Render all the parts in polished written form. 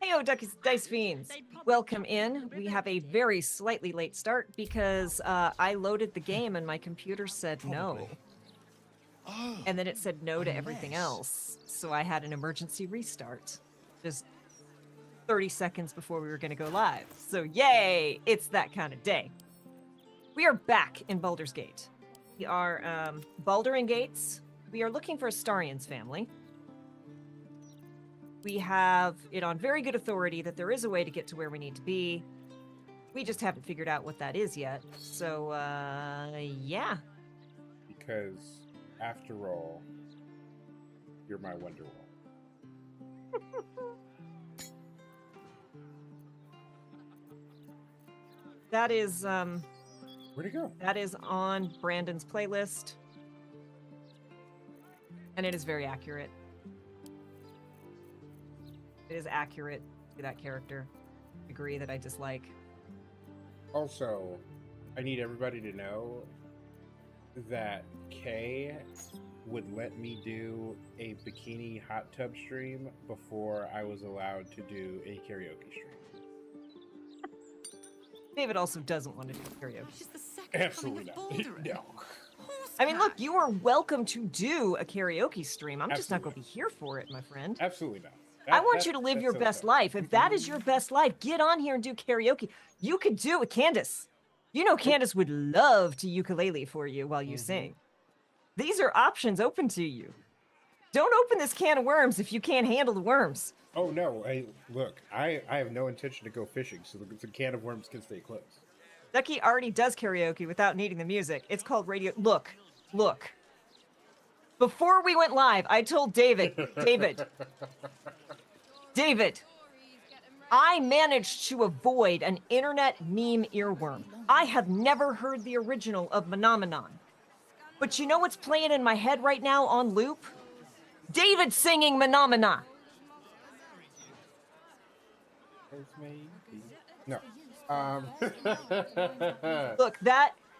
Heyo, Dice Fiends! Welcome in. We have a very slightly late start because I loaded the game and my computer said no. And then it said no to everything else. So I had an emergency restart. Just 30 seconds before we were going to go live. So yay! It's that kind of day. We are back in Baldur's Gate. We are Balduring Gates. We are looking for Astarion's family. We have it on very good authority that there is a way to get to where we need to be. We just haven't figured out what that is yet. So, yeah. Because, after all, you're my Wonderwall. That is, Where'd it go? That is on Brandon's playlist. And it is very accurate. It is accurate to that character. Agree that I dislike. Also, I need everybody to know that Kay would let me do a bikini hot tub stream before I was allowed to do a karaoke stream. David also doesn't want to do karaoke. Absolutely not. No. I mean, look, you are welcome to do a karaoke stream. I'm just not going to be here for it, my friend. Absolutely not. I want you to live your best life. If that is your best life, get on here and do karaoke. You could do it, Candace. You know Candace would love to ukulele for you while you sing. These are options open to you. Don't open this can of worms if you can't handle the worms. Oh, no. Look, I have no intention to go fishing, so the can of worms can stay closed. Ducky already does karaoke without needing the music. It's called radio. Look. Before we went live, I told David, I managed to avoid an internet meme earworm. I have never heard the original of Phenomenon. But you know what's playing in my head right now on loop? David singing Phenomena. No. Look,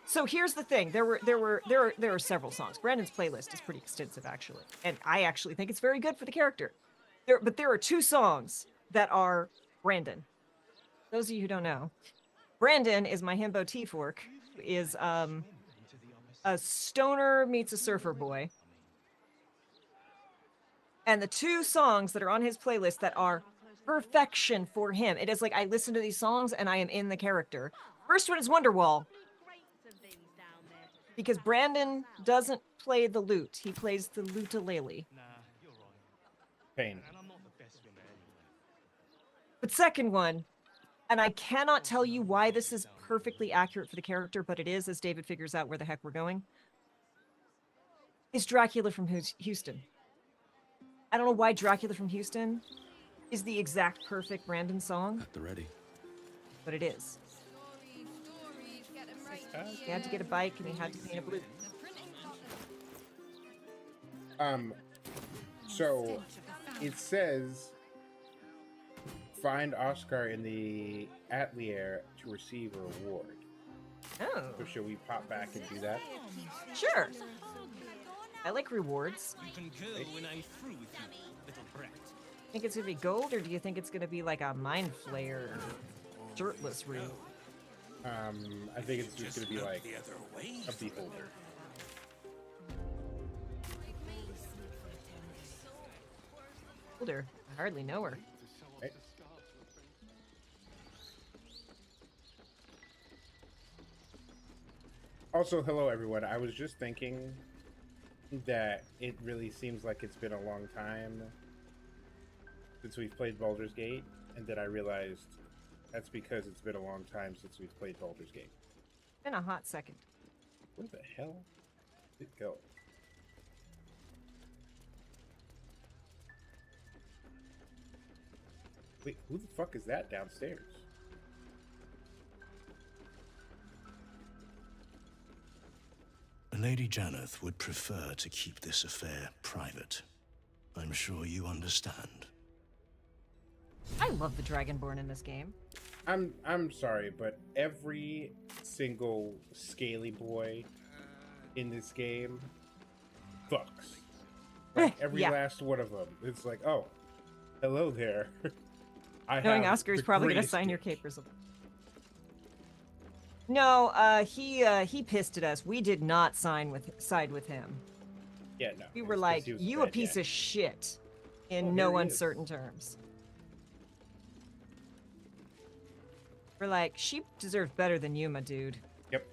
so here's the thing. There are several songs. Brandon's playlist is pretty extensive, actually. And I actually think it's very good for the character. But there are two songs that are Brandon. Those of you who don't know, Brandon is my himbo T-Fork, who is a stoner meets a surfer boy. And the two songs that are on his playlist that are perfection for him. It is like I listen to these songs and I am in the character. First one is Wonderwall. Because Brandon doesn't play the lute. He plays the lutalele. Pain. But second one, and I cannot tell you why this is perfectly accurate for the character, but it is, as David figures out where the heck we're going, is Dracula from Houston. I don't know why Dracula from Houston is the exact perfect Brandon song. At the ready. But it is. He had to get a bike and he had to paint a blue. So it says find Oscar in the atelier to receive a reward. Oh. So should we pop back and do that? Sure. I like rewards. You can go when I'm through with you, little brat. Think it's gonna be gold, or do you think it's gonna be like a mind flayer, shirtless room? I think it's just gonna be like a beholder. Older. I hardly know her. Right. Also, hello everyone. I was just thinking that it really seems like it's been a long time since we've played Baldur's Gate, and then I realized that's because it's been a long time since we've played Baldur's Gate. Been a hot second. Where the hell did it go? Wait, who the fuck is that downstairs? An Lady Janeth would prefer to keep this affair private. I'm sure you understand. I love the Dragonborn in this game. I'm sorry, but every single scaly boy in this game fucks. Like every Yeah. last one of them. It's like, oh, hello there. Knowing Oscar is probably gonna sign your capers. No, he pissed at us. We did not side with him. Yeah, no. We it's were 'cause like, he was you a bad piece guy. of shit, in Well, no here he is. uncertain terms. We're like, she deserves better than you, my dude. Yep.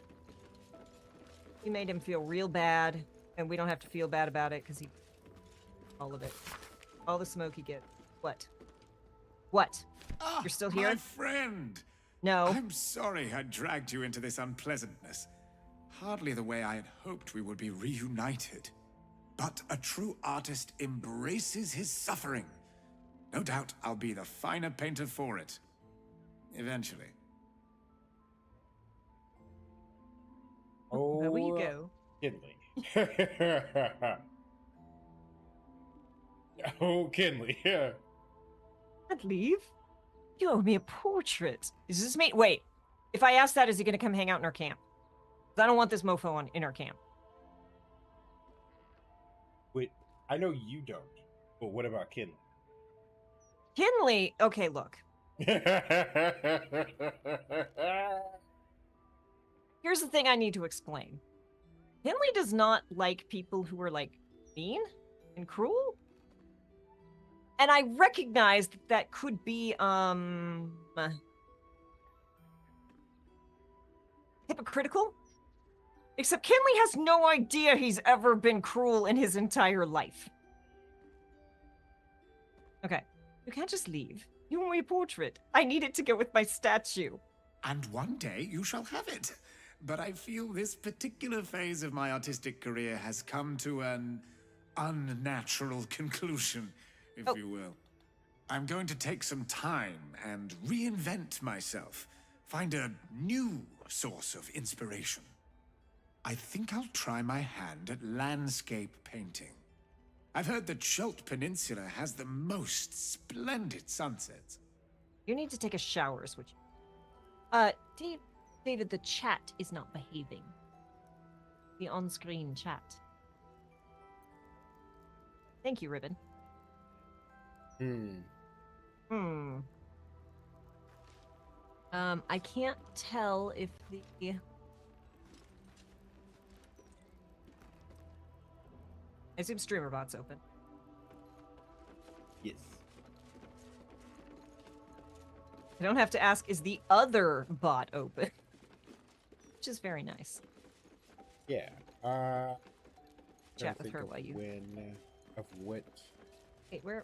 We made him feel real bad, and we don't have to feel bad about it because he, all of it, all the smoke he gets. What? What? Ah, You're still my here? friend. No. I'm sorry I dragged you into this unpleasantness. Hardly the way I had hoped we would be reunited. But a true artist embraces his suffering. No doubt I'll be the finer painter for it. Eventually. Oh, Where you go? Kinley. Oh, Kinley. Yeah. I'd leave. You owe me a portrait. Is this me? Wait. If I ask that, is he going to come hang out in our camp? 'Cause I don't want this mofo in our camp. Wait, I know you don't, but what about Kinley? Kinley. Okay, look. Here's the thing I need to explain. Kinley does not like people who are like mean and cruel. And I recognize that that could be hypocritical. Except Kinley has no idea he's ever been cruel in his entire life. Okay, you can't just leave. You want my portrait. I need it to go with my statue. And one day you shall have it. But I feel this particular phase of my artistic career has come to an unnatural conclusion, if you will. I'm going to take some time and reinvent myself. Find a new source of inspiration. I think I'll try my hand at landscape painting. I've heard that Schult Peninsula has the most splendid sunsets. You need to take a shower, is what you... David, the chat is not behaving. The on-screen chat. Thank you, Ribbon. I can't tell if the... I assume StreamerBot's open. Yes. I don't have to ask, is the other bot open? Which is very nice. Yeah. Chat with her while you... Of what Wait, where...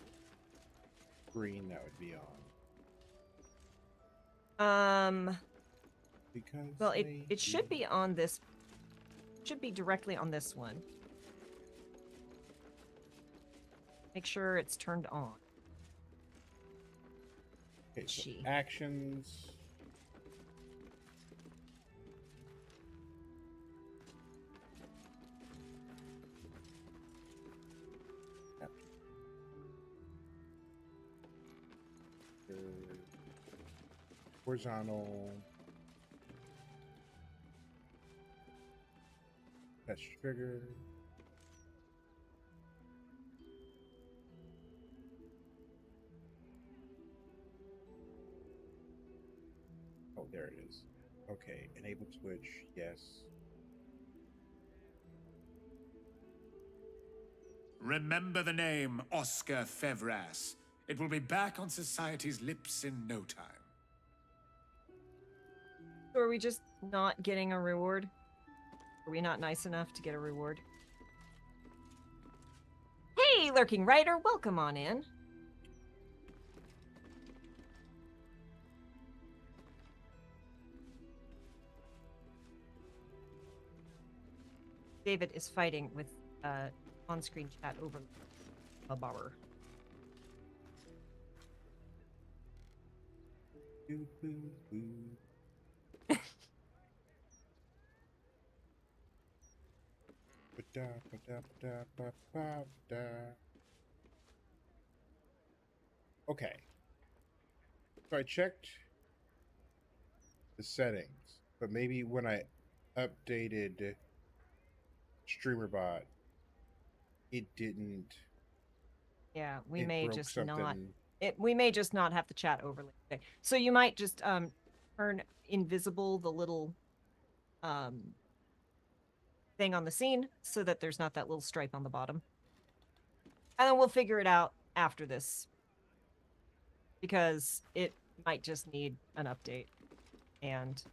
screen that would be on. Because Well, it should be on this... Should be directly on this one. Make sure it's turned on. Okay, so She. actions. Yep. Horizontal. Touch trigger. Oh, there it is. Okay, enable switch, yes. Remember the name Oscar Fevras. It will be back on society's lips in no time. So are we just not getting a reward? Are we not nice enough to get a reward? Hey, Lurking Writer, welcome on in. David is fighting with on-screen chat over a bar. Okay. So I checked the settings, but maybe when I updated StreamerBot, it didn't. Yeah, we It may broke just something. not. We may just not have the chat overlay. Okay. So you might just turn invisible the little thing on the scene so that there's not that little stripe on the bottom. And then we'll figure it out after this because it might just need an update. And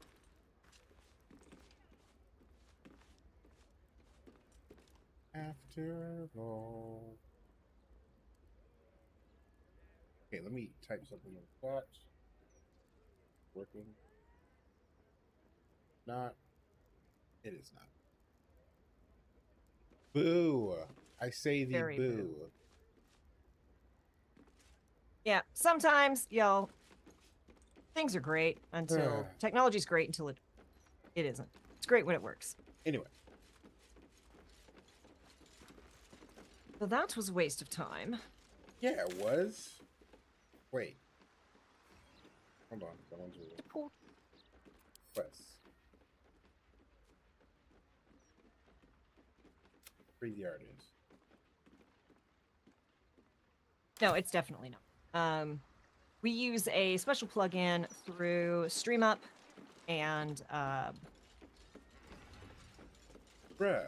After all. Okay, let me type something in the chat. Working. Not. It is not. Boo! I say the Very boo. boo. Yeah, sometimes, y'all, things are great until technology's great until it isn't. It's great when it works. Anyway. So that was a waste of time. Yeah, it was. Wait. Hold on. Someone's Cool. quest. Free the artist. No, it's definitely not. We use a special plugin through StreamUp and Bruh.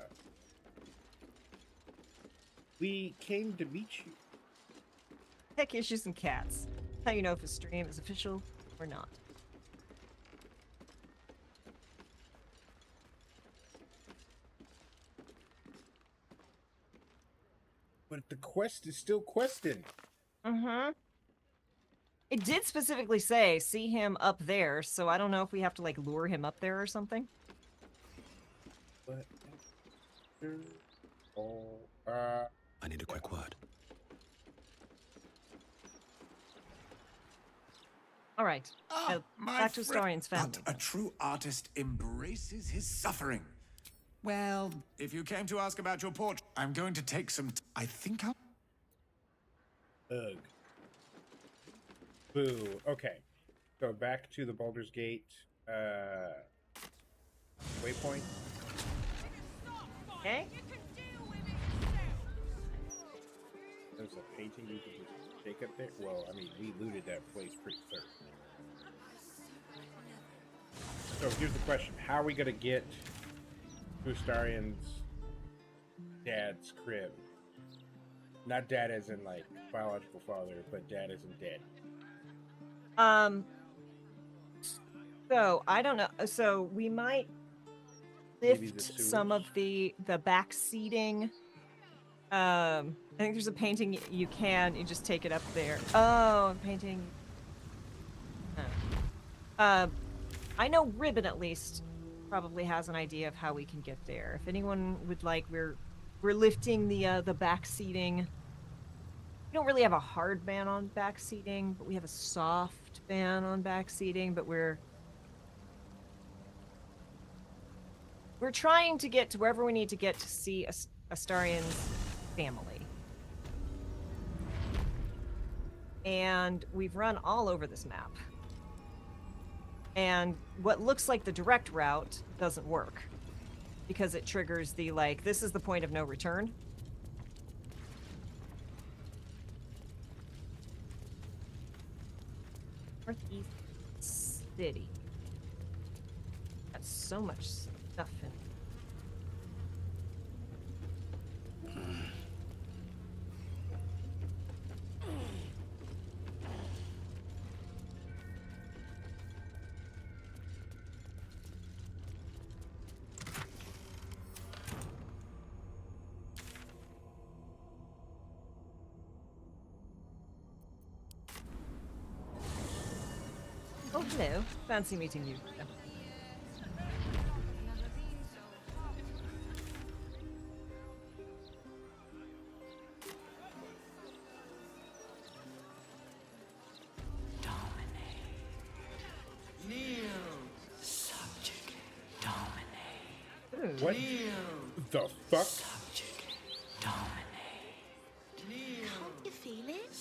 We came to meet you. Tech Issues and Cats. How you know if a stream is official or not. But the quest is still questing. Mm-hmm. It did specifically say, see him up there, so I don't know if we have to, like, lure him up there or something. But after all, I need a quick word. All right. Back to Astarion's family. But a true artist embraces his suffering. Well, if you came to ask about your portrait, I'm going to take some... I think I'll... ugh. Boo. Okay. So back to the Baldur's Gate waypoint. Okay. There's a painting you can just take up there. Well, I mean, we looted that place pretty thoroughly. So here's the question. How are we going to get to Astarion's dad's crib? Not dad as in, like, biological father, but dad as in dead. So I don't know. So we might Maybe the lift some of sewers? the back seating. I think there's a painting you just take it up there. Oh, I'm painting. I know Ribbon at least probably has an idea of how we can get there. If anyone would like, we're lifting the back seating. We don't really have a hard ban on back seating, but we have a soft ban on back seating. But we're trying to get to wherever we need to get to see Astarion's family. And we've run all over this map. And what looks like the direct route doesn't work. Because it triggers the, like, this is the point of no return. Northeast City. Got so much stuff in it. Oh, hello. Fancy meeting you. What the fuck? Can't you feel it?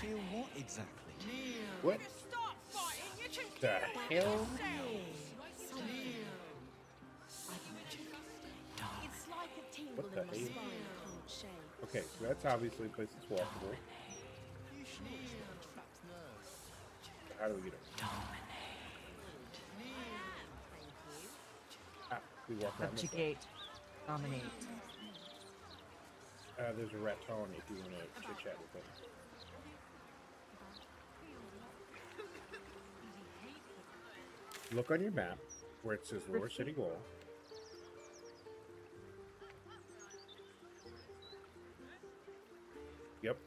Feel what exactly? What Stop fighting! You can the hell? It's like a tingle What the in my hell? spine I can't shake. Okay, so that's obviously a place that's walkable. How do we get it? Ah, we walk around this way. Subjugate. Dominate. There's a raton if you want to chit chat with him. Look on your map where it says Lower City Wall. Yep.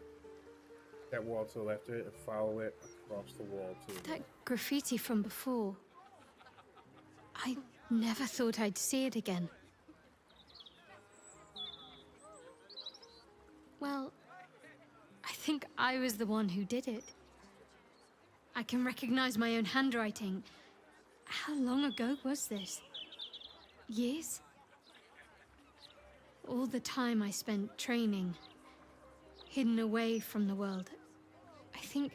That wall to the left of it, and follow it across the wall to the That graffiti from before. I never thought I'd see it again. Well, I think I was the one who did it. I can recognize my own handwriting. How long ago was this? Years? All the time I spent training, hidden away from the world. I think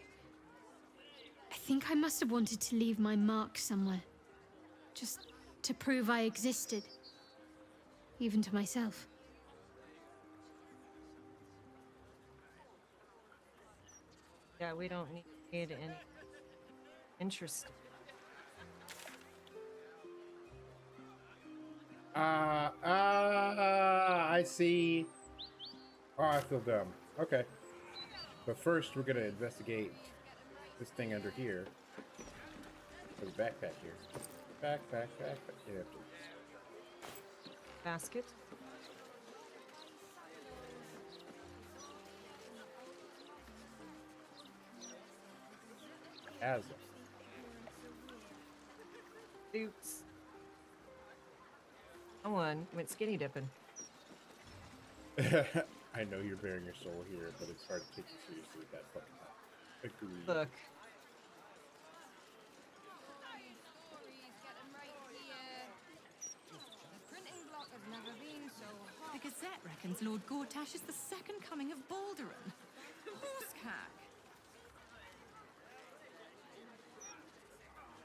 I must have wanted to leave my mark somewhere. Just to prove I existed. Even to myself. Yeah, we don't need any interest. I see. Oh, I feel dumb. Okay. But first, we're going to investigate this thing under here. There's a backpack here. Backpack. Yeah. Basket. As Boots. Someone went skinny dipping. I know you're bearing your soul here, but it's hard to take you seriously with that fucking time. Agreed. Look. The Gazette reckons Lord Gortash is the second coming of Balduring. Horsecack.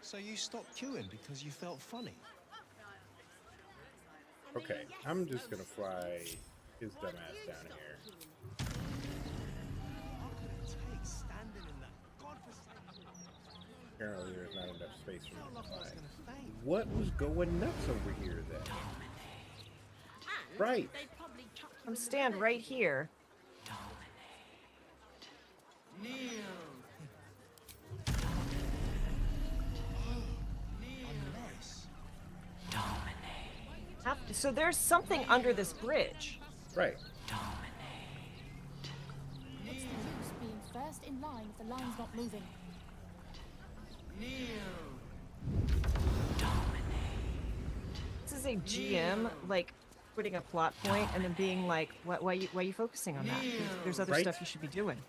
So you stopped queuing because you felt funny? Okay, I'm just gonna fly his dumb ass down here. Apparently there's not enough space for me to fly. What was going nuts over here then? Right. I'm stand right here. So there's something under this bridge. Right. What's the use being first in line if the line's not moving? This is a GM like putting a plot point and then being like, why are you focusing on that? There's other Right. stuff you should be doing.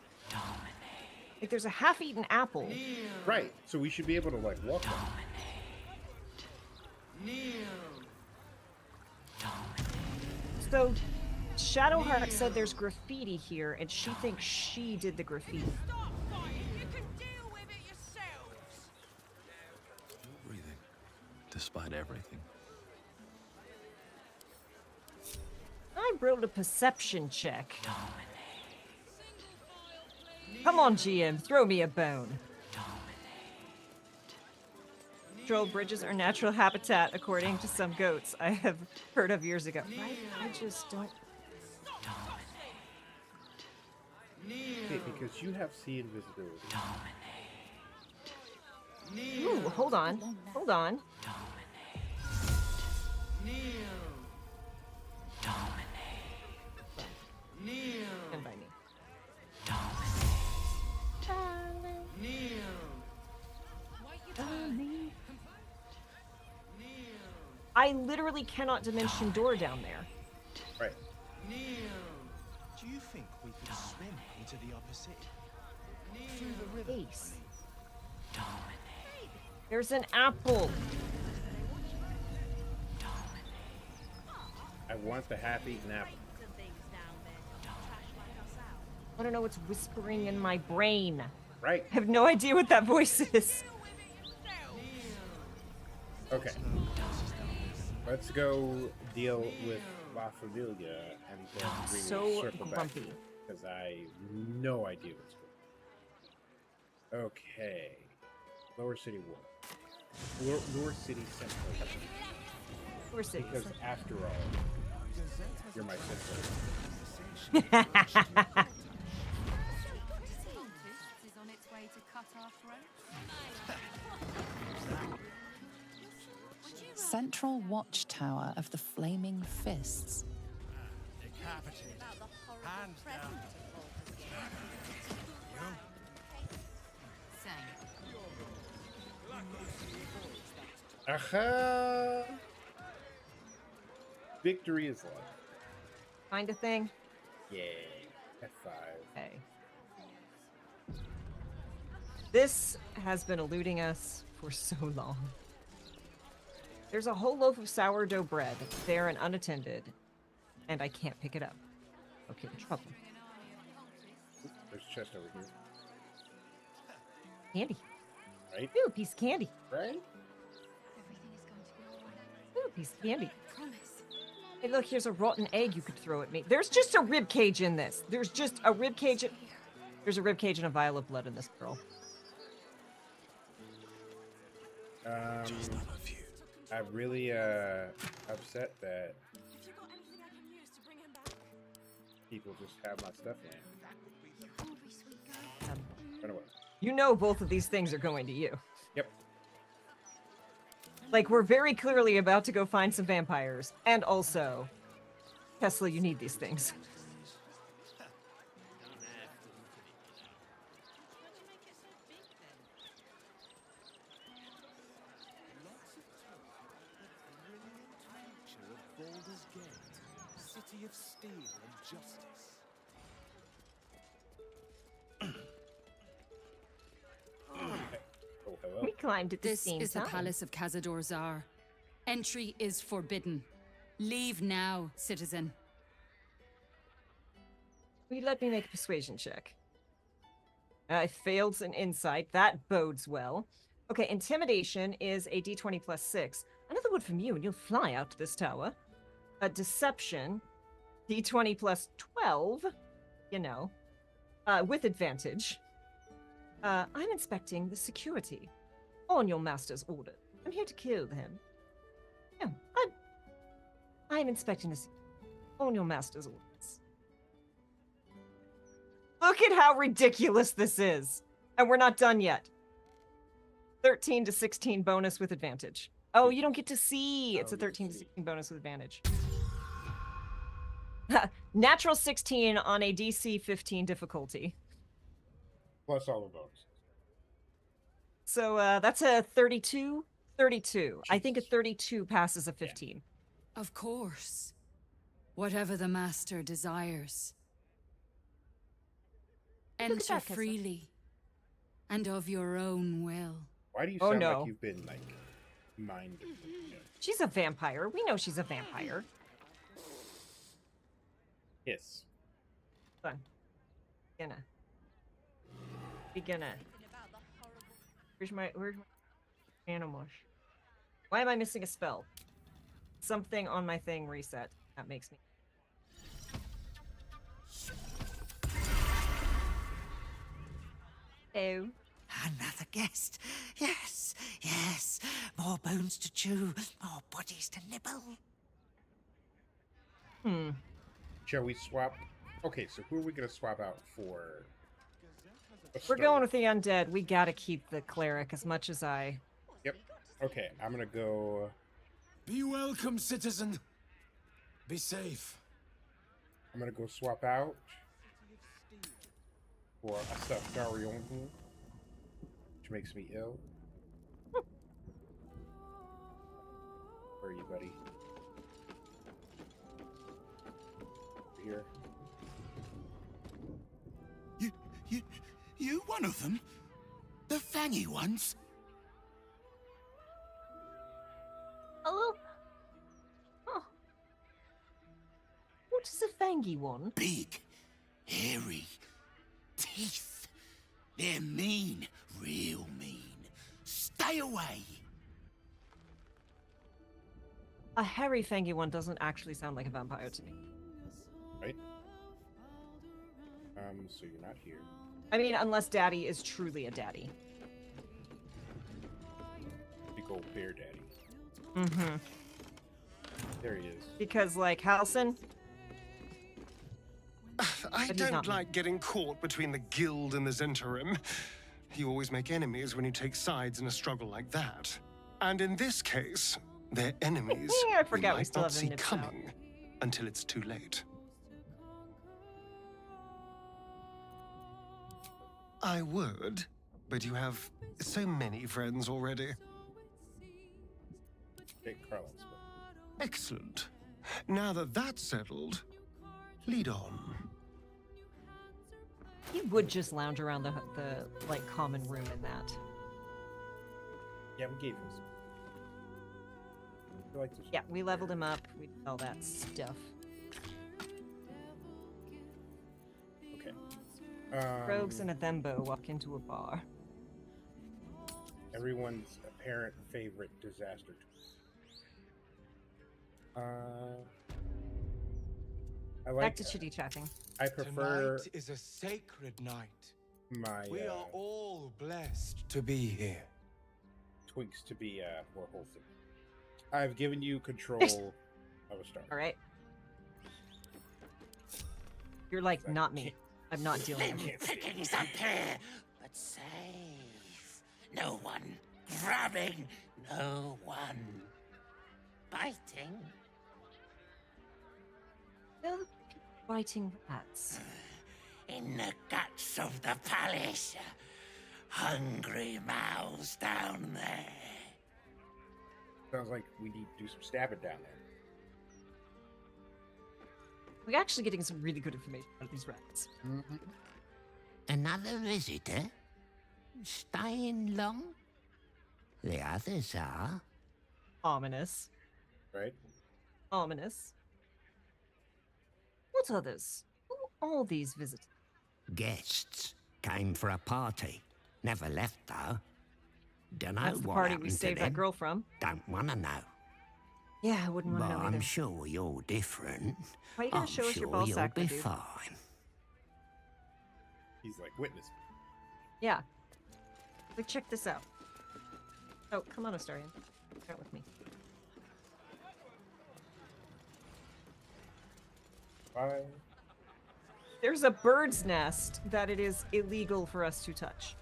Like there's a half-eaten apple. Right. So we should be able to like walk them. So Shadowheart said there's graffiti here, and she thinks she did the graffiti. Stop fighting! You can deal with it yourselves! Breathing, despite everything. I rolled a perception check. Come on, GM, throw me a bone. Troll bridges are natural habitat, according to some goats I have heard of years ago. Right? I just don't. Hey, because you have sea invisibility. Ooh, hold on. Hold on. Stand by me. I literally cannot dimension door down there. Right. Do you think we could swim into the upper city? Through the river? Ace. There's an apple. I want the half-eaten apple. I don't know what's whispering in my brain. Right. I have no idea what that voice is. Okay. Let's go deal with La Familia and then we So will circle grumpy. back because I have no idea what's going on. Okay. Lower City War. Lower City Central. We're city. Because after all, you're my sister. is on its way to cut our throats. Central Watchtower of the Flaming Fists. Decapitated. Hands down. Aha! Victory is life. Kind of thing. Yeah. F5. Okay. This has been eluding us for so long. There's a whole loaf of sourdough bread there and unattended, and I can't pick it up. Okay, trouble. There's a chest over here. Candy. Right? Ooh, a piece of candy. Right? Ooh, a piece of candy. Hey, look, here's a rotten egg you could throw at me. There's just a rib cage in this. There's just a rib cage. There's a rib cage and a vial of blood in this girl. I'm really upset that people just have my stuff in. Run away. You know both of these things are going to you. Yep. Like, we're very clearly about to go find some vampires. And also, Tesla, you need these things. Baldur's Gate, city of steel and justice. Oh, hello. We climbed at the This same is the time. palace of Cazador Zar. Entry is forbidden. Leave now, citizen. Will you let me make a persuasion check? I failed an insight. That bodes well. Okay, intimidation is a d20 plus 6. Another word from you and you'll fly out to this tower. Deception, d20 plus 12, you know, with advantage. I'm inspecting the security on your master's order. I'm here to kill him. Yeah, I'm inspecting the security on your master's orders. Look at how ridiculous this is. And we're not done yet. 13 to 16 bonus with advantage. Oh, you don't get to see. It's a 13 to 16 bonus with advantage. Natural 16 on a DC 15 difficulty. Plus all the bonuses. So that's a 32. 32. I think a 32 passes a 15. Of course. Whatever the master desires. Look at Enter that, Tessa. freely. And of your own will. Why do you Oh, sound no. like you've been, like, mind? She's a vampire. We know she's a vampire. Yes. Fun. Beginner. Where's my animals? Why am I missing a spell? Something on my thing reset. That makes me. Oh. Another guest. Yes, yes. More bones to chew, more bodies to nibble. Shall we swap? Okay, so who are we going to swap out for? We're going with the undead. We gotta keep the cleric as much as I. Yep. Okay, I'm going to go. Be welcome, citizen. Be safe. I'm going to go swap out for Astarion, which makes me ill. Where are you, buddy? Over here. You one of them? The fangy ones? Hello. Oh. What is a fangy one? Big, hairy, teeth. They're mean, real mean. Stay away. A hairy fangy one doesn't actually sound like a vampire to me. Right? So you're not here. I mean, unless Daddy is truly a daddy. Big old bear daddy. Mm-hmm. There he is. Because, like, Halson... I But he's not don't like getting caught between the guild and the Zentarim. You always make enemies when you take sides in a struggle like that. And in this case, they're enemies I forgot we might still not have see him nipped out. coming until it's too late. I would, but you have so many friends already. Jake Carlin's. Excellent. Now that that's settled, lead on. He would just lounge around the like, common room in that. Yeah, we gave him some. I like this. Yeah, we leveled him up. We did all that stuff. Okay. Rogues and a thembo walk into a bar. Everyone's apparent favorite disaster tool. I like. Back to chitty chatting. I prefer Tonight is a sacred night. my We are all blessed to be here. twinks to be more wholesome. I've given you control of a star. All right. You're like, not me. I'm not dealing with you. Pickings up here, but safe. No one grabbing, no one biting. No biting rats. In the guts of the palace, hungry mouths down there. Sounds like we need to do some stabbing down there. We're actually getting some really good information out of these rats. Mm-hmm. Another visitor? Staying long? The others are. Ominous. Right? Ominous. What others? Who are all these visitors? Guests came for a party. Never left though. Dunno That's the what party happened we to saved them. that girl from. Don't wanna know. Yeah, I wouldn't want But to know I'm either. sure you're different. Why are you gonna I'm show us your sure ball you'll sack, be dude? fine. He's like, witness. Yeah. Like, check this out. Oh, come on, Astarion. Start with me. Bye. There's a bird's nest that it is illegal for us to touch.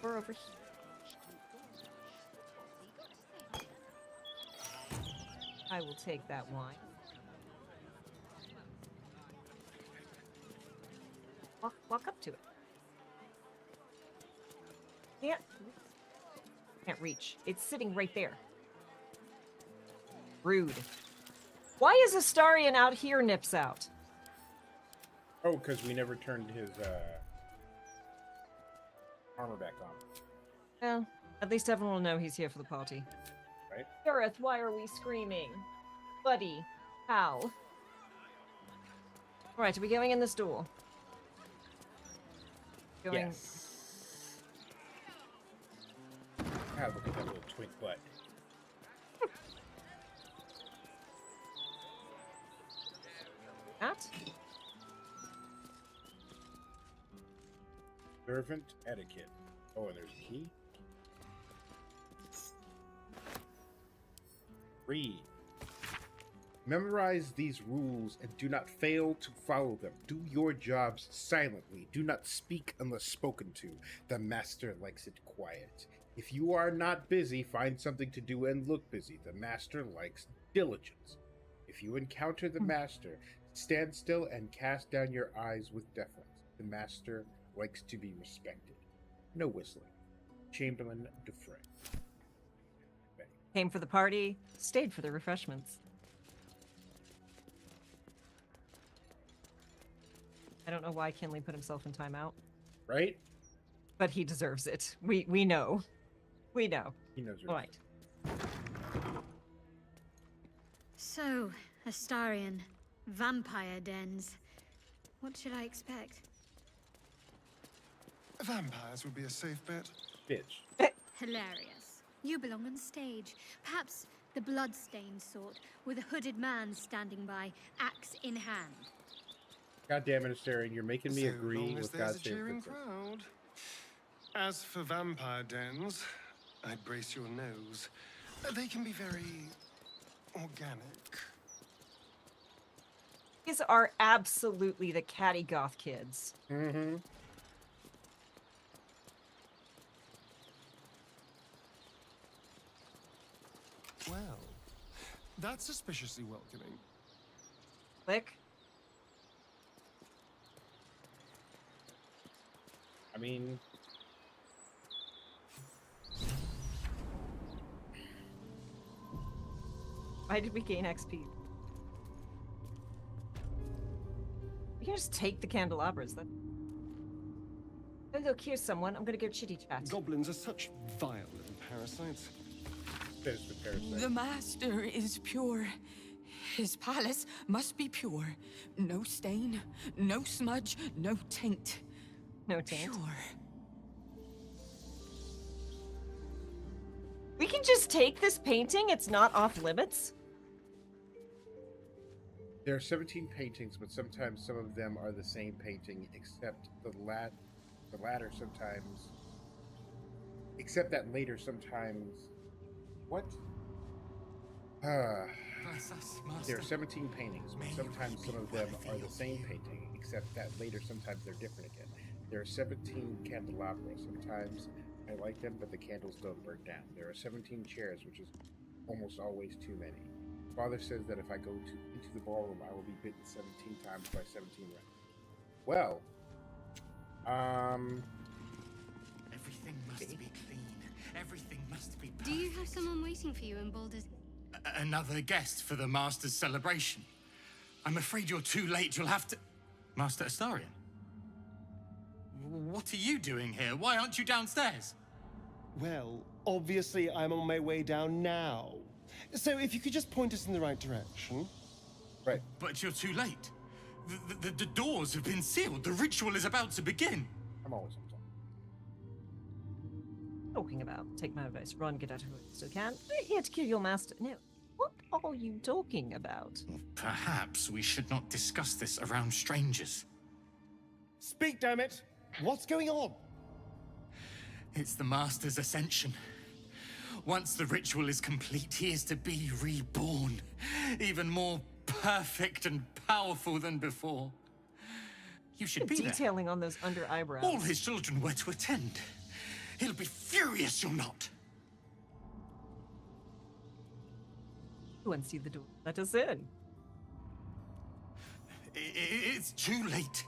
We're over here. I will take that wine. Walk up to it. Can't reach. It's sitting right there. Rude. Why is Astarion out here, Nips out? Oh, because we never turned his armor back on. Well, at least everyone will know he's here for the party. Right? Gareth, why are we screaming? Buddy, how? Alright, are we going in this door? Going... Yes. God, look at that little twink butt. That? Servant etiquette. Oh, and there's a key. Read. Memorize these rules and do not fail to follow them. Do your jobs silently. Do not speak unless spoken to. The master likes it quiet. If you are not busy, find something to do and look busy. The master likes diligence. If you encounter the master, stand still and cast down your eyes with deference. The master likes to be respected. No whistling. Chamberlain Dufresne. Came for the party, stayed for the refreshments. I don't know why Kinley put himself in timeout. Right? But he deserves it. We know. We know. He knows. Right. So, Astarion, vampire dens. What should I expect? Vampires would be a safe bet. Bitch. Hilarious. You belong on stage. Perhaps the blood-stained sort, with a hooded man standing by, axe in hand. God damn it, Astarion, you're making me So agree long as with there's God's a cheering favorite crowd. As for vampire dens, I'd brace your nose. They can be very organic. These are absolutely the catty goth kids. Mm-hmm. Well, that's suspiciously welcoming. Click. I mean, Why did we gain XP? We can just take the candelabras. That. Oh, look, here's someone. I'm gonna go chitty chat. Goblins are such vile little parasites. there's the parasite. The master is pure. His palace must be pure. No stain, no smudge, no taint. No taint. Pure. We can just take this painting. It's not off limits. There are 17 paintings, but sometimes some of them are the same painting, except the latter sometimes. Except that later sometimes. What? There are 17 paintings, but sometimes some of them are the same painting, except that later sometimes they're different again. There are 17 candelabras. Sometimes I like them, but the candles don't burn down. There are 17 chairs, which is almost always too many. Father says that if I go into the ballroom, I will be bitten 17 times by 17 rats. Well, Everything must be clean. Everything must be perfect. Do you have someone waiting for you in Baldur's... Another guest for the Master's celebration. I'm afraid you're too late. You'll have to... Master Astarion? What are you doing here? Why aren't you downstairs? Well, obviously I'm on my way down now. So if you could just point us in the right direction. Right. But you're too late. The doors have been sealed. The ritual is about to begin. I'm always on time. Talking about, take my advice, run, get out of here so you can. We're here to kill your master. No, what are you talking about? Perhaps we should not discuss this around strangers. Speak, damn it! What's going on? It's the Master's ascension. Once the ritual is complete, he is to be reborn, even more perfect and powerful than before. You should be there. Detailing on those under eyebrows. All his children were to attend. He'll be furious you're not. Go and see the door. Let us in. It's too late.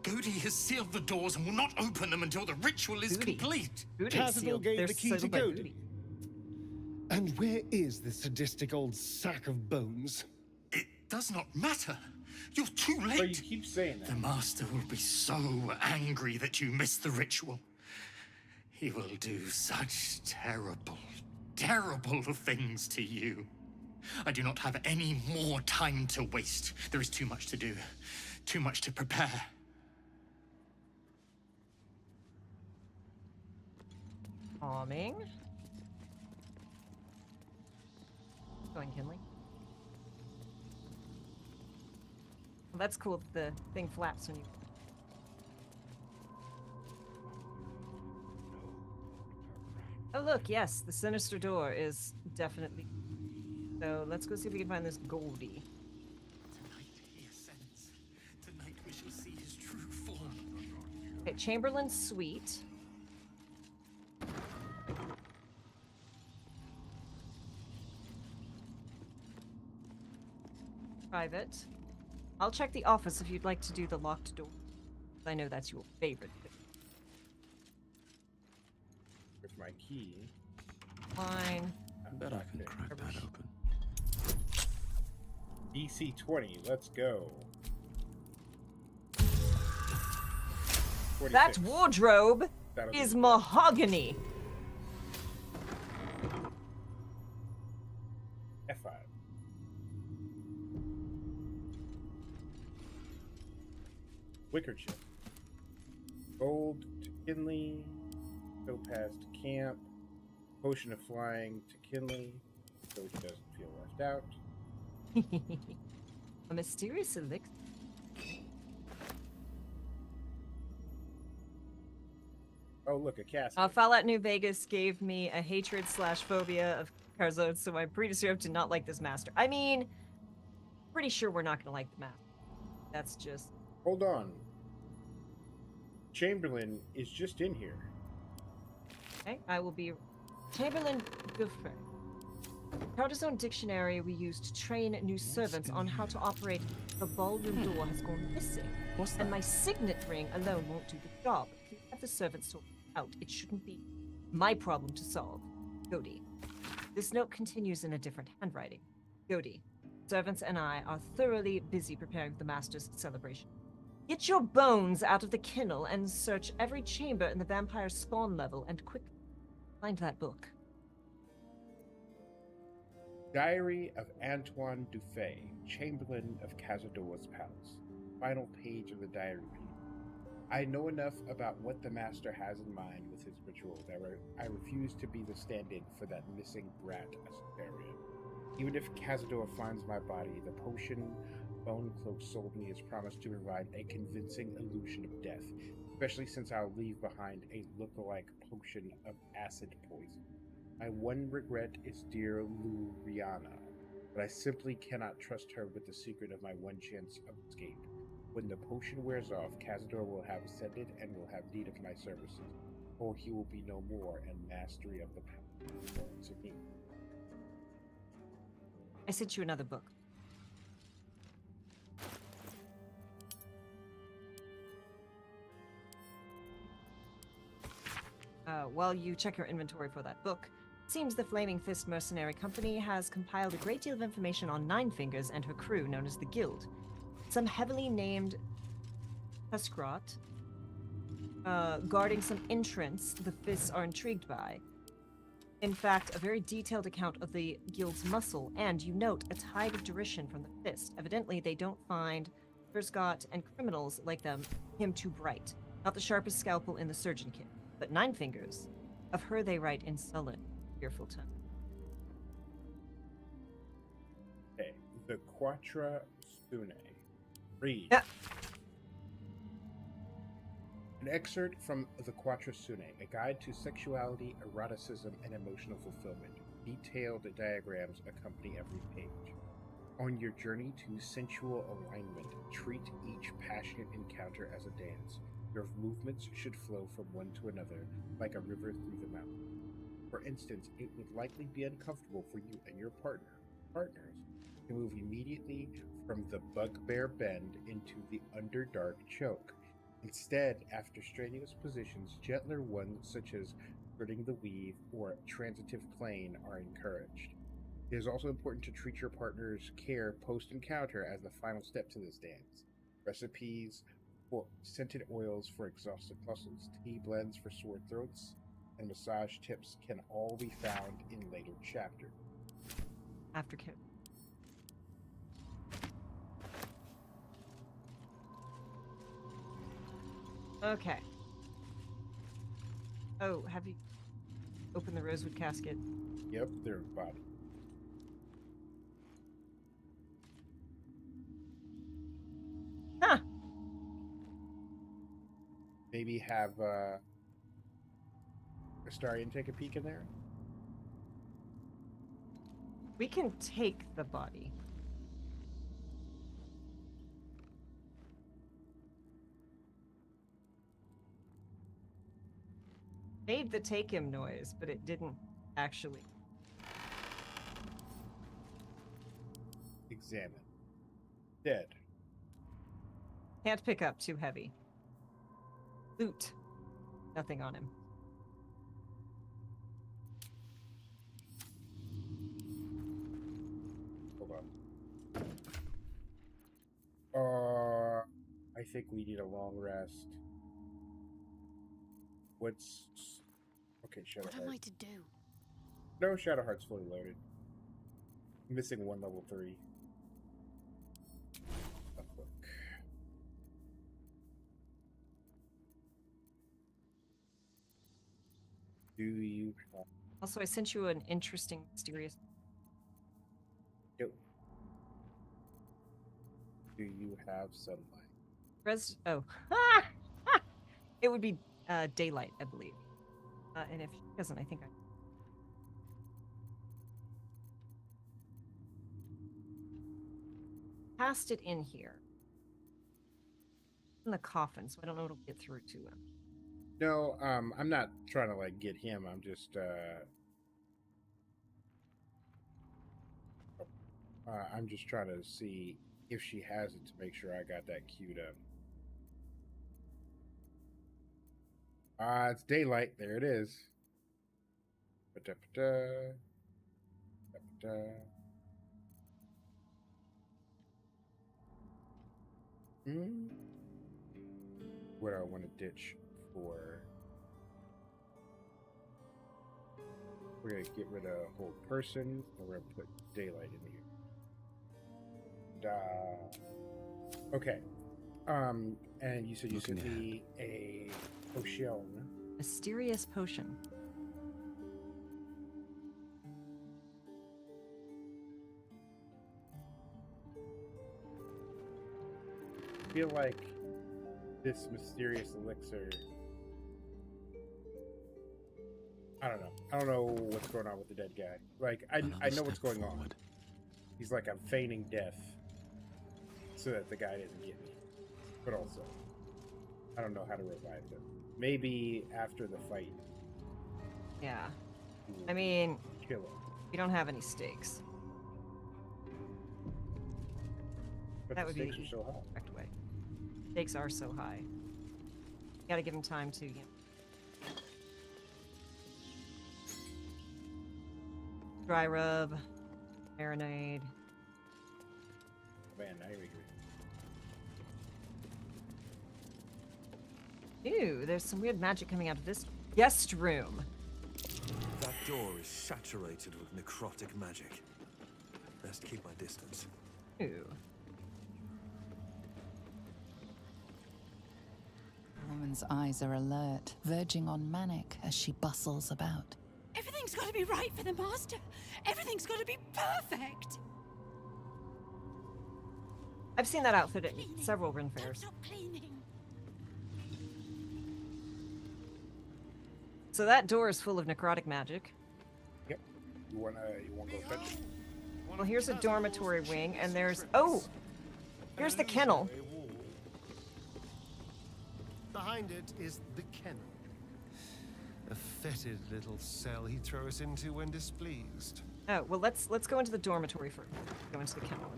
Godi has sealed the doors and will not open them until the ritual is complete. Cazador gave the key to Godi. And where is this sadistic old sack of bones? It does not matter. You're too late. But you keep saying that. The Master will be so angry that you missed the ritual. He will do such terrible, terrible things to you. I do not have any more time to waste. There is too much to do, too much to prepare. Calming. Going, Kinley. Well, that's cool. The thing flaps when you. Oh, look, yes, the sinister door is definitely. So let's go see if we can find this Goldie. Tonight he ascends. Tonight we shall see his true form. Okay, Chamberlain's suite. Private. I'll check the office if you'd like to do the locked door. I know that's your favorite thing. With my key. Fine. I bet I can crack that open. DC 20, let's go. 46. That wardrobe That'll is be- mahogany. F5. Wicker chip. Gold to Kinley. Topaz to camp. Potion of flying to Kinley, so he doesn't feel left out. A mysterious elixir. Oh, look, a casket. Fallout New Vegas gave me a hatred/phobia of Carzones, so I'm pretty sure to not like this master. I mean, pretty sure we're not gonna like the master. That's just... Hold on. Chamberlain is just in here. Okay, I will be... Chamberlain Gouffre. Carcassonne dictionary we use to train new servants on how to operate the ballroom door has gone missing. And my signet ring alone won't do the job. If you have the servants sort it out, it shouldn't be my problem to solve. Godi. This note continues in a different handwriting. Godi. Servants and I are thoroughly busy preparing for the Master's celebration. Get your bones out of the kennel and search every chamber in the vampire spawn level and quickly find that book. Diary of Antoine Dufay, Chamberlain of Cazador's Palace. Final page of the diary reads, I know enough about what the Master has in mind with his ritual that I refuse to be the stand-in for that missing brat Astarion. Even if Cazador finds my body, the potion Bone Cloak sold me is promised to provide a convincing illusion of death, especially since I'll leave behind a look-alike potion of acid poison. My one regret is dear Luriana, but I simply cannot trust her with the secret of my one chance of escape. When the potion wears off, Cazador will have ascended and will have need of my services, or he will be no more, and mastery of the power belongs to me. I sent you another book. While you check your inventory for that book, it seems the Flaming Fist Mercenary Company has compiled a great deal of information on Nine Fingers and her crew known as the Guild. Some heavily named Tuskrot, guarding some entrance the Fists are intrigued by. In fact, a very detailed account of the Guild's muscle, and you note a tide of derision from the Fist. Evidently, they don't find Tuskrot and criminals like him too bright. Not the sharpest scalpel in the surgeon kit. But Nine Fingers, of her they write in sullen, fearful tone. Okay, the Quattro Sune. Read. Yeah. An excerpt from the Quattro Sune, a guide to sexuality, eroticism, and emotional fulfillment. Detailed diagrams accompany every page. On your journey to sensual alignment, treat each passionate encounter as a dance. Your movements should flow from one to another, like a river through the mountain. For instance, it would likely be uncomfortable for you and your partners, to move immediately from the bugbear bend into the underdark choke. Instead, after strenuous positions, gentler ones such as skirting the weave or transitive plane are encouraged. It is also important to treat your partner's care post-encounter as the final step to this dance. Recipes for scented oils for exhausted muscles, tea blends for sore throats, and massage tips can all be found in later chapters. Aftercare. Okay. Oh, have you opened the rosewood casket? Yep, their body. Huh. Maybe have Astarion take a peek in there? We can take the body. Made the take him noise, but it didn't actually. Examine. Dead. Can't pick up, too heavy. Loot. Nothing on him. Hold on. I think we need a long rest. What's... Okay, Shadowheart. What am I to do? No, Shadowheart's fully loaded. Missing one level 3. A book. Do you? Also, I sent you an interesting, mysterious. Yep. Do you have sunlight? Oh, it would be daylight, I believe. And if she doesn't, I think I. Passed it in here. In the coffin, so I don't know if it'll get through to him. No, I'm not trying to like get him. I'm just trying to see if she has it to make sure I got that queued up. It's daylight. There it is. Ba-da-ba-da. Ba-da-ba-da. What do I want to ditch for? We're going to get rid of a whole person, and we're going to put daylight in here. Okay. And you said you sent me a potion. Mysterious potion. I feel like this mysterious elixir. I don't know. I don't know what's going on with the dead guy. Like, I know what's going on. He's like, I'm feigning death so that the guy doesn't get me. But also, I don't know how to revive him. Maybe after the fight. Yeah. I mean, kill him. We don't have any stakes. But that the would be stakes are so high. The correct way. Stakes are so high. You gotta give him time to, dry rub, marinade. Man, now we Ew, there's some weird magic coming out of this guest room. That door is saturated with necrotic magic. Best keep my distance. Ew. The woman's eyes are alert, verging on manic as she bustles about. Everything's got to be right for the master. Everything's got to be perfect. I've seen that outfit at several Ren fairs. Stop cleaning. So that door is full of necrotic magic. Yep. You wanna go fetch it? Well, here's a dormitory wing, and there's here's the kennel. Behind it is the kennel. A fetid little cell he'd throw us into when displeased. Oh well, let's go into the dormitory first. Go into the kennel.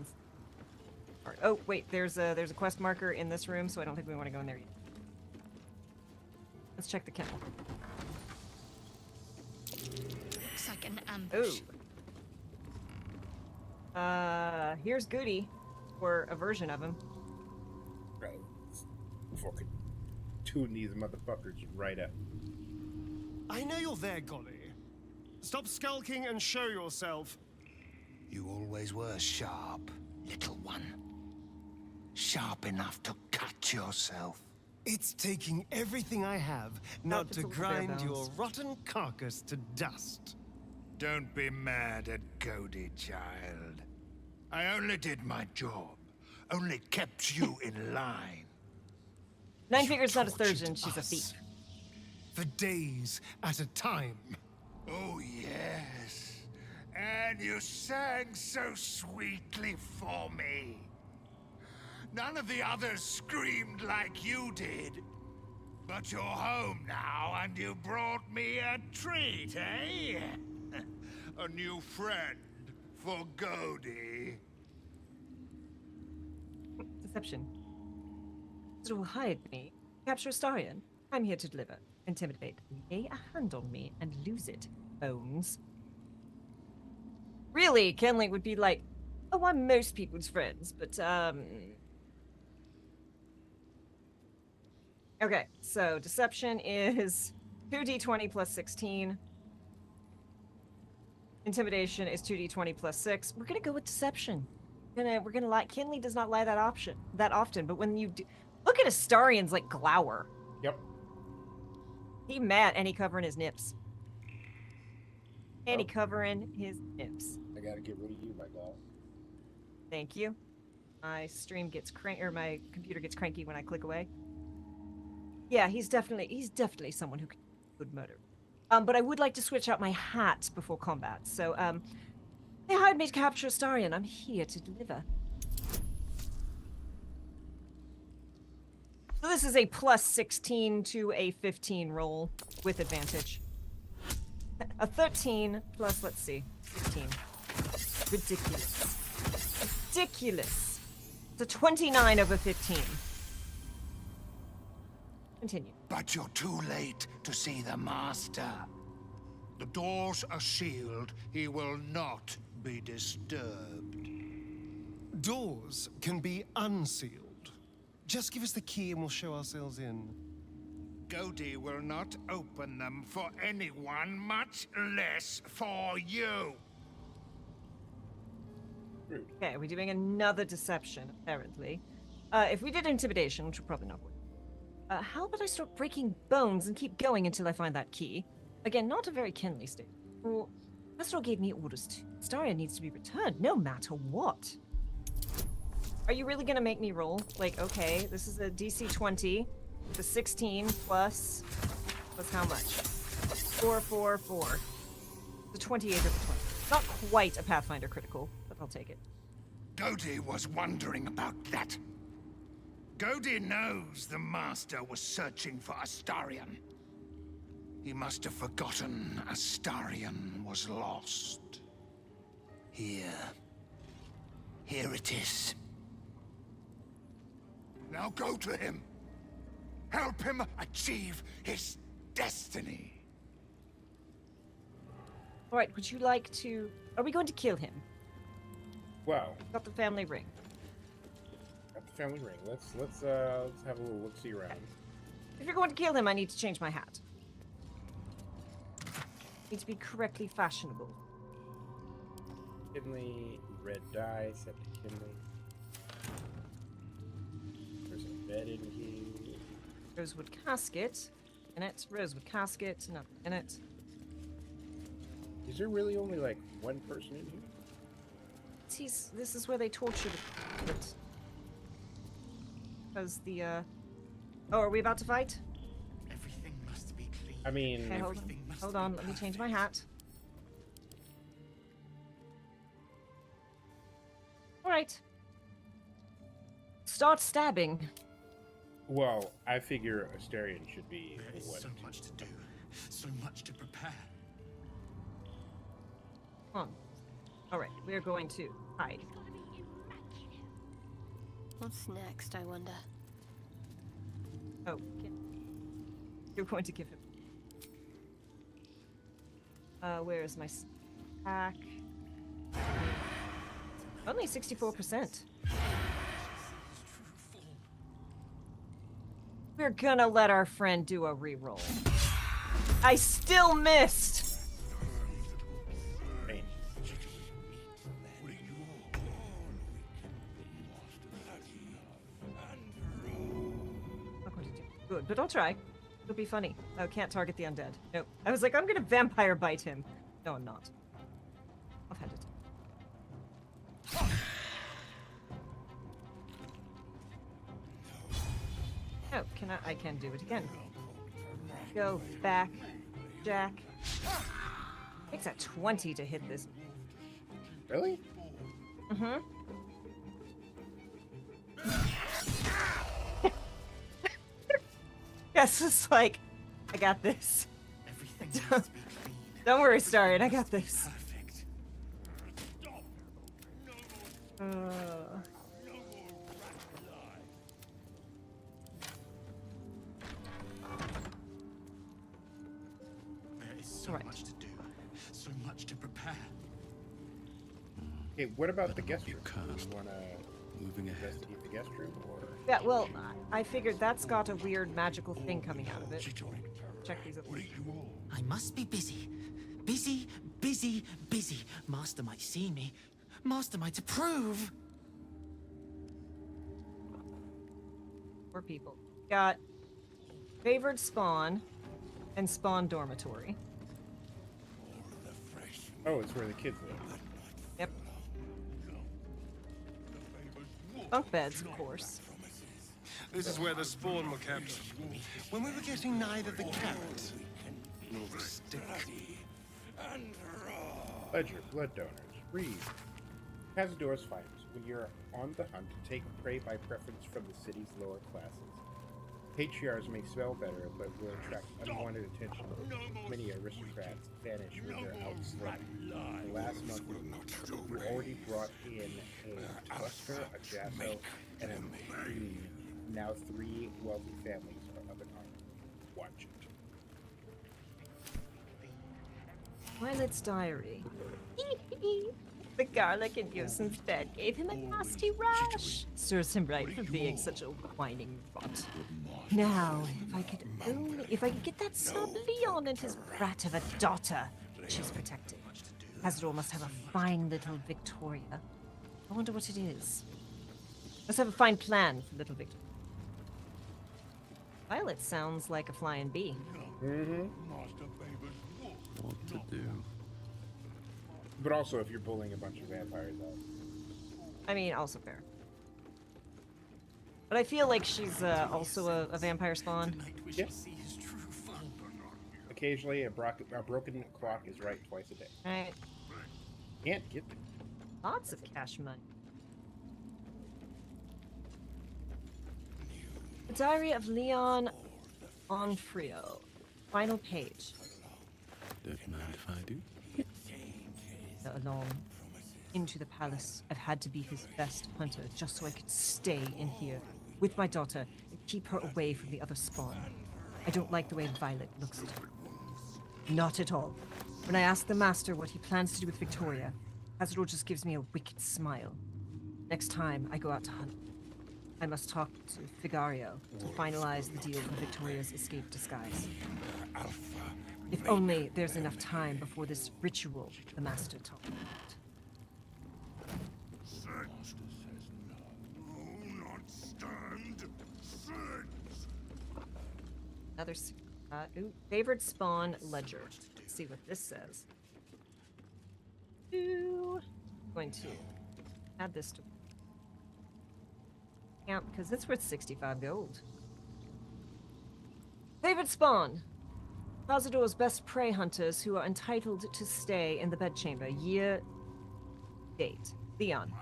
Oh wait, there's a quest marker in this room, so I don't think we want to go in there yet. Let's check the kennel. Looks like an ambush. Oh. Here's Goody, or a version of him. Right. Fucking tune these motherfuckers right up. I know you're there, Golly. Stop skulking and show yourself. You always were sharp, little one. Sharp enough to cut yourself. It's taking everything I have not to grind your rotten carcass to dust. Don't be mad at Cody, child. I only did my job. Only kept you in line. Nine Fingers not a surgeon, she's a thief. For days at a time. Oh, yes. And you sang so sweetly for me. None of the others screamed like you did. But you're home now, and you brought me a treat, eh? A new friend for Cody. Deception. It will hide me. Capture Astarion. I'm here to deliver. Intimidate. Lay a hand on me and lose it, Bones. Really, Kenley would be like, oh, I'm most people's friends, but, Okay, so Deception is 2d20 plus 16. Intimidation is 2d20 plus 6. We're gonna go with Deception. We're gonna lie. Kenley does not lie that often, but when you do, look at Astarion's like glower. Yep. He mad and he covering his nips. And he covering his nips. I gotta get rid of you, my dog. Thank you. My stream gets or my computer gets cranky when I click away. Yeah, he's definitely someone who could murder. But I would like to switch out my hat before combat. So, they hired me to capture Astarion. I'm here to deliver. So this is a plus 16 to a 15 roll with advantage. A 13 plus, let's see, 15. Ridiculous. Ridiculous. It's a 29 over 15. Continue. But you're too late to see the Master. The doors are sealed. He will not be disturbed. Doors can be unsealed. Just give us the key and we'll show ourselves in. Godi will not open them for anyone, much less for you. Okay, we're doing another deception, apparently. If we did intimidation, which would probably not work. How about I start breaking bones and keep going until I find that key? Again, not a very Kenley state. Well, Astarion gave me orders to. Astarion needs to be returned, no matter what. Are you really gonna make me roll? Like, okay, this is a DC 20. The 16 plus how much? 4, 4, 4. The 28 over 20. Not quite a Pathfinder critical, but I'll take it. Godi was wondering about that. Godi knows the Master was searching for Astarion. He must have forgotten Astarion was lost. Here it is. Now go to him. Help him achieve his destiny. All right, would you like to... Are we going to kill him? Well, Got the family ring. got the family ring. Let's have a little look-see around. If you're going to kill him, I need to change my hat. Need to be correctly fashionable. Kinley, red dye, set to Kinley. There's a bed in here. Rosewood casket. In it. Rosewood casket. Nothing in it. Is there really only like one person in here? This is where they tortured it. Because the, Oh, are we about to fight? Everything must be clean. I mean... Okay, hold on. Let me change my hat. Alright. Start stabbing. Well, I figure Astarion should be There is what? so much to do, so much to prepare. Come on. Alright, we're going to hide. What's next, I wonder? Oh, you're going to give him. Where is my pack? Only 64%. We're gonna let our friend do a reroll. I still missed! Not going to do good, but I'll try. It'll be funny. Oh, can't target the undead. Nope. I was like, I'm gonna vampire bite him. No, I'm not. Offhanded. Oh, I can do it again. Go back, Jack. Takes a 20 to hit this. Really? Mm-hmm. Yes, it's like, I got this. Don't worry, Astarion, I got this. There is so much to do, so much to prepare. Okay, what about the guest room? Do you want to investigate the guest room, or? Yeah, well, I figured that's got a weird magical thing coming out of it. Check these up. I must be busy. Busy, busy, busy. Master might see me. Master might approve. 4 people. Got favored spawn and spawn dormitory. Oh, it's where the kids live. Yep. Bunk beds, of course. This is where the spawn were kept. When we were getting neither the carrot nor the stick. Ledger, blood donors. Read. Cazador's fighters. When you're on the hunt, take prey by preference from the city's lower classes. Patriarchs may smell better, but will attract unwanted attention. Many aristocrats vanish when they're out sledding. The last month, you already brought in a Buster, a Jasso, and a Queen. Now 3 wealthy families are up and on. Watch it. Violet's diary. The garlic in Yusin's bed gave him a nasty rash. Serves him right for being such a whining rot. Now, if I could get that snub Leon and his brat of a daughter, she's protected. Cazador must have a fine little Victoria. I wonder what it is. Must have a fine plan for little Victoria. Violet sounds like a flying bee. Mm-hmm. What to do? But also, if you're bullying a bunch of vampires out. I mean, also fair. But I feel like she's also a vampire spawn. Yep. Occasionally, a broken clock is right twice a day. Right. Can't get them. Lots of cash money. The Diary of Leon Onfrio. Final page. Don't you mind if I do? Along into the palace. I've had to be his best hunter just so I could stay in here with my daughter and keep her away from the other spawn. I don't like the way Violet looks at her. Not at all. When I ask the master what he plans to do with Victoria, Cazador just gives me a wicked smile. Next time I go out to hunt, I must talk to Figario to finalize the deal for Victoria's escape disguise. If only there's enough time before this ritual the master talked about. Another favored spawn ledger. Let's see what this says. Going to add this to camp because it's worth 65 gold. Favorite spawn. Cazador's best prey hunters who are entitled to stay in the bedchamber. Year, date. Leon,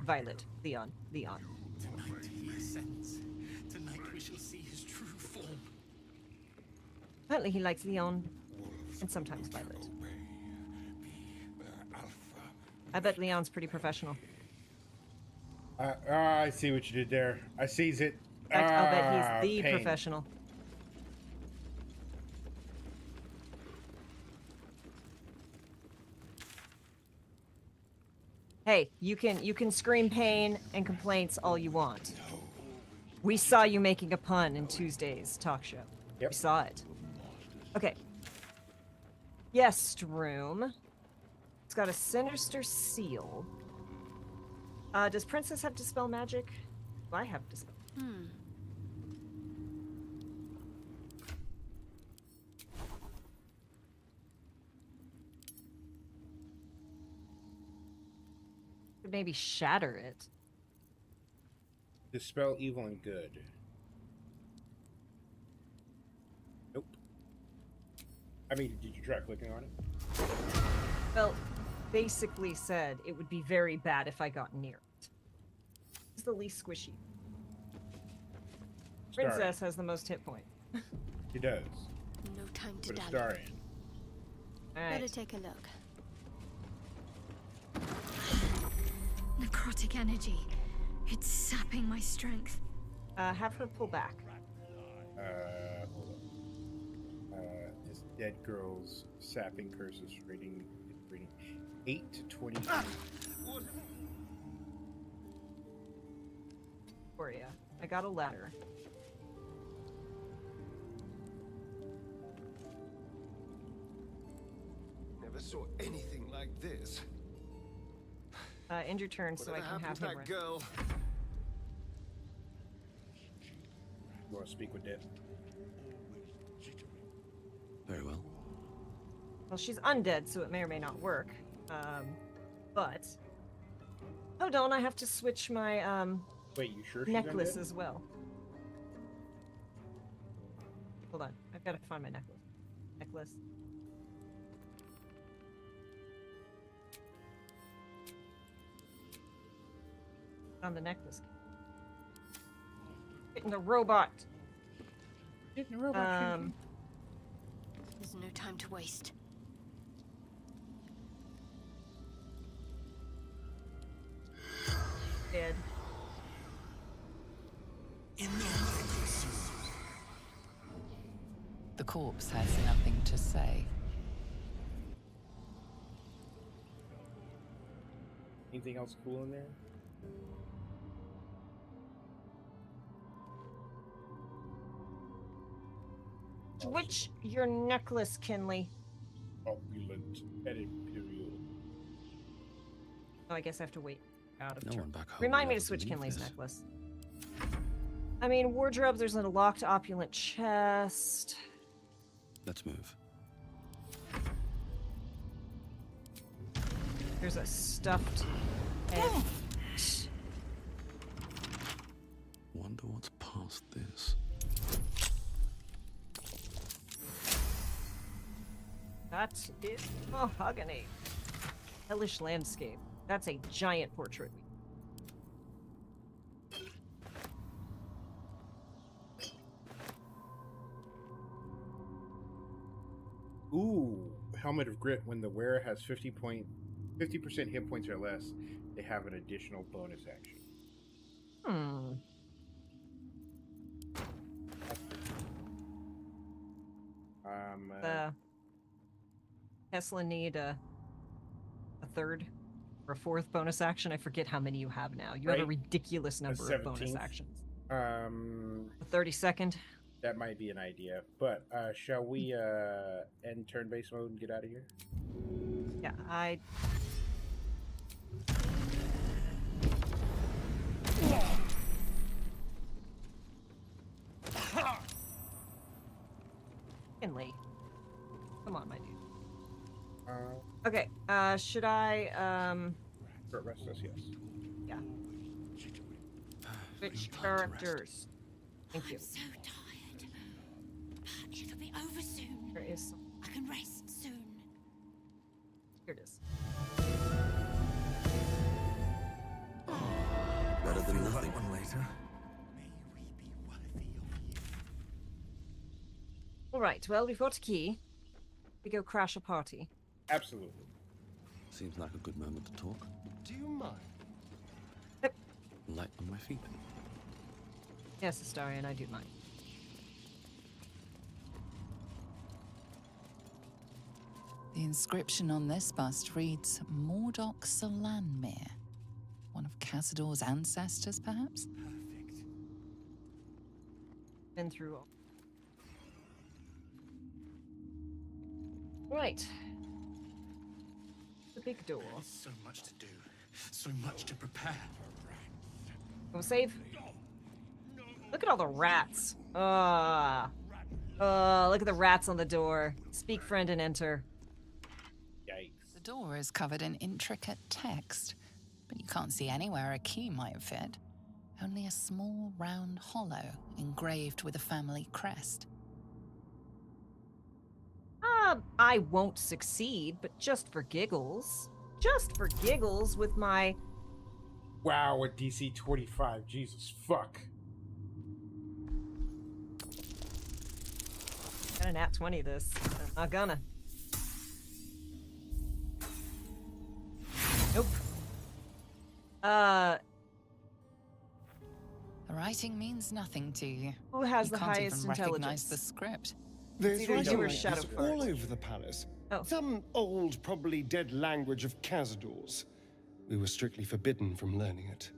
Violet, Leon. Tonight he ascends. Tonight we shall see his true form. Apparently he likes Leon and sometimes Violet. I bet Leon's pretty professional. I see what you did there. I sees it. In fact, I'll bet he's the pain. professional. Hey, you can scream pain and complaints all you want. We saw you making a pun in Tuesday's talk show. Yep. We saw it. Okay. Guest room. It's got a sinister seal. Does Princess have Dispel Magic? Do I have Dispel? Could maybe shatter it. Dispel evil and good. Nope. I mean, did you try clicking on it? Well, basically said it would be very bad if I got near it. It's the least squishy. Princess has the most hit point. He does. No time to But dally. Astarion. Alright. Better take a look. Necrotic energy. It's sapping my strength. Have her pull back. Hold on. This dead girl's sapping curses reading 8 to 20. For ya. I got a letter. Never saw anything like this. End your turn so I Whatever can have happened him to run. that girl? You want to speak with Dit? Very well. Well, she's undead, so it may or may not work. But hold on, I have to switch my Wait, you sure she's necklace undead? as well. Hold on, I've got to find my necklace. Necklace. On the necklace. Getting the robot. Getting the robot. There's no time to waste. Dead. The corpse has nothing to say. Anything else cool in there? Switch your necklace, Kinley. Opulent and imperial. Oh, I guess I have to wait out of No turn. one back home Remind will me to ever switch believe Kinley's this. necklace. I mean, wardrobe, there's a locked opulent chest. Let's move. There's a stuffed head. Wonder what's past this. That is mahogany. Hellish landscape. That's a giant portrait. Ooh, Helmet of Grit. When the wearer has 50% hit points or less, they have an additional bonus action. Hmm. Tesla need a third or a fourth bonus action. I forget how many you have now. You have a ridiculous number of bonus 17th. actions. A 32nd. That might be an idea, but shall we end turn-based mode and get out of here? Yeah, I. Kinley. Come on, my dude. Okay, should I, Short rest us, yes. Yeah. Which characters? Thank you. I'm so tired. But it'll be over soon. There is some. I can rest soon. Here it is. Better than nothing. One later. Alright, well, we've got a key. We go crash a party. Absolutely. Seems like a good moment to talk. Do you mind? Light on my feet. Yes, Astarion, I do mind. The inscription on this bust reads Mordok Salanmir. One of Cazador's ancestors, perhaps? Perfect. Been through all. Right. The big door. There's so much to do. So much to prepare. Go save. Look at all the rats. Look at the rats on the door. Speak, friend, and enter. Yikes. The door is covered in intricate text, but you can't see anywhere a key might fit. Only a small round hollow engraved with a family crest. I won't succeed, but just for giggles. Just for giggles with my... Wow, a DC 25. Jesus fuck. Got a nat 20 this. I'm not gonna. Nope. The writing means nothing to you. Who has You the can't highest even recognize intelligence? the script. There's either you writing or like Shadow this Fart. all over the palace. Oh. Some old, probably dead language of Cazador's. We were strictly forbidden from learning it.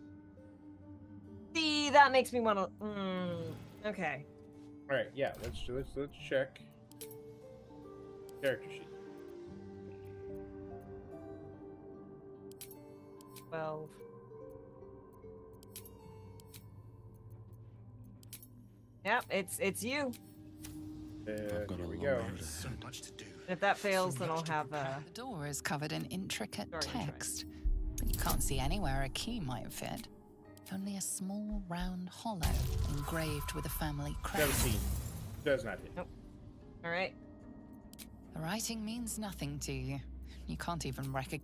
See, that makes me want to... okay. All right, yeah. Let's check. Character sheet. 12. Yep, it's you. Here we go. So much to do. If that fails, then I'll have a... The door is covered in intricate Sorry, text, but you can't see anywhere a key might fit. Only a small round hollow engraved with a family crest. 17. Does not hit. Nope. All right. The writing means nothing to you. You can't even recognize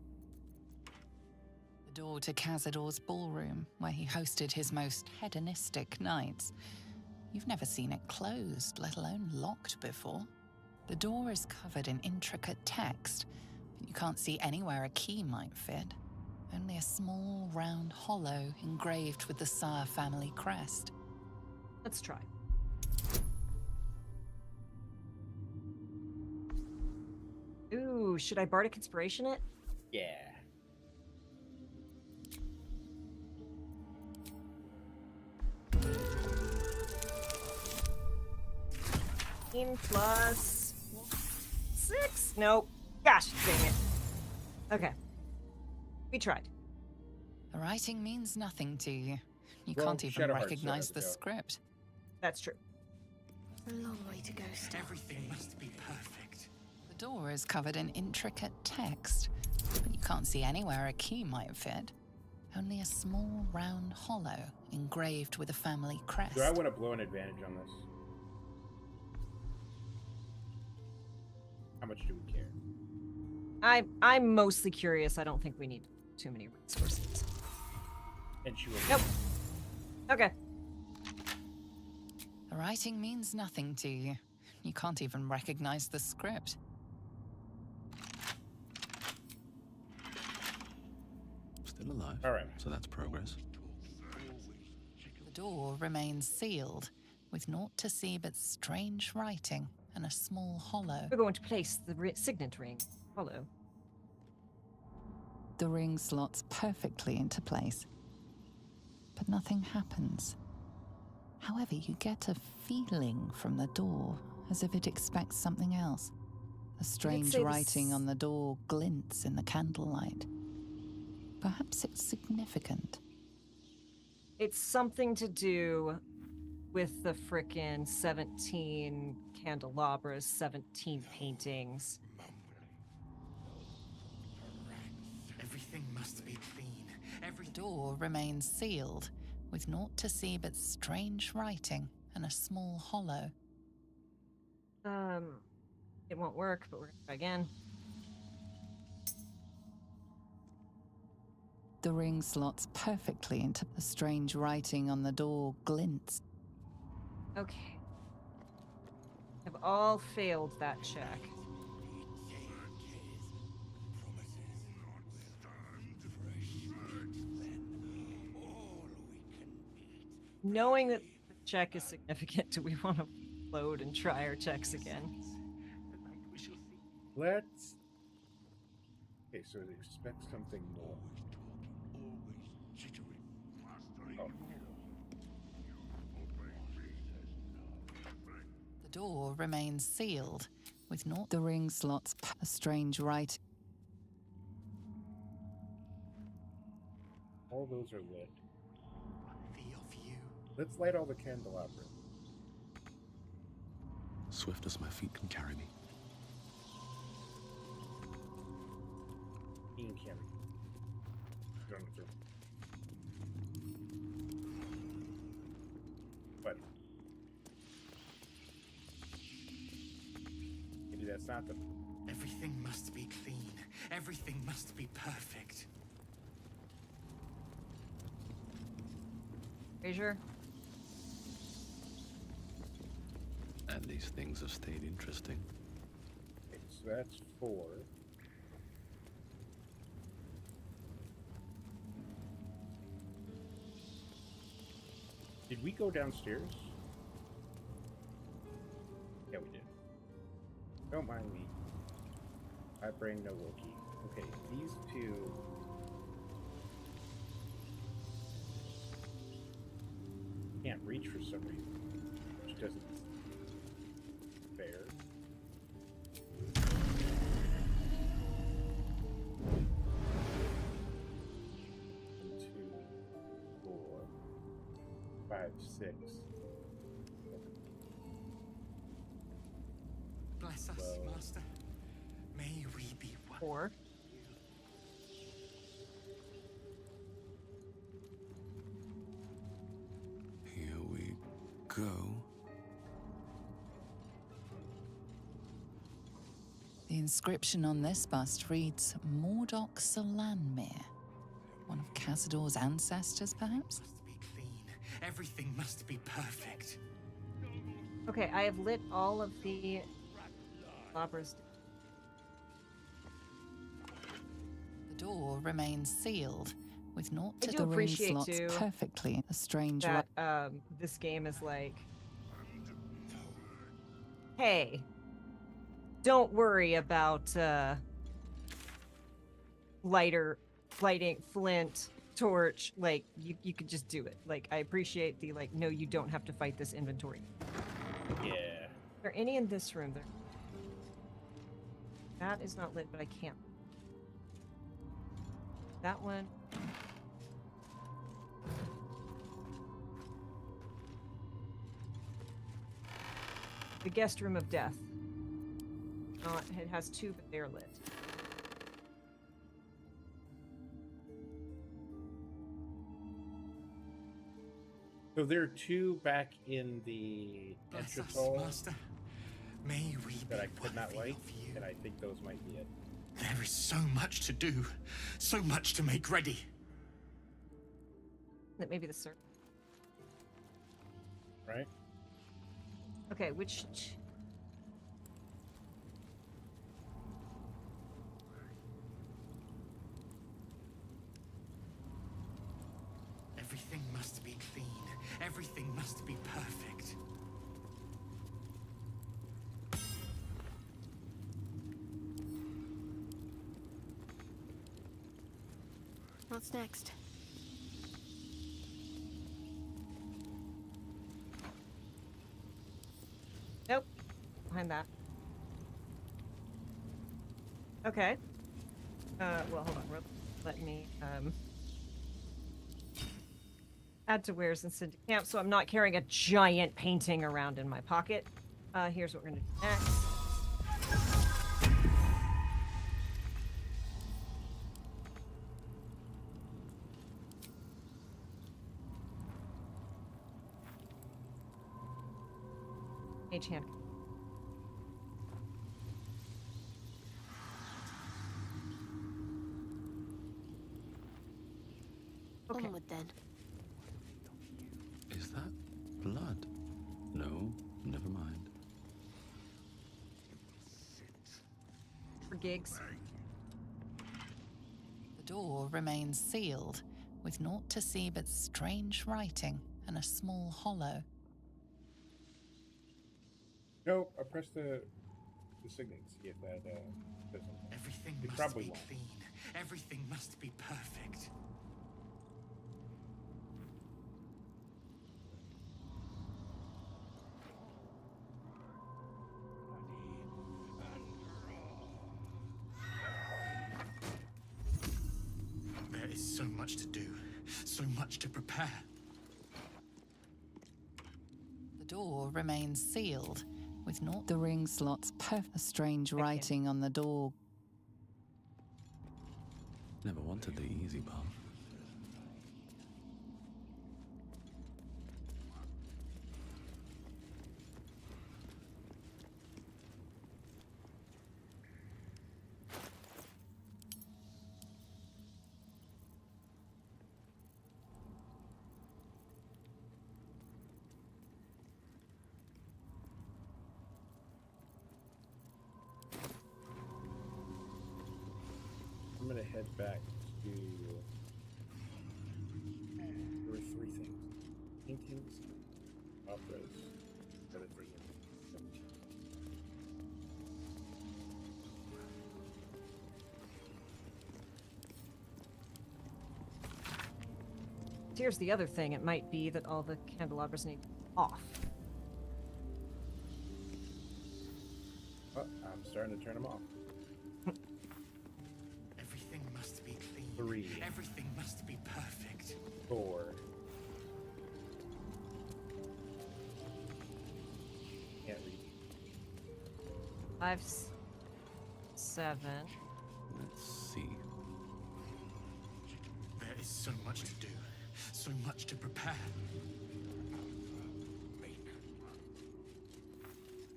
the door to Cazador's ballroom, where he hosted his most hedonistic nights. You've never seen it closed, let alone locked before. The door is covered in intricate text, but you can't see anywhere a key might fit. Only a small round hollow engraved with the Sire family crest. Let's try. Ooh, should I Bardic Inspiration it? Yeah. Plus 6? Nope. Gosh dang it. Okay. We tried. The writing means nothing to you. You Well, can't even Shadowheart's recognize the there, script. That's true. A long way to go still. Everything must be perfect. The door is covered in intricate text, but you can't see anywhere a key might fit. Only a small round hollow engraved with a family crest. Do I want to blow an advantage on this? How much do we care? I'm mostly curious. I don't think we need too many resources. And she will. Nope. Okay. The writing means nothing to you. You can't even recognize the script. Still alive. All right. So that's progress. The door remains sealed, with naught to see but strange writing and a small hollow. We're going to place the signet ring. Hollow. The ring slots perfectly into place, but nothing happens. However, you get a feeling from the door, as if it expects something else. The strange writing on the door glints in the candlelight. Perhaps it's significant. It's something to do with the frickin' 17 candelabras, 17 paintings. Everything must be clean. Every door remains sealed, with naught to see but strange writing and a small hollow. It won't work, but we're gonna try again. The ring slots perfectly into the strange writing on the door glints. Okay. Have all failed that check. Knowing that the check is significant, do we want to load and try our checks again? Let's. Okay, so they expect something more. Oh. The door remains sealed, with naught. The ring slots a strange writing. All those are lit. Let's light all the candelabra. Swift as my feet can carry me. Ian carry. Don't know through. But maybe that's not the. Everything must be clean. Everything must be perfect. Fraser? And these things have stayed interesting. Okay, so that's 4. Did we go downstairs? Yeah, we did. Don't mind me. I bring no Wookiee. Okay, these two. Can't reach for some reason, which doesn't fair. 2, 4, 5, 6. Bless us, Master. 4. Here we go. The inscription on this bust reads Mordok Solanmir. One of Cazador's ancestors, perhaps? Must be clean. Everything must be perfect. Okay, I have lit all of the candelabras. The door remains sealed, with naught I to do the ring appreciate, slots too, perfectly. A strange that this game is like, hey, don't worry about lighting flint torch, like you could just do it. Like, I appreciate the like, no, you don't have to fight this inventory. Yeah. Are there any in this room? There. That is not lit, but I can't. That one. The guest room of death. It has 2, but they're lit. So there are 2 back in the Bless us, entresol Master. May we that I be could not worthy light, of you. and I think those might be it. There is so much to do, so much to make ready. That may be the serpent. Right? Okay, which... Everything must be clean. Everything must be perfect. What's next? Nope. Behind that. Okay. Well, hold on. Let me, add to wares and send to camp, so I'm not carrying a giant painting around in my pocket. Here's what we're gonna do next. Mage hand. Okay. Onward then. Is that blood? No, never mind. For gigs. The door remains sealed, with naught to see but strange writing and a small hollow. Nope, I pressed the signet to see if that doesn't. Everything It must probably be won't. clean. Everything must be perfect. There is so much to do, so much to prepare. The door remains sealed, with naught the ring slots a strange writing on the door. Never wanted the easy path. I'm gonna head back to. There were 3 things: paintings, operas, the other 3. Here's the other thing. It might be that all the candelabras need off. Oh, I'm starting to turn them off. Everything must be clean. 3. Everything must be perfect. 4. Can't read. 5, 7. So much to prepare.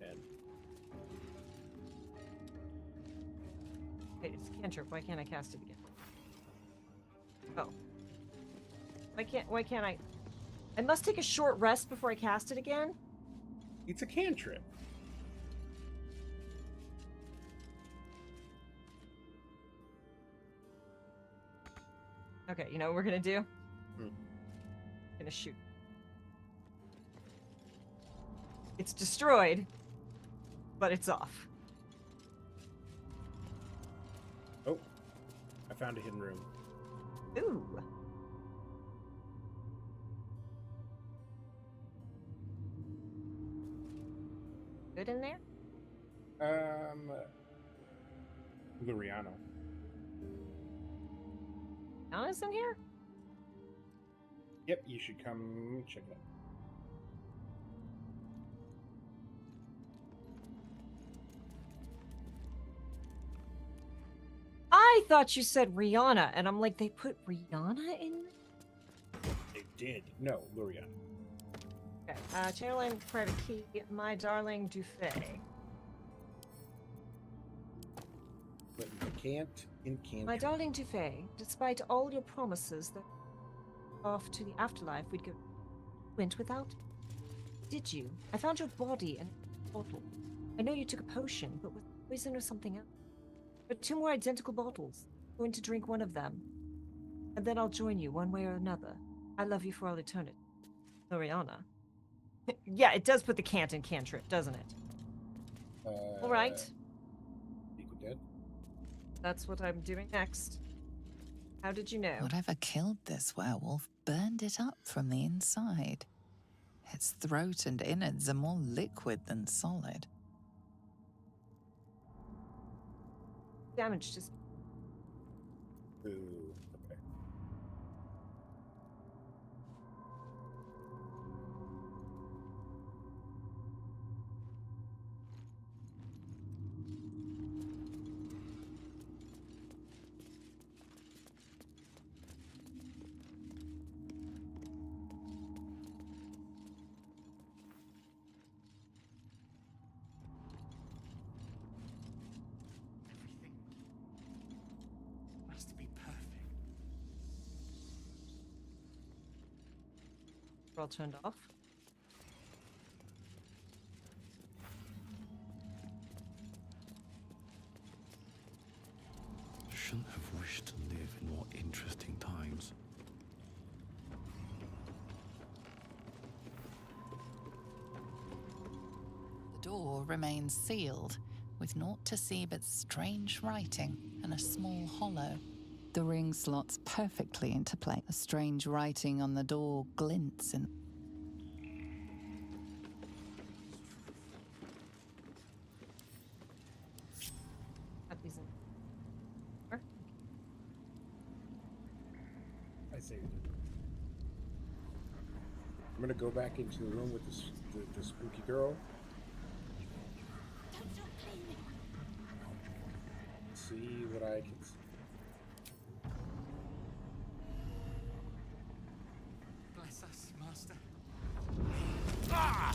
Dead. Wait, it's a cantrip. Why can't I cast it again? Oh. Why can't I? I must take a short rest before I cast it again? It's a cantrip. Okay, you know what we're gonna do? Hmm. Gonna shoot. It's destroyed, but it's off. Oh, I found a hidden room. Ooh. Good in there? Luriano. Anna's in here? Yep, you should come check it out. I thought you said Rihanna, and I'm like, they put Rihanna in? They did. No, Luriano. Okay, channeling private key, my darling Dufay. But you can't incant. My darling Dufay, despite all your promises that off to the afterlife we'd go, went without. Did you? I found your body in a bottle. I know you took a potion, but with poison or something else. There are 2 more identical bottles. I'm going to drink one of them, and then I'll join you one way or another. I love you for all eternity. Loriana. Yeah, it does put the cant in cantrip, doesn't it? All right. Equal dead. That's what I'm doing next. How did you know? Whatever killed this werewolf burned it up from the inside. Its throat and innards are more liquid than solid. Damage just... Ooh, okay. Must be perfect. We're all turned off. Shouldn't have wished to live in more interesting times. The door remains sealed, with naught to see but strange writing and a small hollow. The ring slots perfectly into place. The strange writing on the door glints in... Got these in. I saved it. I'm gonna go back into the room with the spooky girl. See what I can see. Bless us, Master. Ah!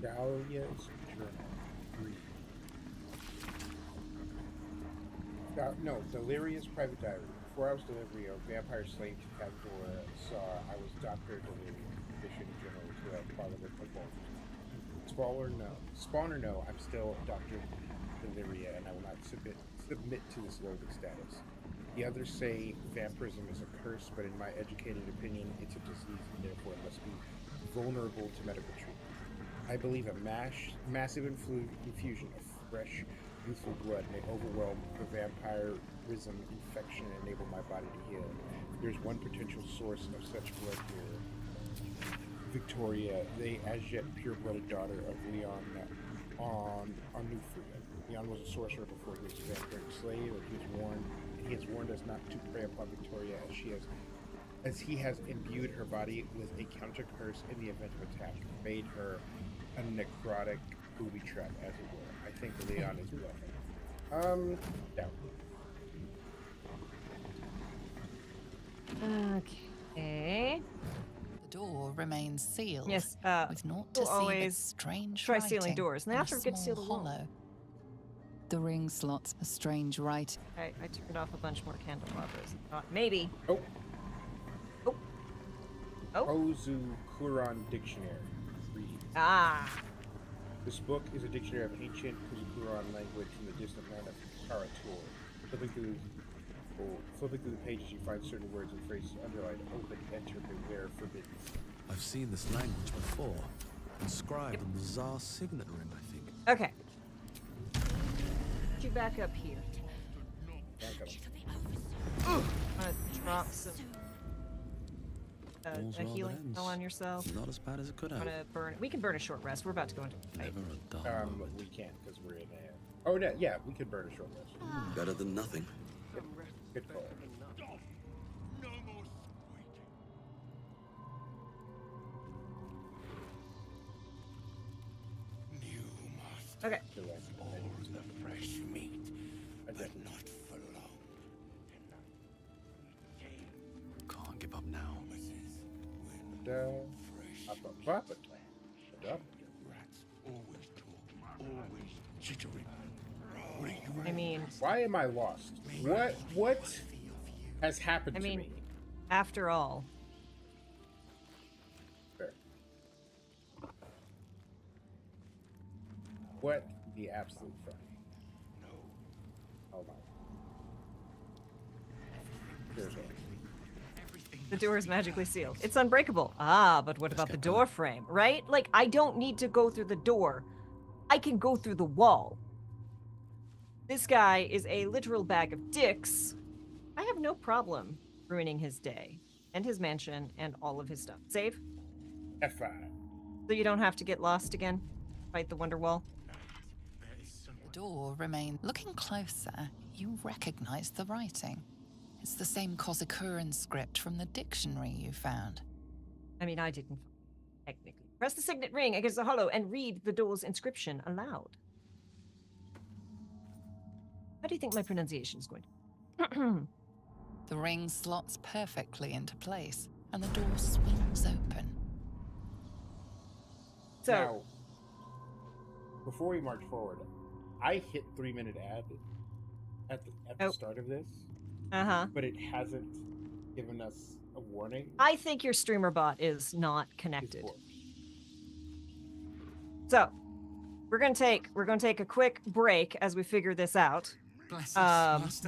Dahlia's journal. No, Delirious private diary. 4 hours delivery of vampire slave to Cavador saw I was Dr. Delirium, Bishop General to a Parliament of Baldur. Spawn or no, I'm still Dr. Deliria, and I will not submit to this loathing status. The others say vampirism is a curse, but in my educated opinion, it's a disease and therefore it must be vulnerable to medical treatment. I believe a massive infusion of fresh, youthful blood may overwhelm the vampirism infection and enable my body to heal. There's one potential source of such blood here. Victoria, the as yet pure-blooded daughter of Leon on Nufria. Leon was a sorcerer before he was a vampiric slave, and he has warned us not to prey upon Victoria as he has imbued her body with a counter curse in the event of attack, made her a necrotic booby trap, as it were. I think Leon is bluffing. Yeah. Okay. The door remains sealed. Yes, with naught we'll to see but always strange try sealing writing doors, and in a after it gets small sealed, it won't. hollow. The ring slots a strange writing. I turned off a bunch more candelabras. Thought maybe. Oh. Oh. Oh. Ozu Kuran Dictionary. Reads. Ah. This book is a dictionary of ancient Kuran language from the distant land of Karatur. Flipping through the pages, you find certain words and phrases underlined: open, enter, beware, forbidden. I've seen this language before. Inscribed on the Tsar's signet ring, I think. Okay. Get you back up here. Back up. I'm gonna drop some All's a well that healing ends. spell on yourself. Not as bad as it could I'm have. gonna burn. We can burn a short rest. We're about to go into a fight. Never a dull moment. We can't because we're in a. Oh no, yeah, we could burn a short rest. Better than nothing. Good call. Okay. All the fresh meat, but not for long. Can't give up now. Pop it. Rats always talk, always chittering. I mean, why am I lost? What has happened to me? After all. Fair. What the absolute fuck? No. Oh my. Seriously. The door is magically sealed. It's unbreakable. Ah, but what about the door frame, right? Like, I don't need to go through the door. I can go through the wall. This guy is a literal bag of dicks. I have no problem ruining his day and his mansion and all of his stuff. Save? F5. So you don't have to get lost again? Fight the Wonder Wall? The door remains. Looking closer, you recognize the writing. It's the same Kozakuran script from the dictionary you found. I mean, I didn't, technically. Press the signet ring against the hollow and read the door's inscription aloud. How do you think my pronunciation is going to? The ring slots perfectly into place, and the door swings open. So, now, before we march forward, I hit 3-minute ad at the start of this. But it hasn't given us a warning. I think your streamer bot is not connected. So, we're gonna take a quick break as we figure this out.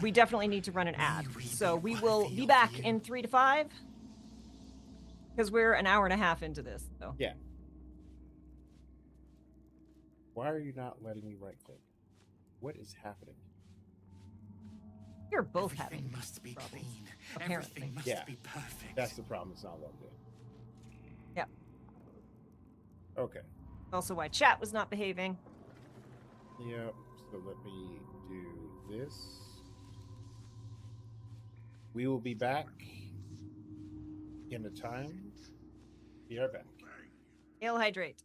We definitely need to run an ad, so we will be back in 3 to 5 because we're an hour and a half into this. So yeah. Why are you not letting me right click? What is happening? You're both Everything having must be problems, clean. apparently. Everything must be perfect. That's the problem. It's not logged in. Yeah. Okay. Also, why chat was not behaving. Yep. So let me do this. We will be back in a time. We are back. Ale hydrate.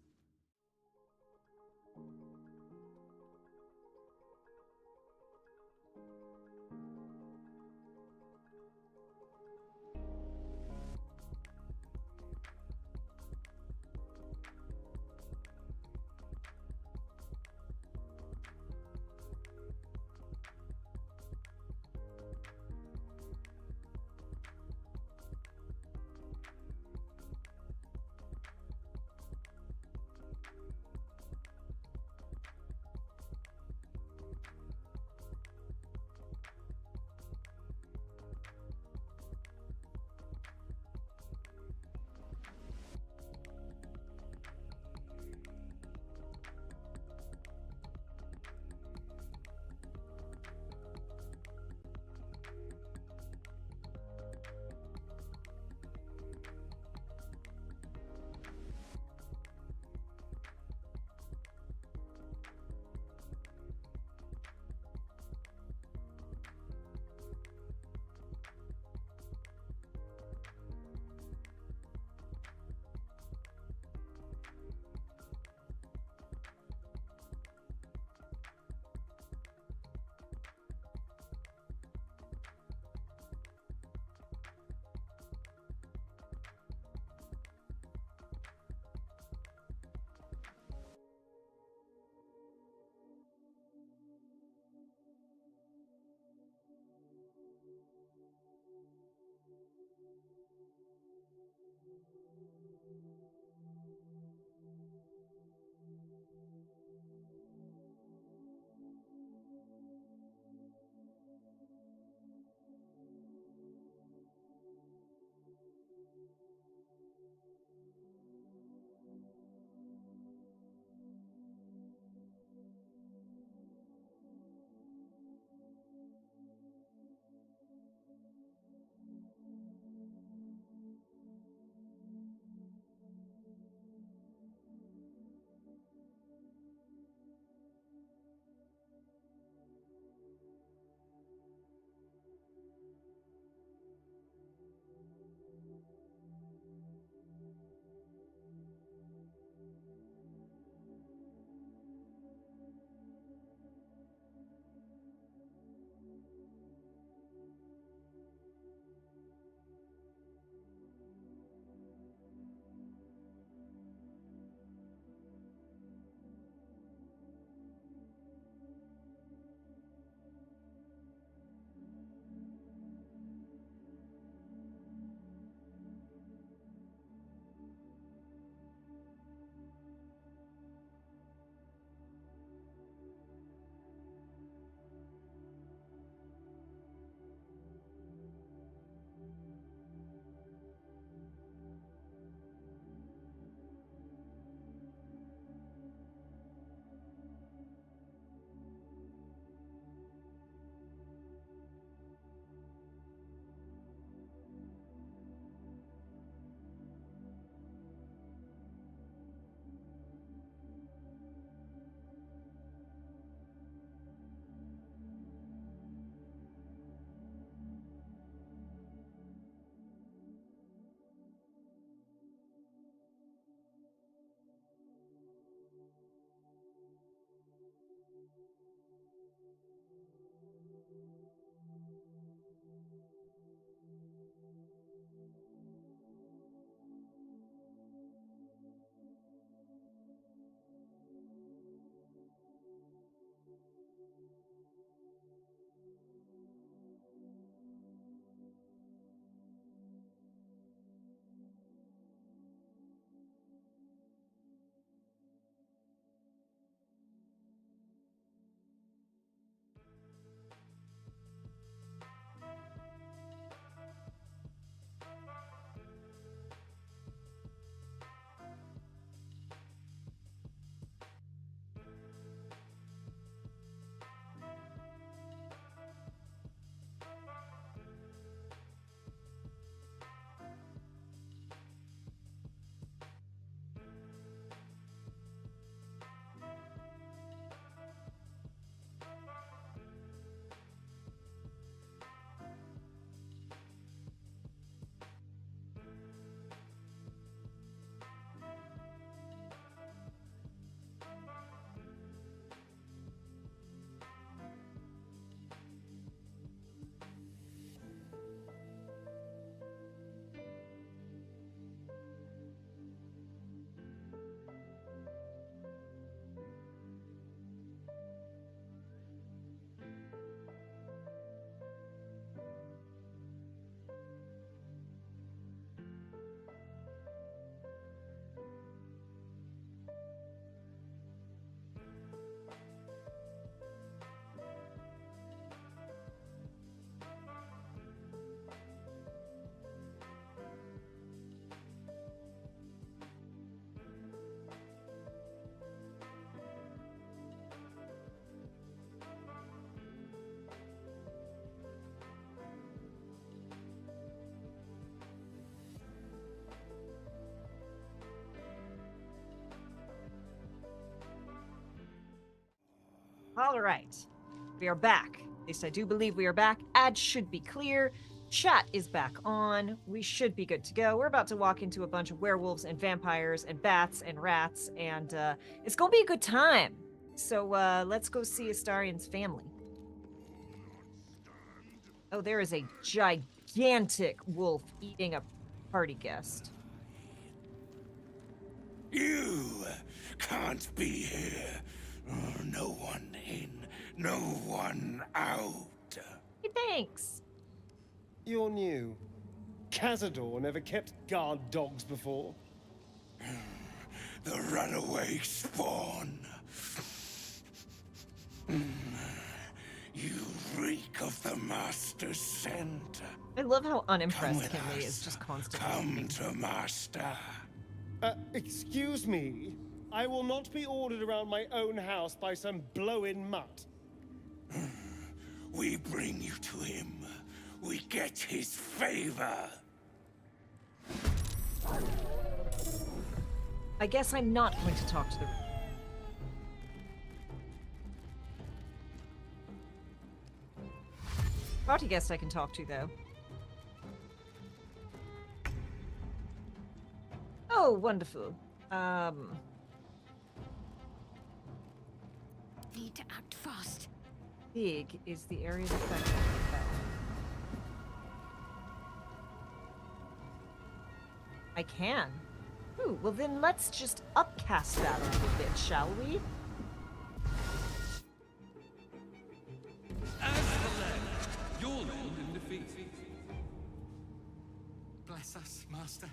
All right. We are back. At least I do believe we are back. Ads should be clear. Chat is back on. We should be good to go. We're about to walk into a bunch of werewolves and vampires and bats and rats, and it's going to be a good time. So let's go see Astarion's family. Oh, there is a gigantic wolf eating a party guest. You can't be here. No one in, no one out. Hey, thanks. You're new. Cazador never kept guard dogs before. The runaway spawn. You reek of the Master's scent. I love how unimpressed with Kinley us. is just constantly. Come to Master. Excuse me. I will not be ordered around my own house by some blow-in mutt. We bring you to him. We get his favor. I guess I'm not going to talk to the. Party guest I can talk to though. Oh, wonderful. Need to act fast. Big is the area of effect. I can. Ooh, well then let's just upcast that a little bit, shall we? Your land in defeat. Bless us, Master.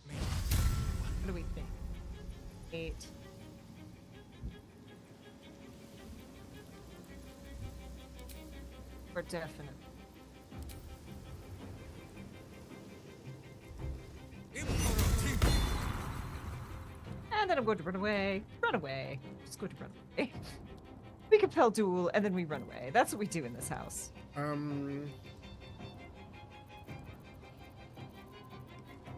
What do we think? 8. For definite. And then I'm going to run away. Run away. Just going to run away. We compel duel, and then we run away. That's what we do in this house.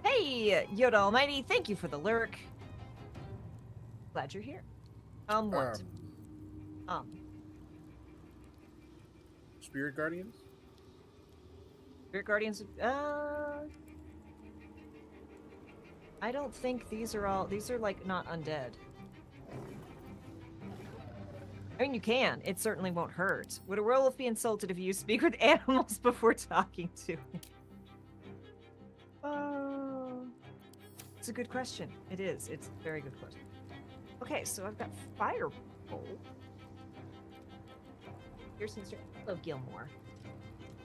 Hey, Yoda Almighty, thank you for the lurk. Glad you're here. What? Spirit Guardians? Spirit Guardians, I don't think these are like not undead. I mean, you can. It certainly won't hurt. Would a werewolf be insulted if you speak with animals before talking to him? It's a good question. It is. It's a very good question. Okay, so I've got Firebolt. Here's some Hello, Gilmore.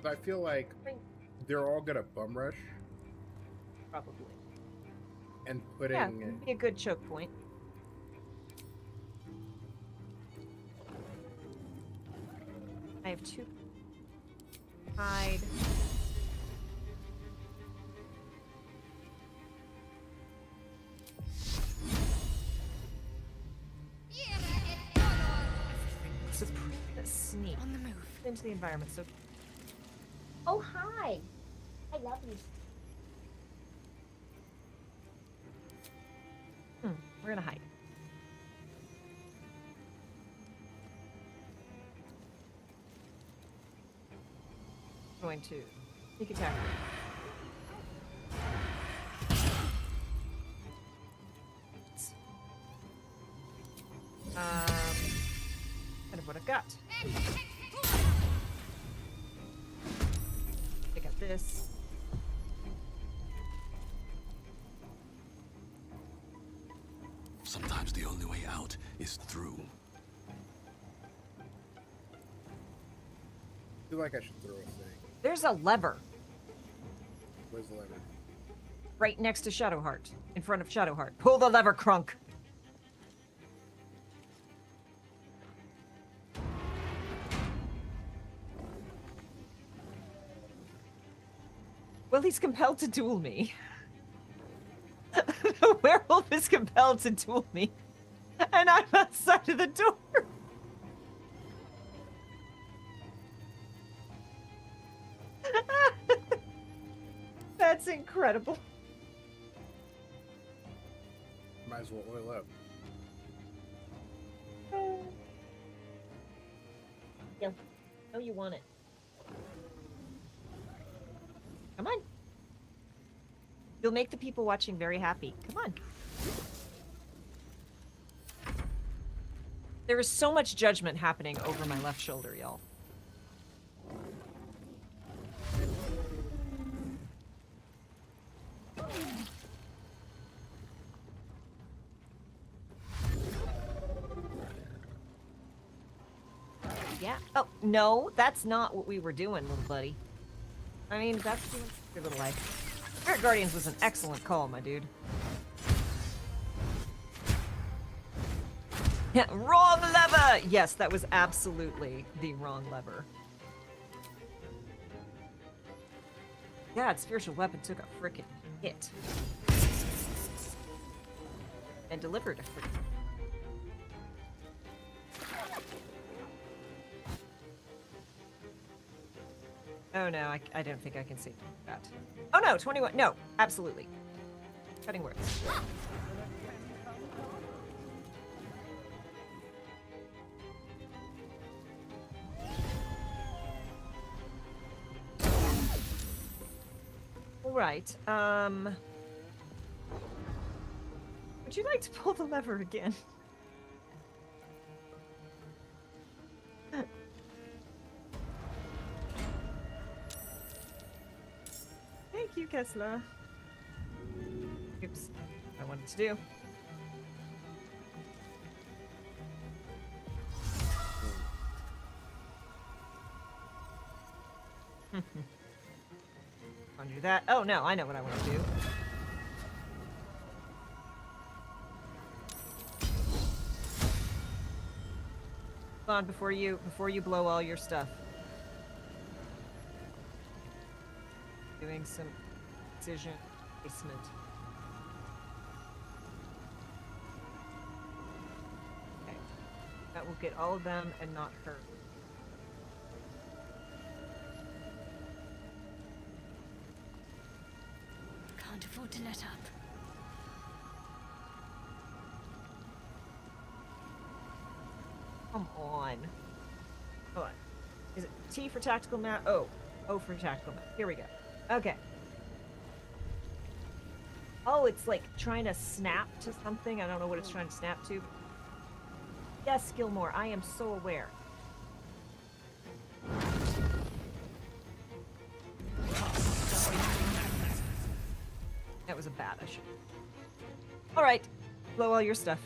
I feel like they're all gonna bum rush. Probably. And putting... Yeah, be a good choke point. I have 2. Hide. Sneak. On the move. Into the environment, so... Oh, hi. I love you. We're gonna hide. Going to sneak attack. Kind of what I've got. Pick up this. Sometimes the only way out is through. I feel like I should throw a thing. There's a lever. Where's the lever? Right next to Shadowheart. In front of Shadowheart. Pull the lever, Crunk. Well, he's compelled to duel me. The werewolf is compelled to duel me. And I'm outside of the door. That's incredible. Might as well oil up. Yeah. No, you want it. Come on. You'll make the people watching very happy. Come on. There is so much judgment happening over my left shoulder, y'all. Yeah. Oh, no, that's not what we were doing, little buddy. I mean, that's your little life. Spirit Guardians was an excellent call, my dude. Wrong lever! Yes, that was absolutely the wrong lever. God, spiritual weapon took a frickin' hit. And delivered a frickin' Oh no, I don't think I can see that. Oh no, 21. No, absolutely. Cutting words. All right. Would you like to pull the lever again? Thank you, Kessler. Oops. I wanted to do. I'll do that. Oh no, I know what I want to do. Hold on, before you blow all your stuff. Doing some precision placement. Okay. That will get all of them and not her. Can't afford to let up. Come on. Hold on. Is it T for tactical map? Oh. O for tactical map. Here we go. Okay. Oh, it's like trying to snap to something. I don't know what it's trying to snap to. Yes, Gilmore, I am so aware. That was a bad issue. All right. Blow all your stuff.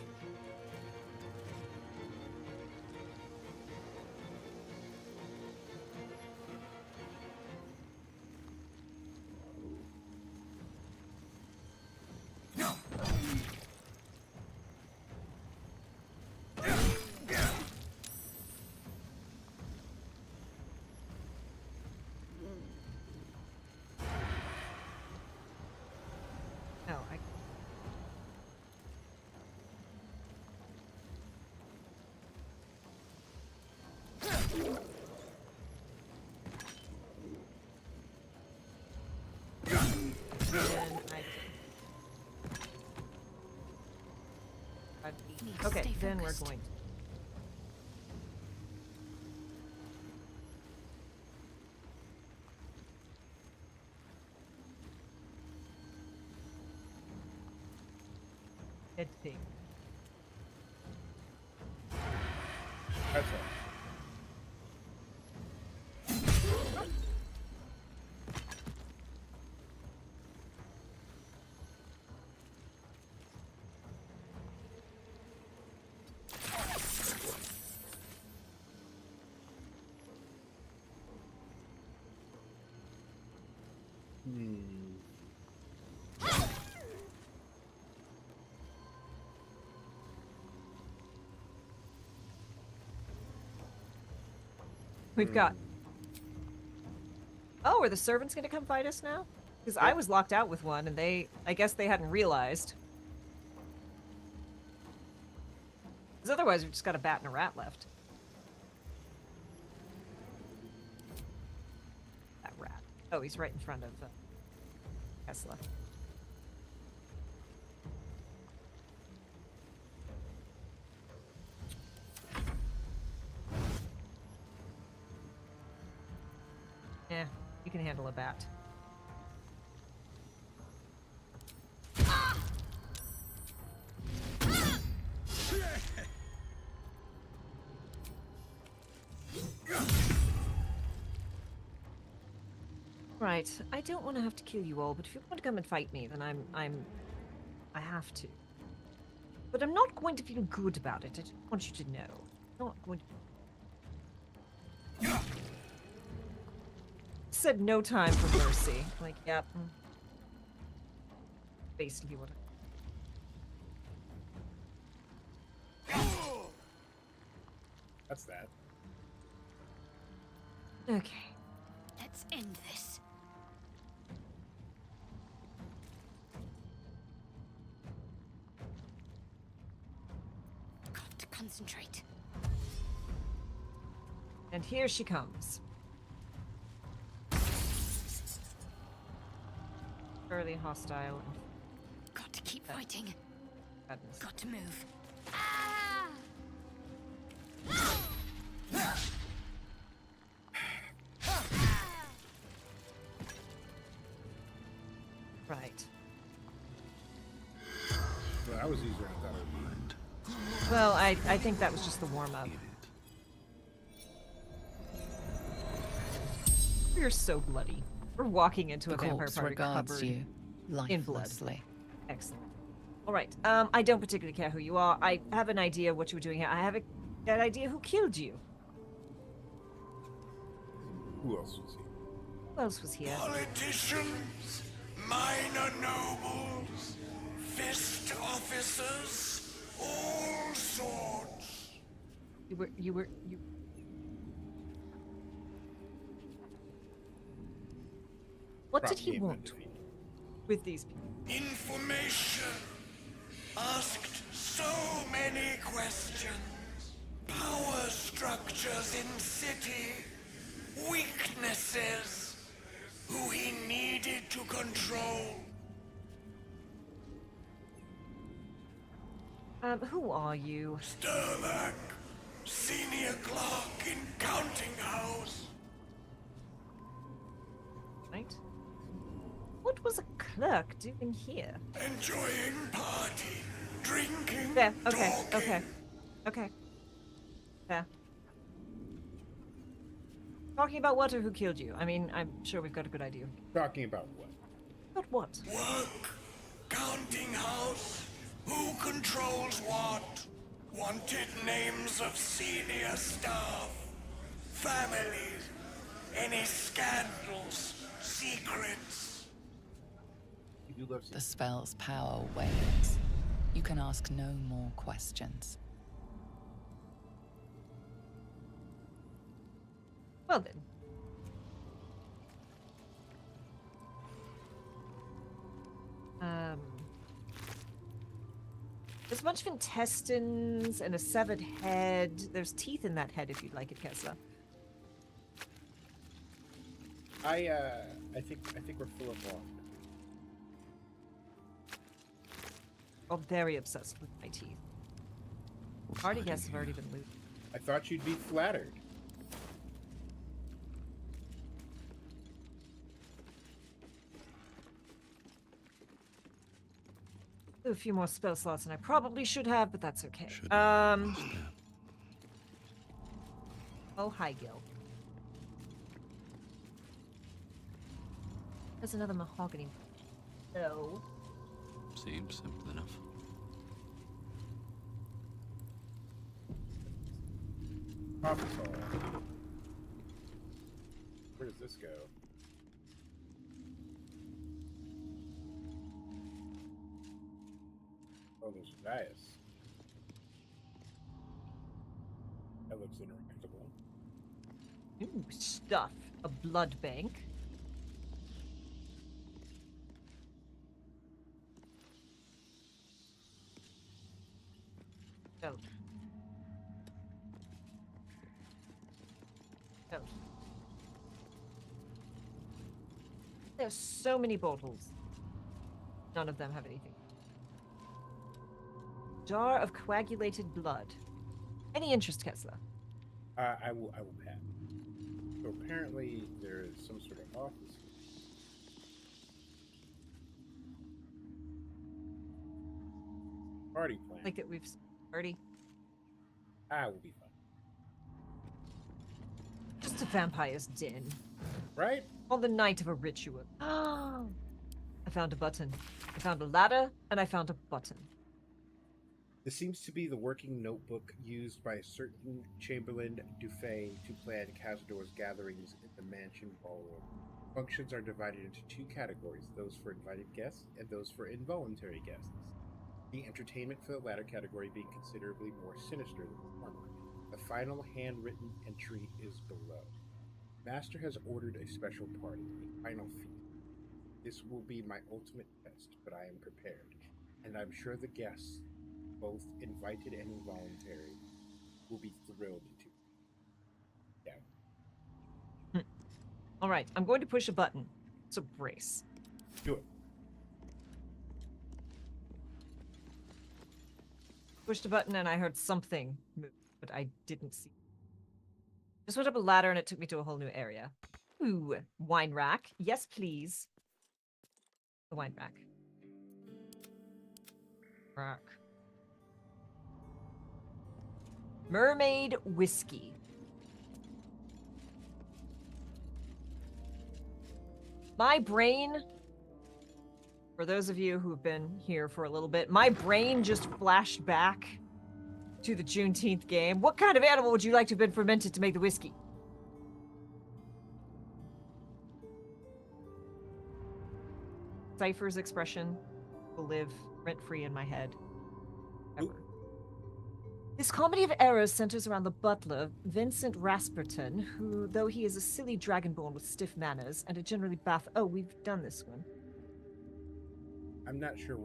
Okay, then we're going to. Head thing. That's all. We've got. Oh, are the servants going to come fight us now? Because I was locked out with one, and I guess they hadn't realized. Because otherwise, we've just got a bat and a rat left. That rat. Oh, he's right in front of Tesla. Yeah, you can handle a bat. Right, I don't want to have to kill you all, but if you want to come and fight me, then I have to. But I'm not going to feel good about it. I just want you to know. I'm not going to. Said no time for mercy. Like, yep. Basically what That's that. Okay. Let's end this. Got to concentrate. And here she comes. Fairly hostile. Got to keep fighting. Goodness. Got to move. Right. Well, that was easier than I thought it would be. Well, I think that was just the warm-up. We're so bloody. We're walking into a vampire corpse party regards covered you in blood. lifelessly. Excellent. All right. I don't particularly care who you are. I have an idea what you were doing here. I have an idea who killed you. Who else was here? Who else was here? Politicians, minor nobles, fist officers, all sorts. You. What did he want with these people? Information. Asked so many questions. Power structures in city. Weaknesses. Who he needed to control. Who are you? Sturlack, senior clerk in counting house. Right? What was a clerk doing here? Enjoying party, drinking, Fair. Okay. talking. Okay. Okay. Fair. Talking about what or who killed you? I mean, I'm sure we've got a good idea. Talking about what? About what? Work, counting house, who controls what? Wanted names of senior staff, families, any scandals, secrets. You do love The spell's power wanes. You can ask no more questions. Well then. There's a bunch of intestines and a severed head. There's teeth in that head if you'd like it, Kessler. I think we're full of water. I'm very obsessed with my teeth. Party guests have already been looted. I thought you'd be flattered. A few more spell slots than I probably should have, but that's okay. Oh, hi, Gil. There's another mahogany. No. Seems simple enough. Office hall. Where does this go? Oh, there's a dais. That looks interactable. Ooh, stuff. A blood bank. Oh. Oh. There's so many bolt holes. None of them have anything. Jar of coagulated blood. Any interest, Kessler? I will pass. So apparently there is some sort of office. Party plan. Like that we've already. I will be fine. Just a vampire's den. Right? On the night of a ritual. I found a button. I found a ladder, and I found a button. This seems to be the working notebook used by a certain Chamberlain Dufay to plan Cazador's gatherings in the mansion ballroom. Functions are divided into two categories, those for invited guests and those for involuntary guests. The entertainment for the latter category being considerably more sinister than the former. The final handwritten entry is below. Master has ordered a special party, a final feast. This will be my ultimate test, but I am prepared, and I'm sure the guests, both invited and involuntary, will be thrilled to. Yeah. All right, I'm going to push a button. So brace. Do it. Pushed a button and I heard something move, but I didn't see. Just went up a ladder and it took me to a whole new area. Ooh, wine rack. Yes, please. The wine rack. Rack. Mermaid whiskey. My brain, for those of you who've been here for a little bit, my brain just flashed back to the Juneteenth game. What kind of animal would you like to have been fermented to make the whiskey? Cypher's expression will live rent-free in my head. Ever. This comedy of errors centers around the butler, Vincent Rasperton, who, though he is a silly dragonborn with stiff manners and a generally Oh, we've done this one. I'm not sure.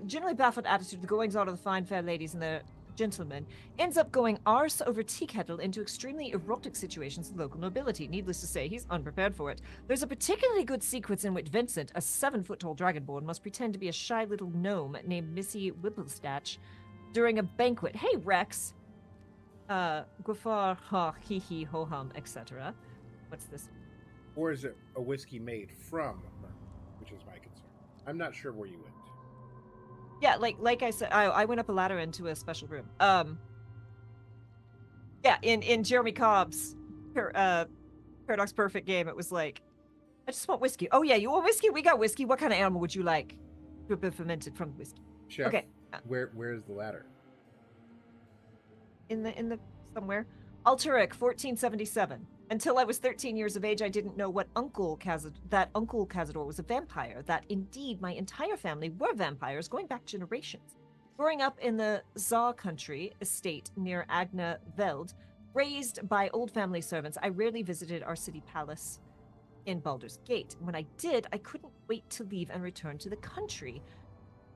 Generally baffled attitude, the goings on of the fine fair ladies and their gentlemen, ends up going arse over tea kettle into extremely erotic situations with local nobility. Needless to say, he's unprepared for it. There's a particularly good sequence in which Vincent, a 7-foot-tall dragonborn, must pretend to be a shy little gnome named Missy Whipplestach during a banquet. Hey, Rex! Gufar, ha, hee hee, ho hum, etc. What's this? Or is it a whiskey made from Merc, which is my concern. I'm not sure where you went. Yeah, like I said, I went up a ladder into a special room. Yeah, in Jeremy Cobb's Paradox Perfect game, it was like, I just want whiskey. Oh yeah, you want whiskey? We got whiskey. What kind of animal would you like to have been fermented from the whiskey? Chef, okay. Where's the ladder? In the somewhere. Alturic, 1477. Until I was 13 years of age, I didn't know what Uncle Cazador was a vampire, that indeed my entire family were vampires going back generations. Growing up in the Czar country estate near Agna Veld, raised by old family servants, I rarely visited our city palace in Baldur's Gate. When I did, I couldn't wait to leave and return to the country.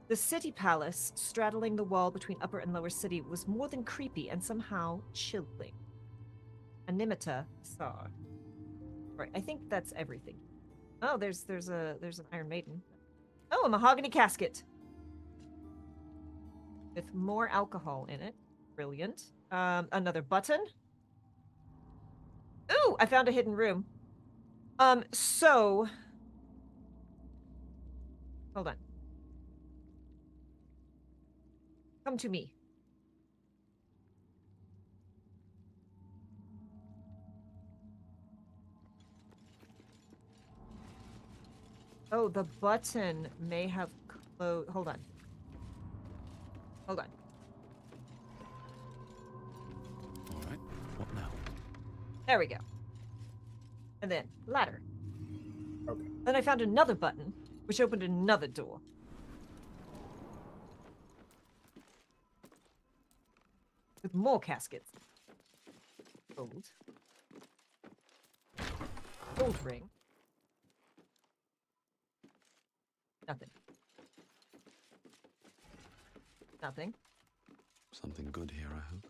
The city palace, straddling the wall between upper and lower city, was more than creepy and somehow chilling. Animita Sar. Right, I think that's everything. Oh, there's an Iron Maiden. Oh, a mahogany casket with more alcohol in it. Brilliant. Another button. Ooh, I found a hidden room. So hold on. Come to me. Oh, the button may have closed. Hold on. Hold on. All right. What now? There we go. And then ladder. Okay. Then I found another button, which opened another door. With more caskets. Gold. Gold ring. Nothing. Nothing. Something good here, I hope.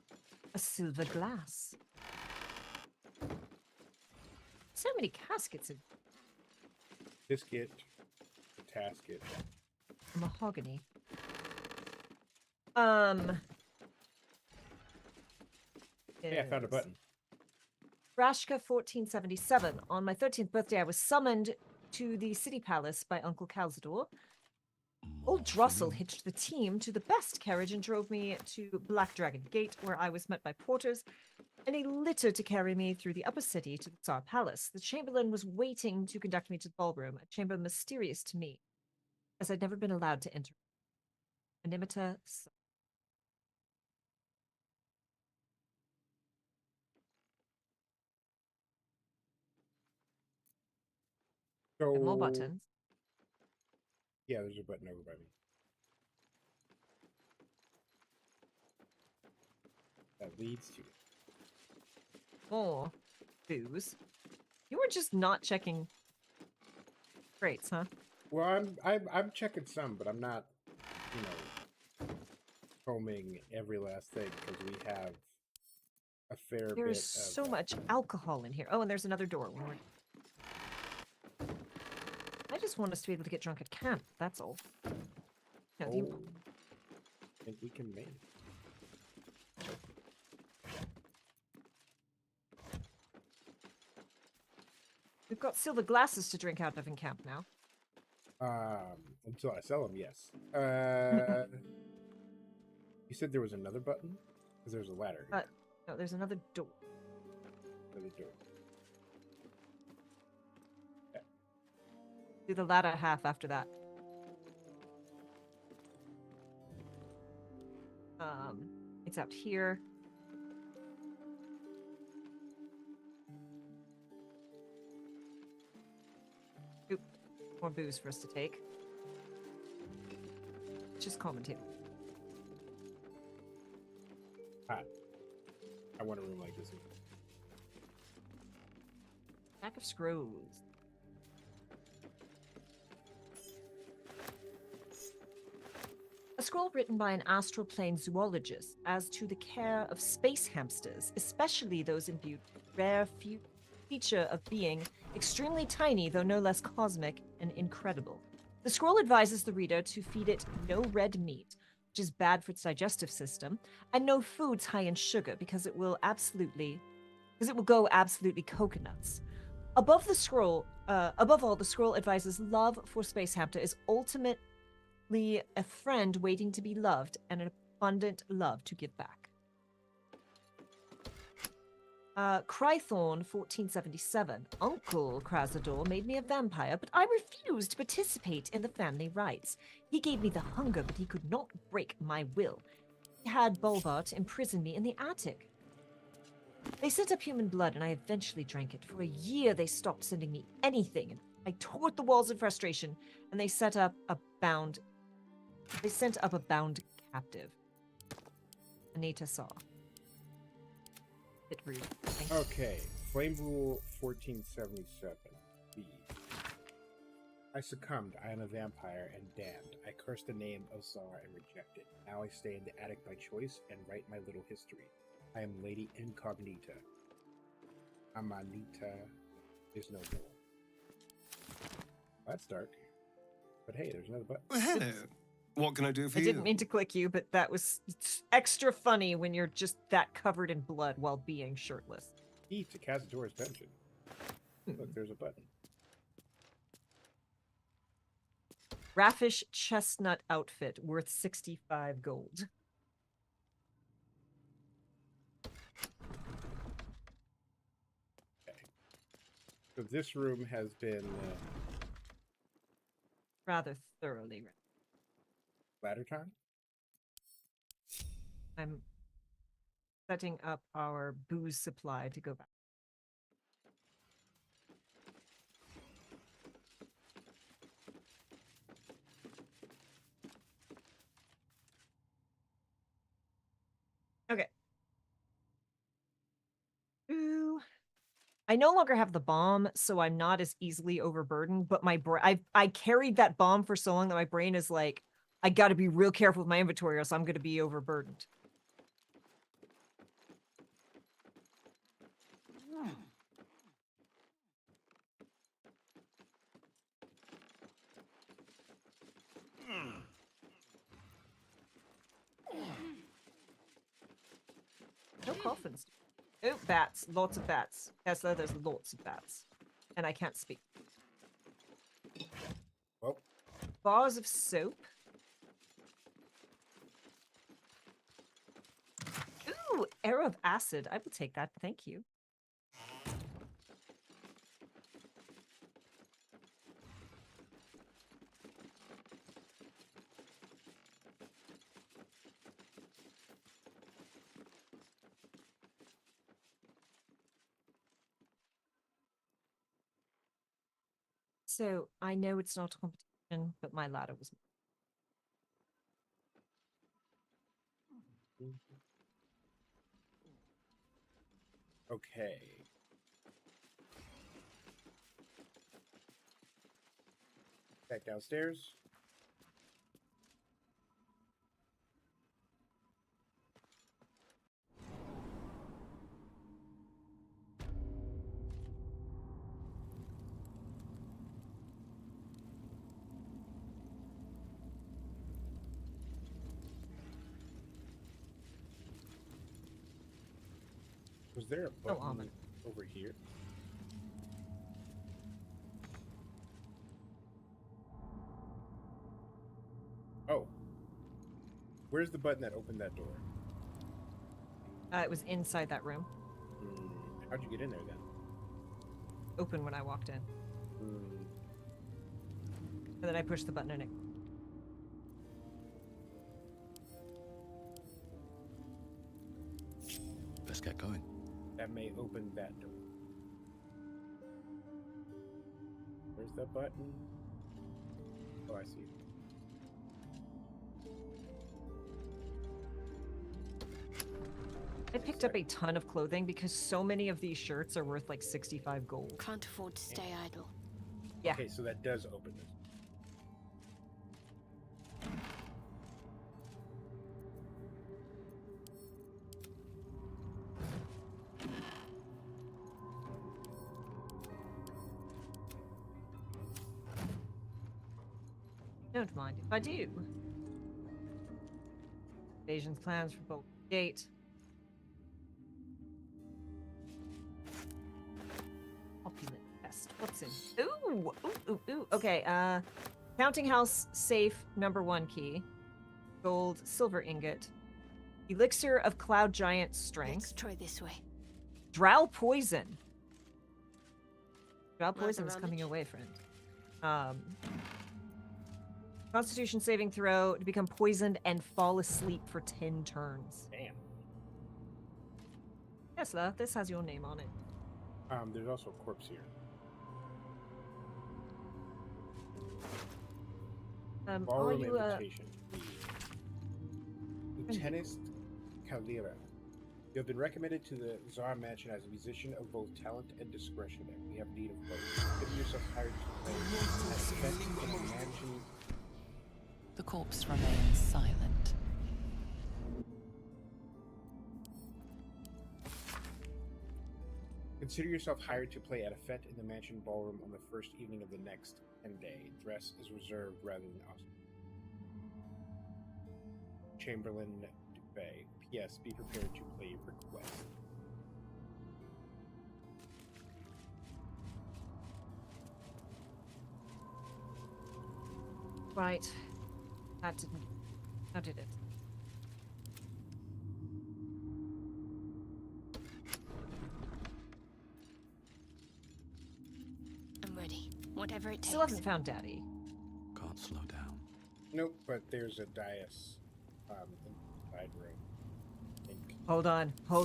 A silver glass. So many caskets in Biscuit. The tasket. mahogany. Hey, I found a button. Rashka 1477. On my 13th birthday, I was summoned to the city palace by Uncle Calzador. Old Drossel hitched the team to the best carriage and drove me to Black Dragon Gate, where I was met by porters and a litter to carry me through the upper city to the Tsar Palace. The Chamberlain was waiting to conduct me to the ballroom, a chamber mysterious to me, as I'd never been allowed to enter. Animita. So, And more buttons. Yeah, there's a button over by me. that leads to. More booze. You were just not checking crates, huh? Well, I'm checking some, but I'm not, you know, combing every last thing because we have a fair bit There's of. so much alcohol in here. Oh, and there's another door. I just want us to be able to get drunk at camp. That's all. No, I think we can make. We've got silver glasses to drink out of in camp now. Until I sell them, yes. You said there was another button? Because there's a ladder here. No, there's another door. Another door. Okay. Do the ladder half after that. It's out here. Oop, more booze for us to take. Just commentate. Hot. I want a room like this. Pack of scrolls. A scroll written by an astral plane zoologist as to the care of space hamsters, especially those imbued with the rare feature of being extremely tiny, though no less cosmic and incredible. The scroll advises the reader to feed it no red meat, which is bad for its digestive system, and no foods high in sugar because it will go absolutely coconuts. Above all, the scroll advises love for space hamster is ultimately a friend waiting to be loved and an abundant love to give back. Crythorn 1477. Uncle Krasador made me a vampire, but I refused to participate in the family rites. He gave me the hunger, but he could not break my will. He had Baldur to imprison me in the attic. They sent up human blood, and I eventually drank it. For a year, they stopped sending me anything, and I tore at the walls in frustration, and they sent up a bound captive. Anita saw. Bit rude. Okay, Flame Rule 1477. B. I succumbed. I am a vampire and damned. I cursed the name of Zara and rejected. Now I stay in the attic by choice and write my little history. I am Lady Incognita. Amanita is no more. That's dark. But hey, there's another button. Well, hello. What can I do for you? I didn't mean to click you, but that was extra funny when you're just that covered in blood while being shirtless. Key to Cazador's dungeon. Look, there's a button. Raffish chestnut outfit worth 65 gold. Okay. So this room has been rather thoroughly. Ladder time? I'm setting up our booze supply to go back. Okay. Ooh. I no longer have the bomb, so I'm not as easily overburdened, but my I carried that bomb for so long that my brain is like, I gotta be real careful with my inventory or else I'm gonna be overburdened. No coffins. Oh, bats. Lots of bats. Tesla, there's lots of bats. And I can't speak. Well. Bars of soap. Ooh, arrow of acid. I will take that. Thank you. So, I know it's not a competition, but my ladder was... Okay. Back downstairs. Was there a button over here? Oh. Where's the button that opened that door? It was inside that room. How'd you get in there then? Open when I walked in. And then I pushed the button and it... Let's get going. That may open that door. Where's the button? Oh, I see it. I picked up a ton of clothing because so many of these shirts are worth like 65 gold. Can't afford to stay idle. Yeah. Okay, so that does open this. Don't mind if I do. Invasion's plans for Baldur Gate. Opulent chest. What's in? Ooh. Okay. Counting house safe #1 key. Gold, silver ingot. Elixir of Cloud Giant strength. Let's try this way. Drow poison. Drow Not the poison is coming rummage. your way, friend. Constitution saving throw to become poisoned and fall asleep for 10 turns. Damn. Yes, this has your name on it. There's also a corpse here. Are Ballroom you invitation. Lieutenant Kalira. You have been recommended to the Tsar Mansion as a musician of both talent and discretion. We have need of both. Give yourself hired to play as best in a mansion. The corpse remains silent. Consider yourself hired to play at a fete in the mansion ballroom on the first evening of the next 10 day. Dress is reserved rather than austere. Chamberlain Dubay. P.S. Be prepared to play your request. Right. That didn't. How did it? I'm ready. Whatever it takes. Still haven't found Daddy. Can't slow down. Nope, but there's a dais in the side room. I think. Hold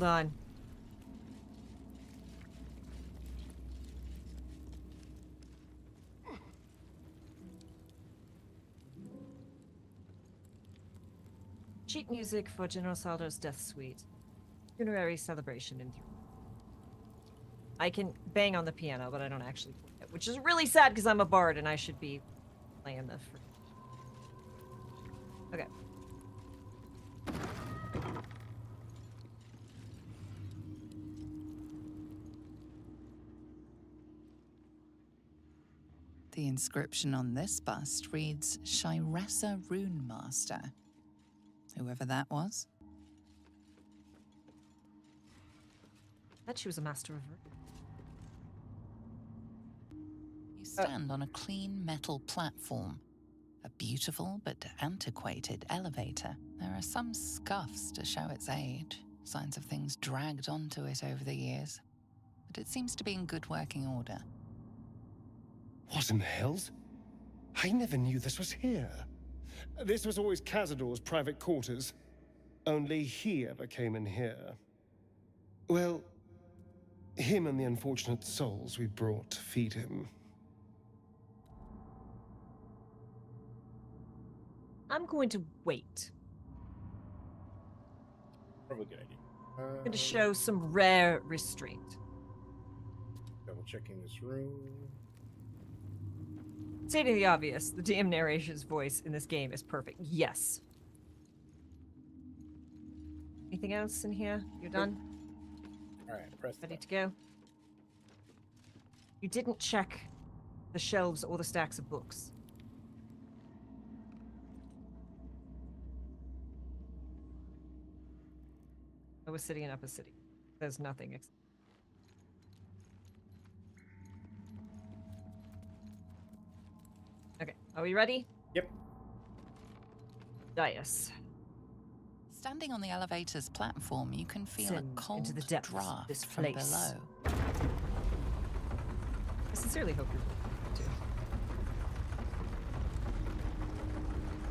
on. Sheet music for General Saldo's death suite. Funerary celebration in 3. I can bang on the piano, but I don't actually play it, which is really sad because I'm a bard and I should be playing the. Okay. The inscription on this bust reads Shiressa Rune Master. Whoever that was. Bet she was a master of. You stand on a clean metal platform. A beautiful but antiquated elevator. There are some scuffs to show its age, signs of things dragged onto it over the years. But it seems to be in good working order. What in the hells? I never knew this was here. This was always Cazador's private quarters. Only he ever came in here. Well, him and the unfortunate souls we brought to feed him. I'm going to wait. Probably a good idea. going to show some rare restraint. Double checking this room. Stating the obvious, the DM narration's voice in this game is perfect. Yes. Anything else in here? You're done? Alright, press the Ready to go? You didn't check the shelves or the stacks of books. I was sitting in Upper City. There's nothing. Okay, are we ready? Yep. Dais. Standing on the elevator's platform, you can feel Descend a cold into the depths of draft this from place. below. I sincerely hope you're too.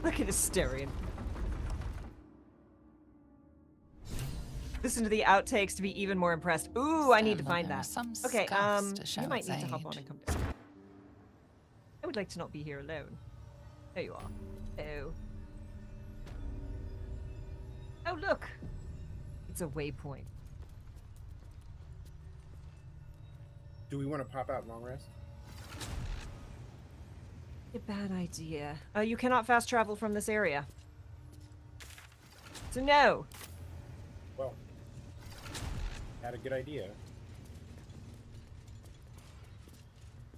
Look at Astarion. Listen to the outtakes to be even more impressed. Ooh, I need to find that. Okay, you might need to hop on and come down. I would like to not be here alone. There you are. Oh. Oh, look! It's a waypoint. Do we want to pop out long rest? A bad idea. You cannot fast travel from this area. So no! Well, had a good idea.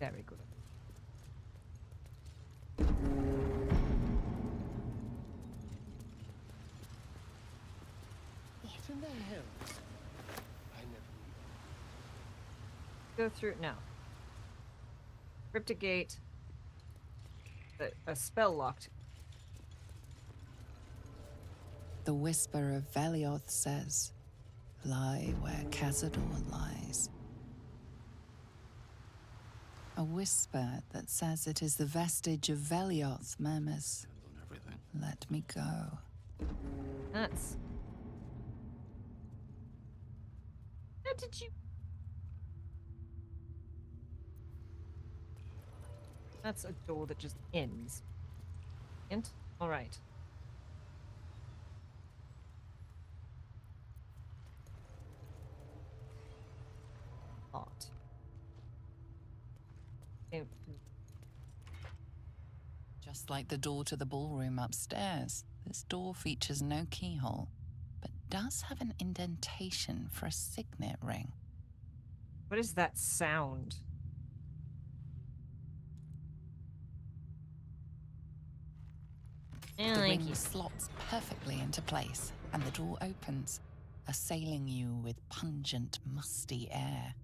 Very good. What in the hell? I never Go through it now. Cryptic gate. A spell locked. The whisper of Velioth says, lie where Cazador lies. A whisper that says it is the vestige of Velioth murmurs, let me go. Nuts. How did you... That's a door that just ends. Int? Alright. Odd. Just like the door to the ballroom upstairs, this door features no keyhole, but does have an indentation for a signet ring. What is that sound? The ring slots perfectly into place, and the door opens, assailing you with pungent, musty air.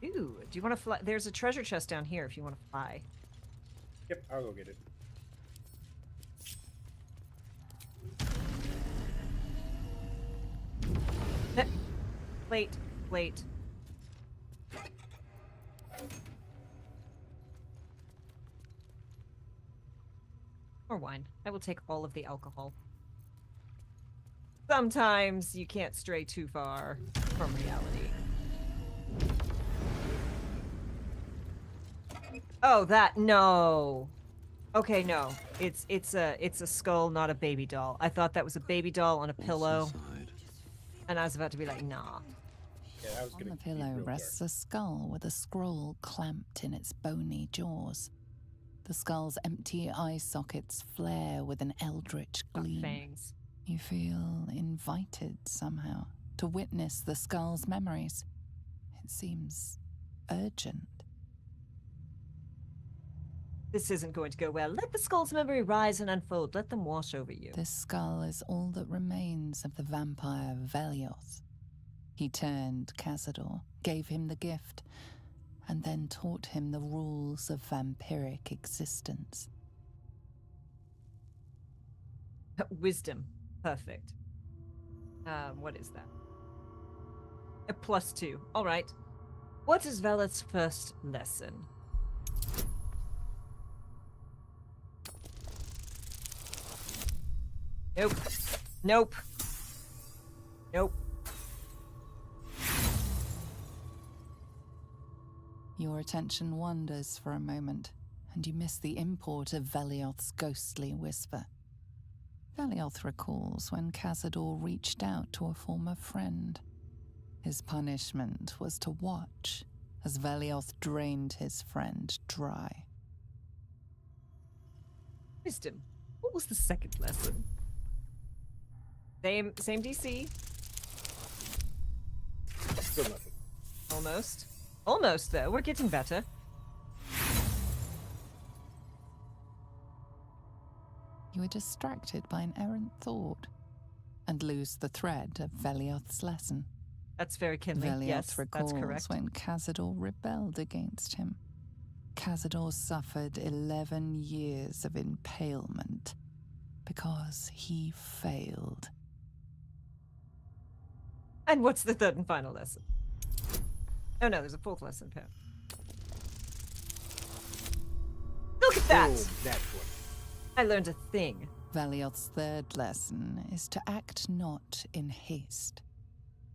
Ooh, do you want to fly? There's a treasure chest down here if you want to fly. Yep, I'll go get it. Plate. Or wine. I will take all of the alcohol. Sometimes you can't stray too far from reality. Oh, no. Okay, no. It's a skull, not a baby doll. I thought that was a baby doll on a pillow. And I was about to be like, nah. Yeah, I was On gonna the keep pillow real rests a skull with a scroll clamped in its bony jaws. The skull's empty eye sockets flare with an eldritch gleam. Fangs. You feel invited somehow to witness the skull's memories. It seems urgent. This isn't going to go well. Let the skull's memory rise and unfold. Let them wash over you. This skull is all that remains of the vampire Velioth. He turned Cazador, gave him the gift, and then taught him the rules of vampiric existence. Wisdom. Perfect. What is that? A +2. All right. What is Veleth's first lesson? Nope. Your attention wanders for a moment, and you miss the import of Velioth's ghostly whisper. Velioth recalls when Cazador reached out to a former friend. His punishment was to watch as Velioth drained his friend dry. Wisdom. What was the second lesson? Same DC. Still nothing. Almost. Almost, though. We're getting better. You are distracted by an errant thought and lose the thread of Velioth's lesson. That's very kindling. Velioth Yes, recalls that's correct. when Cazador rebelled against him. Cazador suffered 11 years of impalement because he failed. And what's the third and final lesson? Oh no, there's a fourth lesson, Pam. Look at that! Oh, that one. I learned a thing. Velioth's third lesson is to act not in haste.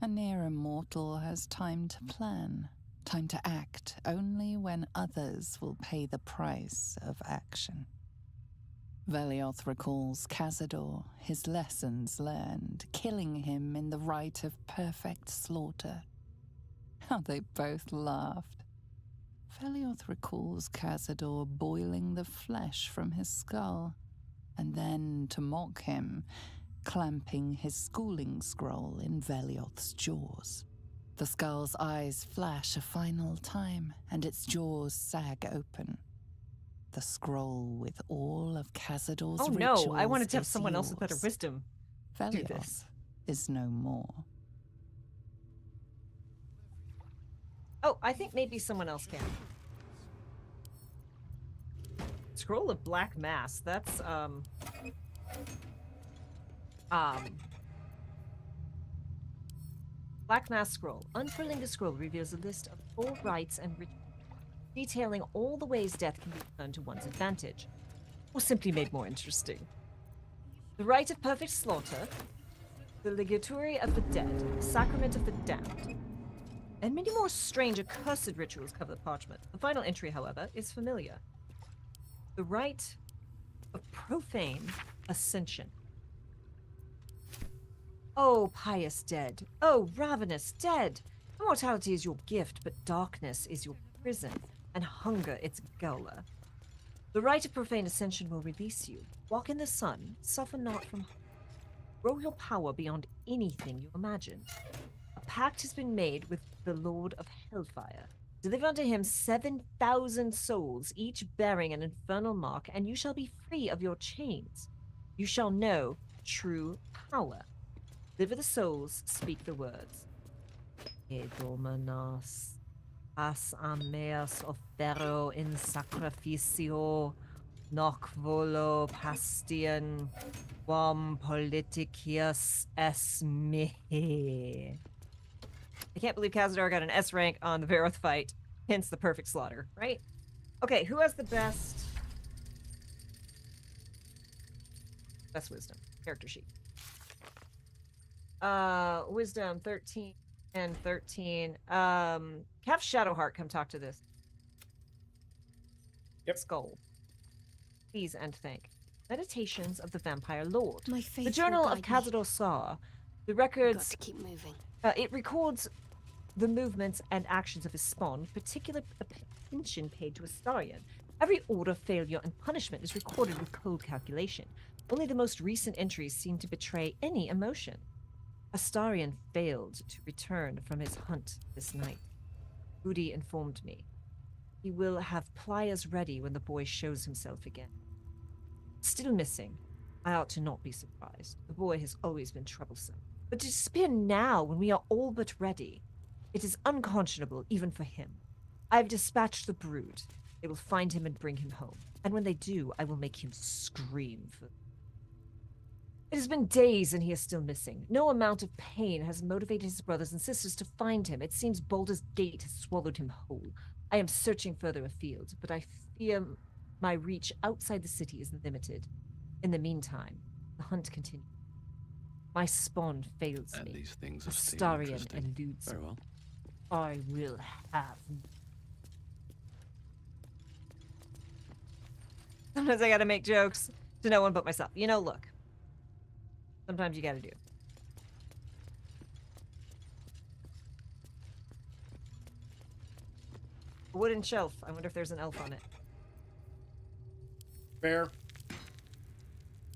A near immortal has time to plan, time to act only when others will pay the price of action. Velioth recalls Cazador, his lessons learned, killing him in the rite of perfect slaughter. How they both laughed. Velioth recalls Cazador boiling the flesh from his skull, and then, to mock him, clamping his schooling scroll in Velioth's jaws. The skull's eyes flash a final time, and its jaws sag open. The scroll with all of Cazador's rituals. Oh no, I wanted to have is someone else with better yours. wisdom do Velioth this. is no more. Oh, I think maybe someone else can. Scroll of Black Mass. That's Black Mass Scroll. Unfurling the scroll reveals a list of all rites and rituals, detailing all the ways death can be turned to one's advantage, or simply made more interesting. The rite of perfect slaughter, the ligatory of the dead, sacrament of the damned, and many more strange accursed rituals cover the parchment. The final entry, however, is familiar. The rite of profane ascension. Oh, pious dead. Oh, ravenous dead. Immortality is your gift, but darkness is your prison, and hunger its gaoler. The rite of profane ascension will release you. Walk in the sun, suffer not from hunger. Grow your power beyond anything you imagine. A pact has been made with the Lord of Hellfire. Deliver unto him 7,000 souls, each bearing an infernal mark, and you shall be free of your chains. You shall know true power. Deliver the souls, speak the words. E dominas, as ameas offero in sacrificio, noc volo pastien, quam politicius es mihi. I can't believe Cazador got an S rank on the Veroth fight, hence the perfect slaughter, right? Okay, who has the best wisdom? Character sheet. Wisdom 13 and 13. Have Shadowheart come talk to this. Yep. Skull. Please and thank. Meditations of the Vampire Lord. My faith The Journal will of guide me. Cazador Saw. The records. Got to keep moving. It records the movements and actions of his spawn, particular attention paid to Astarion. Every order, failure, and punishment is recorded with cold calculation. Only the most recent entries seem to betray any emotion. Astarion failed to return from his hunt this night. Udi informed me. He will have pliers ready when the boy shows himself again. Still missing. I ought to not be surprised. The boy has always been troublesome. But to disappear now when we are all but ready, it is unconscionable even for him. I have dispatched the brood. They will find him and bring him home. And when they do, I will make him scream for... It has been days and he is still missing. No amount of pain has motivated his brothers and sisters to find him. It seems Baldur's Gate has swallowed him whole. I am searching further afield, but I fear my reach outside the city is limited. In the meantime, the hunt continues. My spawn fails And me. these things are still Astarion interesting. eludes Very me. well. I will have. Sometimes I gotta make jokes to no one but myself. You know, look. Sometimes you gotta do. A wooden shelf. I wonder if there's an elf on it. Fair.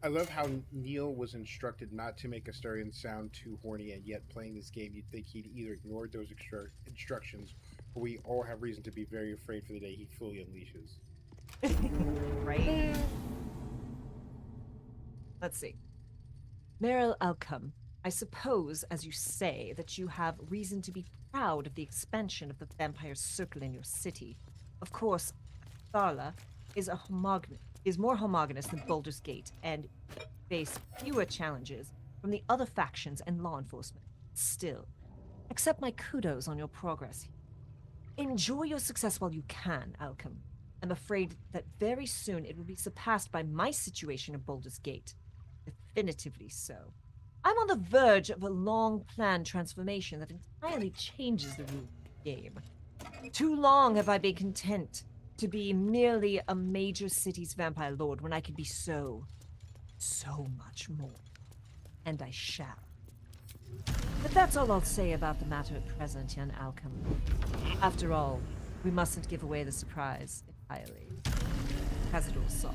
I love how Neil was instructed not to make Astarion sound too horny, and yet playing this game, you'd think he'd either ignored those instructions, or we all have reason to be very afraid for the day he fully unleashes. Right? Let's see. Meryl Alcum, I suppose, as you say, that you have reason to be proud of the expansion of the vampire circle in your city. Of course, Tharla is more homogeneous than Baldur's Gate and face fewer challenges from the other factions and law enforcement. Still, accept my kudos on your progress. Enjoy your success while you can, Alcum. I'm afraid that very soon it will be surpassed by my situation in Baldur's Gate. Definitively so. I'm on the verge of a long-planned transformation that entirely changes the rules of the game. Too long have I been content to be merely a major city's vampire lord when I could be so much more. And I shall. But that's all I'll say about the matter at present, young Alcum. After all, we mustn't give away the surprise entirely. Cazador saw.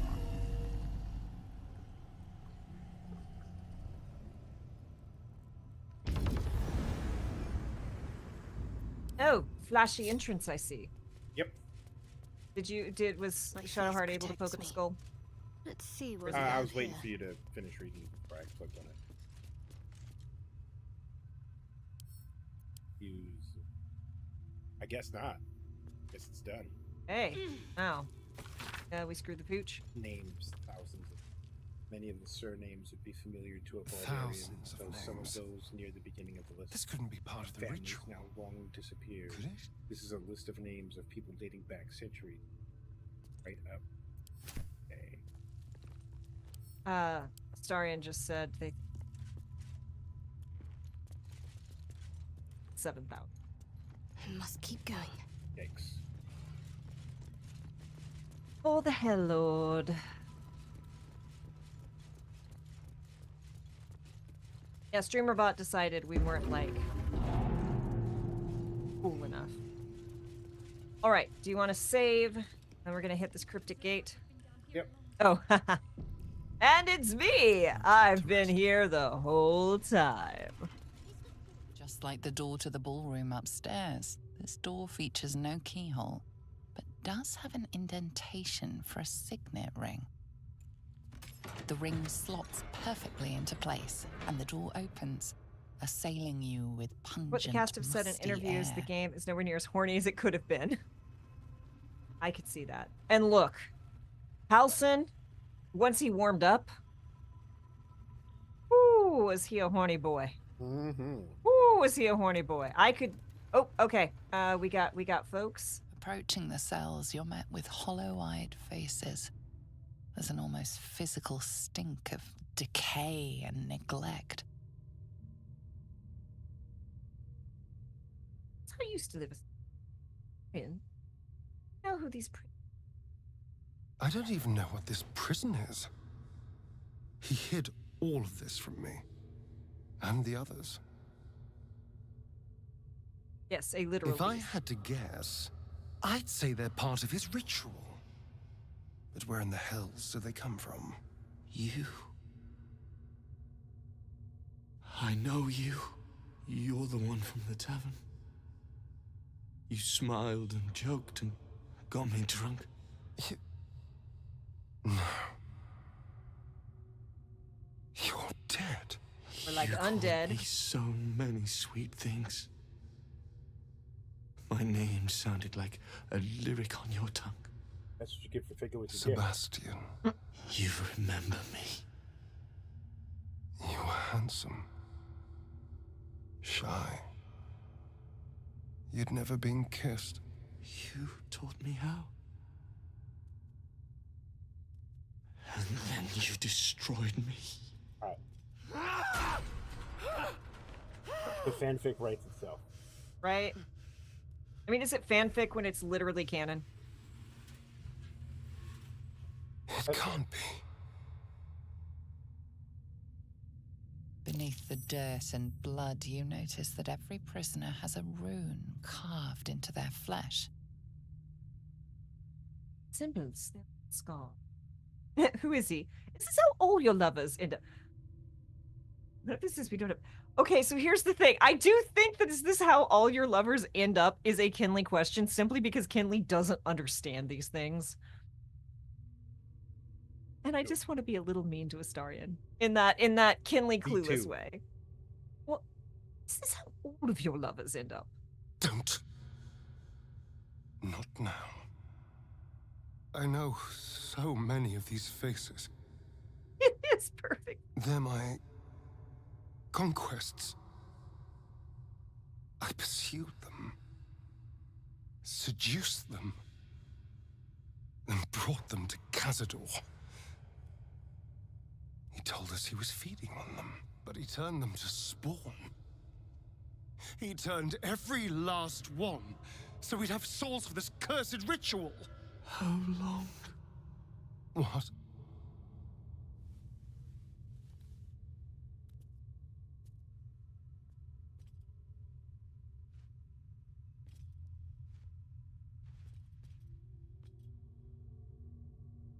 Oh, flashy entrance, I see. Yep. Was Shadowheart able to poke at the skull? Let's see what I was waiting for you to finish reading before I clicked on it. Use. I guess not. Guess it's done. Hey. Wow. We screwed the pooch. Names, thousands of. Many of the surnames would be familiar to a Baldurian, though some of those near the beginning of the list. This couldn't be part of the families ritual. Now long disappeared. Could it? This is a list of names of people dating back centuries. Right up. Okay. Astarion just said they 7,000. I must keep going. Yikes. For the Hell Lord. Yeah, StreamerBot decided we weren't, like, cool enough. Alright, do you want to save? And we're gonna hit this cryptic gate. Yep. Oh, haha. And it's me! I've been here the whole time. Just like the door to the ballroom upstairs, this door features no keyhole, but does have an indentation for a signet ring. The ring slots perfectly into place, and the door opens, assailing you with pungent, What the cast have said in musty interviews, air. the game is nowhere near as horny as it could have been. I could see that. And look, Halson, once he warmed up, ooh, was he a horny boy? Mm-hmm. Ooh, was he a horny boy? I could. Oh, okay. We got folks. Approaching the cells, you're met with hollow-eyed faces. There's an almost physical stink of decay and neglect. That's how I used to live. In. Know who these. I don't even know what this prison is. He hid all of this from me. And the others. Yes, a literal. If I had to guess, I'd say they're part of his ritual. But where in the hells do they come from? You. I know you. You're the one from the tavern. You smiled and joked and got me drunk. No. You're dead. We're like You undead. called me so many sweet things. My name sounded like a lyric on your tongue. That's what you get for thinking what you get. Sebastian. You remember me. You were handsome. Shy. You'd never been kissed. You taught me how. And then you destroyed me. Alright. The fanfic writes itself. Right? I mean, is it fanfic when it's literally canon? can't be. Beneath the dirt and blood, you notice that every prisoner has a rune carved into their flesh. Symbols, scar. Who is he? Is this how all your lovers end up? What if this we don't have? Okay, so here's the thing. I do think that is this how all your lovers end up is a Kinley question, simply because Kinley doesn't understand these things. And I just want to be a little mean to Astarion in that Kinley clueless way. Well, is this how all of your lovers end up? Don't. Not now. I know so many of these faces. It is perfect. They're my conquests. I pursued them, seduced them, and brought them to Cazador. He told us he was feeding on them, but he turned them to spawn. He turned every last one, so we'd have souls for this cursed ritual. How long? What?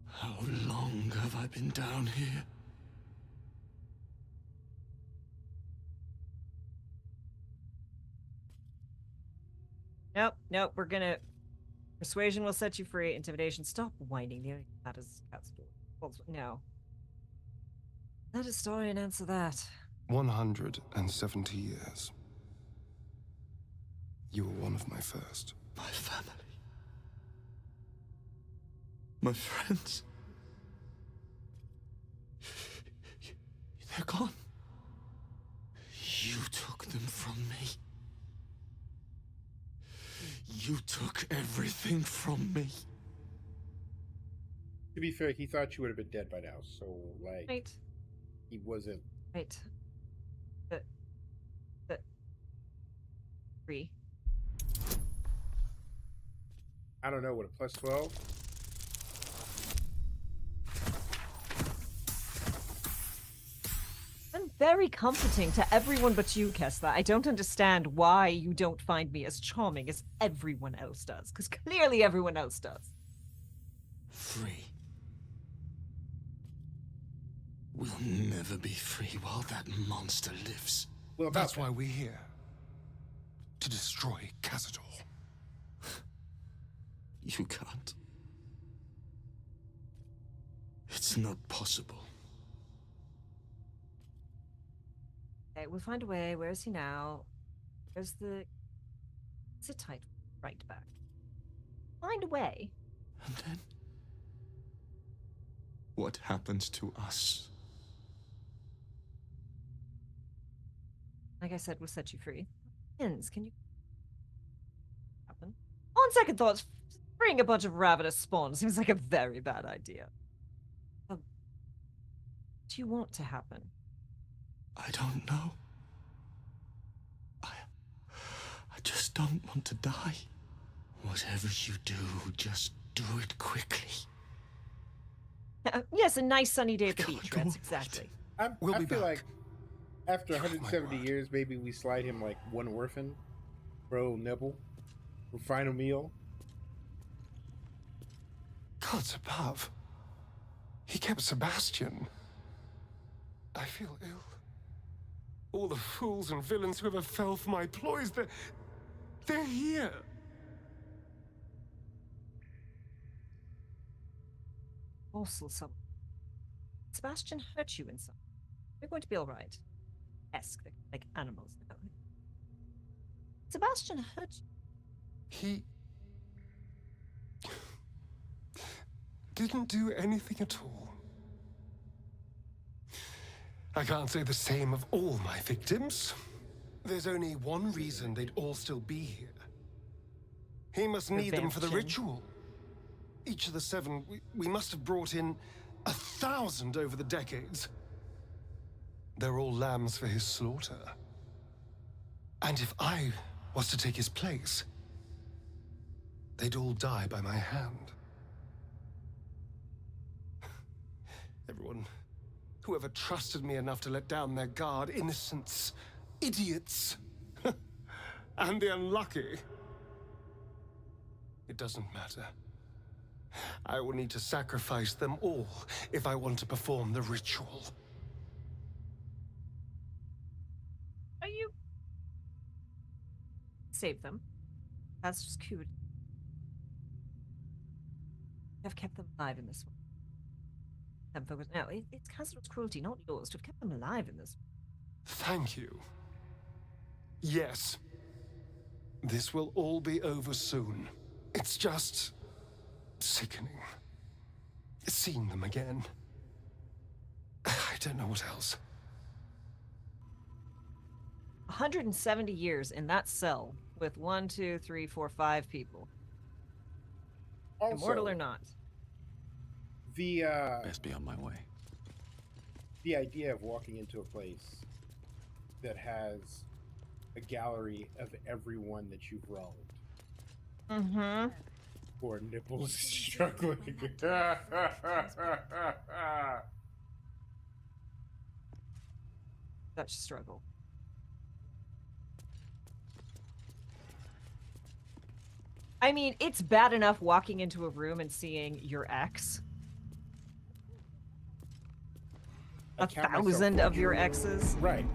How long have I been down here? Nope, we're gonna... Persuasion will set you free. Intimidation, stop whining. That is cat's door. No. Let Astarion answer that. 170 years. You were one of my first. My family. My friends. They're gone. You took them from me. You took everything from me. To be fair, he thought you would have been dead by now, so, like... Right. He wasn't... Right. The... 3. I don't know, what, a plus 12? I'm very comforting to everyone but you, Kessler. I don't understand why you don't find me as charming as everyone else does, because clearly everyone else does. Free. We'll never be free while that monster lives. Well, that's why we're here. To destroy Cazador. You can't. It's not possible. Okay, we'll find a way. Where is he now? Where's the... Sit tight. Right back. Find a way. And then? What happens to us? Like I said, we'll set you free. Ends, can you... happen? On second thoughts, freeing a bunch of ravenous spawn seems like a very bad idea. What do you want to happen? I don't know. I just don't want to die. Whatever you do, just do it quickly. Yes, a nice sunny day at the beach, Reds, exactly. I feel like after 170 years, maybe we slide him like one orphan for a little nibble, for final meal. Gods above. He kept Sebastian. I feel ill. All the fools and villains who ever fell for my ploys, they're here. Also, Sebastian hurt you in some. We're going to be all right. Like animals. No. Sebastian hurt you. He didn't do anything at all. I can't say the same of all my victims. There's only one reason they'd all still be here. He must need them for the ritual. Each of the 7, we must have brought in 1,000 over the decades. They're all lambs for his slaughter. And if I was to take his place, they'd all die by my hand. Everyone, whoever trusted me enough to let down their guard, innocents, idiots, and the unlucky. It doesn't matter. I will need to sacrifice them all if I want to perform the ritual. Are you? Save them. That's just cute. I've kept them alive in this one. I'm focused now. It's Khazar's cruelty, not yours, to have kept them alive in this one. Thank you. Yes. This will all be over soon. It's just sickening. Seeing them again. I don't know what else. 170 years in that cell with 1, 2, 3, 4, 5 people. Also, immortal or not. The best be on my way. The idea of walking into a place that has a gallery of everyone that you've wronged. Mm-hmm. Poor nipples struggling. Such struggle. I mean, it's bad enough walking into a room and seeing your ex. A 1,000 of your exes. Right.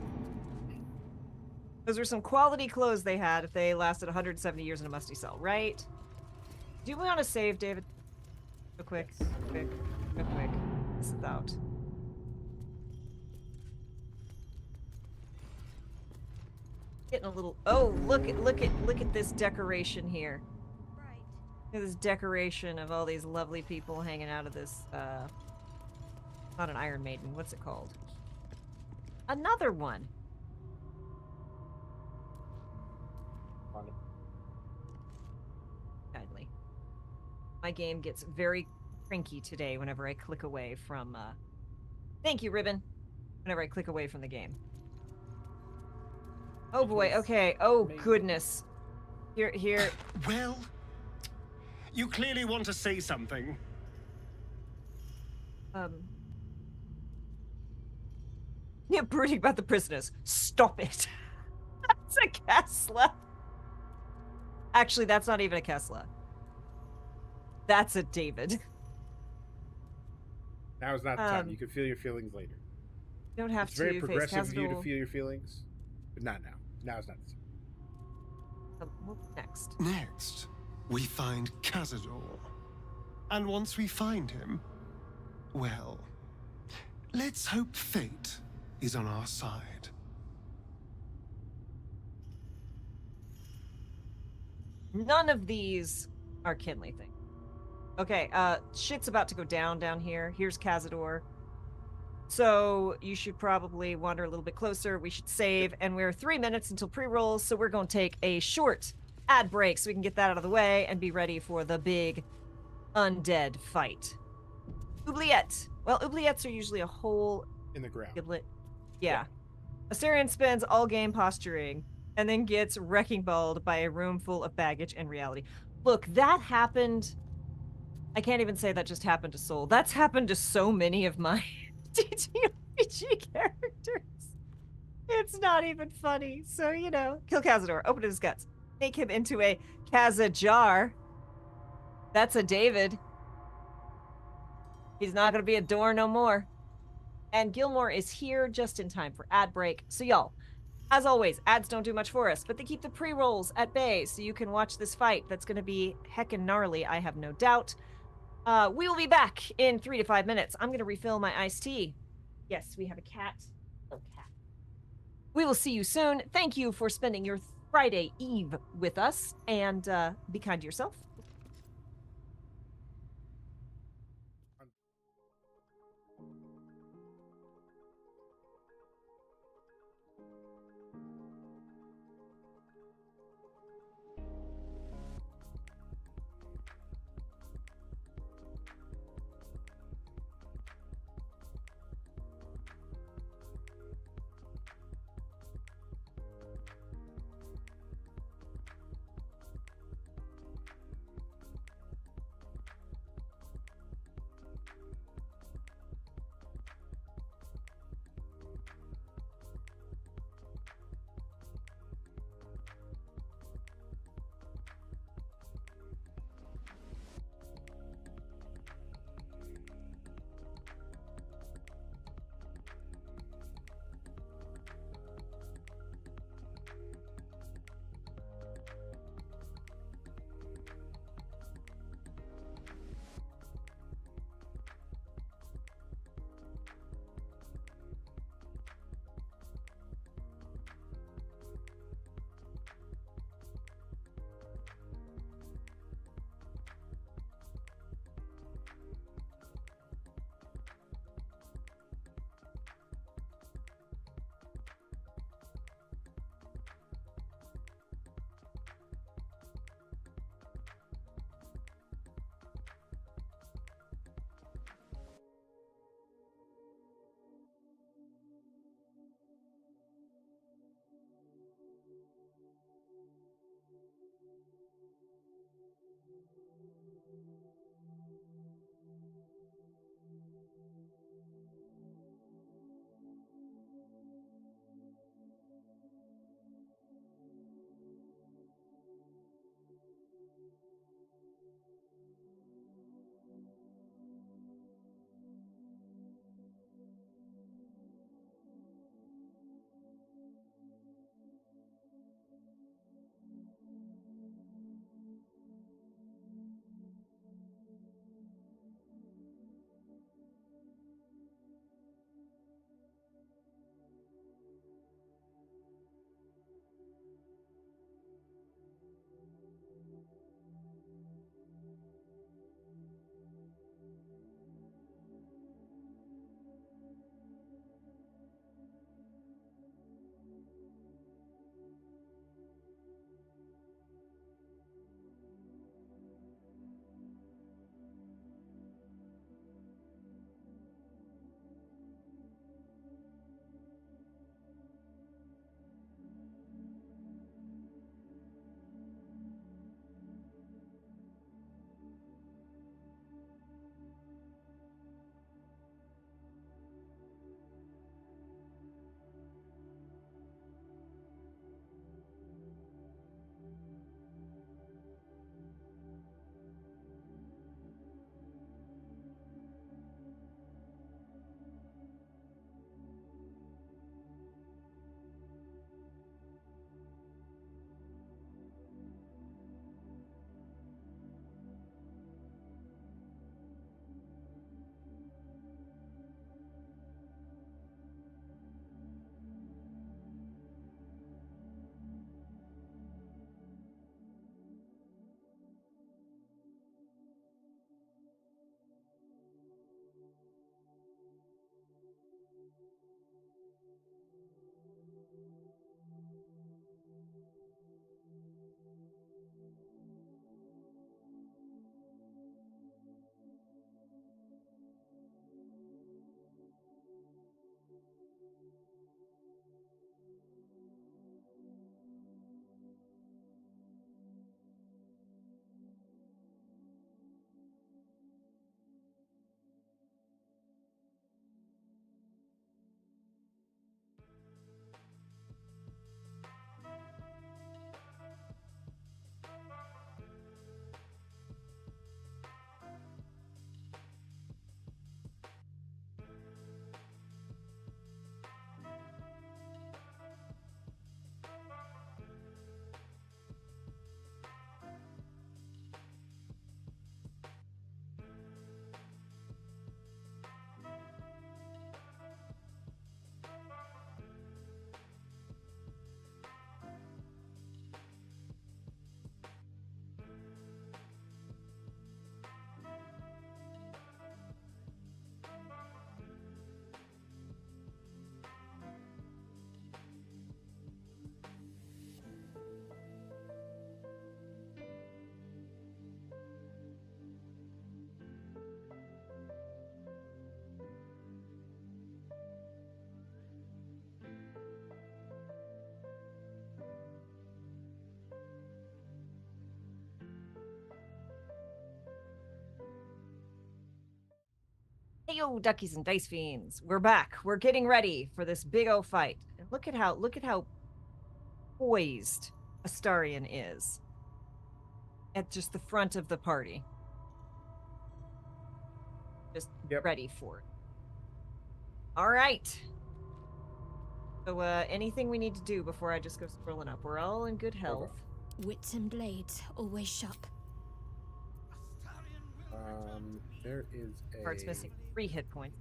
Those were some quality clothes they had if they lasted 170 years in a musty cell, right? Do we want to save, David? Real quick. Quick. Real quick. This is out. Getting a little... Oh, look at this decoration here. Look at this decoration of all these lovely people hanging out of this, not an Iron Maiden. What's it called? Another one. Sadly. My game gets very cranky today whenever I click away from, Thank you, Ribbon. Whenever I click away from the game. Oh boy, okay. Oh goodness. Here. Well, you clearly want to say something. Yeah, brooding about the prisoners. Stop it. That's a Kessler. Actually, that's not even a Kessler. That's a David. Now is not the time. You can feel your feelings later. You don't have it's to very progressive of you to Khazad-dûr. feel your feelings, but not now. Now is not the time. What's next? Next, we find Khazad-dûr. And once we find him, well, let's hope fate is on our side. None of these are Kinley things. Okay, shit's about to go down here. Here's Khazad-dûr. So you should probably wander a little bit closer. We should save, and we're 3 minutes until pre-rolls, so we're going to take a short ad break so we can get that out of the way and be ready for the big undead fight. Oubliette. Well, oubliettes are usually a hole in the ground. Giblet. Yeah. Astarion spends all game posturing and then gets wrecking balled by a room full of baggage and reality. Look, that happened. I can't even say that just happened to Soul. That's happened to so many of my TTRPG characters. It's not even funny. So, you know, kill Khazad-dûr, open his guts, make him into a Khazad-jar. That's a David. He's not going to be a door no more. And Gilmore is here just in time for ad break. So y'all, as always, ads don't do much for us, but they keep the pre-rolls at bay so you can watch this fight that's going to be heckin' gnarly, I have no doubt. We will be back in 3 to 5 minutes. I'm going to refill my iced tea. Yes, we have a cat. Oh, cat. We will see you soon. Thank you for spending your Friday Eve with us, and be kind to yourself. Hey yo, duckies and dice fiends. We're back. We're getting ready for this big O fight. And look at how poised Astarion is at just the front of the party. Just ready for it. All right. So anything we need to do before I just go scrolling up? We're all in good health. Wits and blades, always sharp. There is a... Card's missing 3 hit points.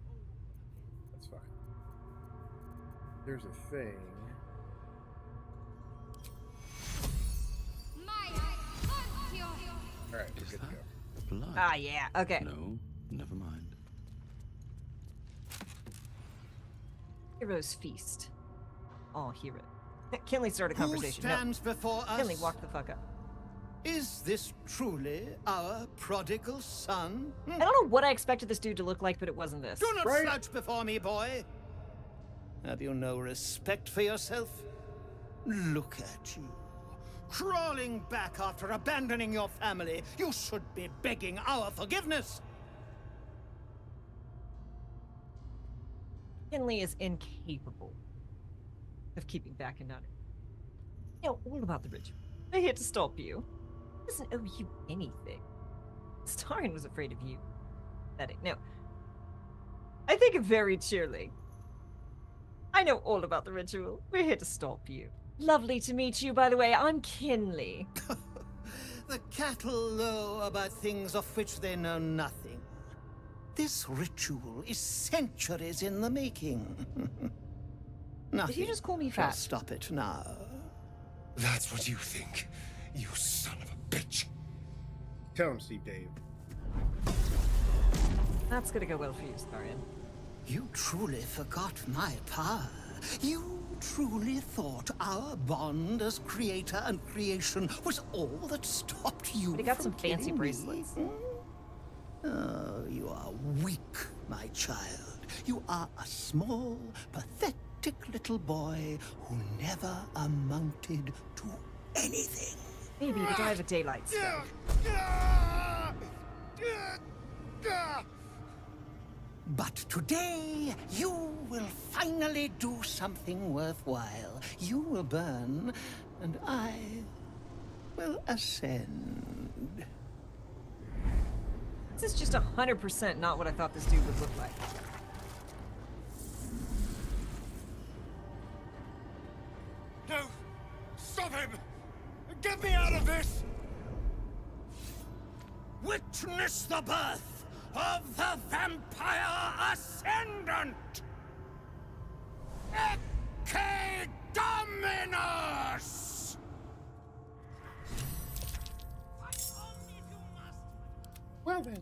That's fine. There's a thing... Alright, we're good to go. Blood? Ah, yeah, okay. No, never mind. Hero's Feast. Oh, hero. Kinley started a conversation. Who stands before us? Kinley, walk the fuck up. Is this truly our prodigal son? I don't know what I expected this dude to look like, but it wasn't this. Do not slouch before me, boy. Have you no respect for yourself? Look at you. Crawling back after abandoning your family, you should be begging our forgiveness. Kinley is incapable of keeping back and not. You know all about the ritual. I had to stop you. He doesn't owe you anything. Astarion was afraid of you. No. I think very cheerily. I know all about the ritual. We're here to stop you. Lovely to meet you, by the way. I'm Kinley. The cattle know about things of which they know nothing. This ritual is centuries in the making. Nothing Did you just call me shall fat? stop it now. That's what you think, you son of a bitch. Tell him, Steve Dave. That's gonna go well for you, Astarion. You truly forgot my power. You truly thought our bond as creator and creation was all that stopped you They got from some fancy killing me? bracelets. Oh, you are weak, my child. You are a small, pathetic little boy who never amounted to anything. Maybe, but I have a daylight spell. But today, you will finally do something worthwhile. You will burn, and I will ascend. This is just 100% not what I thought this dude would look like. No! Stop him! Get me out of this! Witness the birth of the Vampire Ascendant! Ecce Dominus! Well then.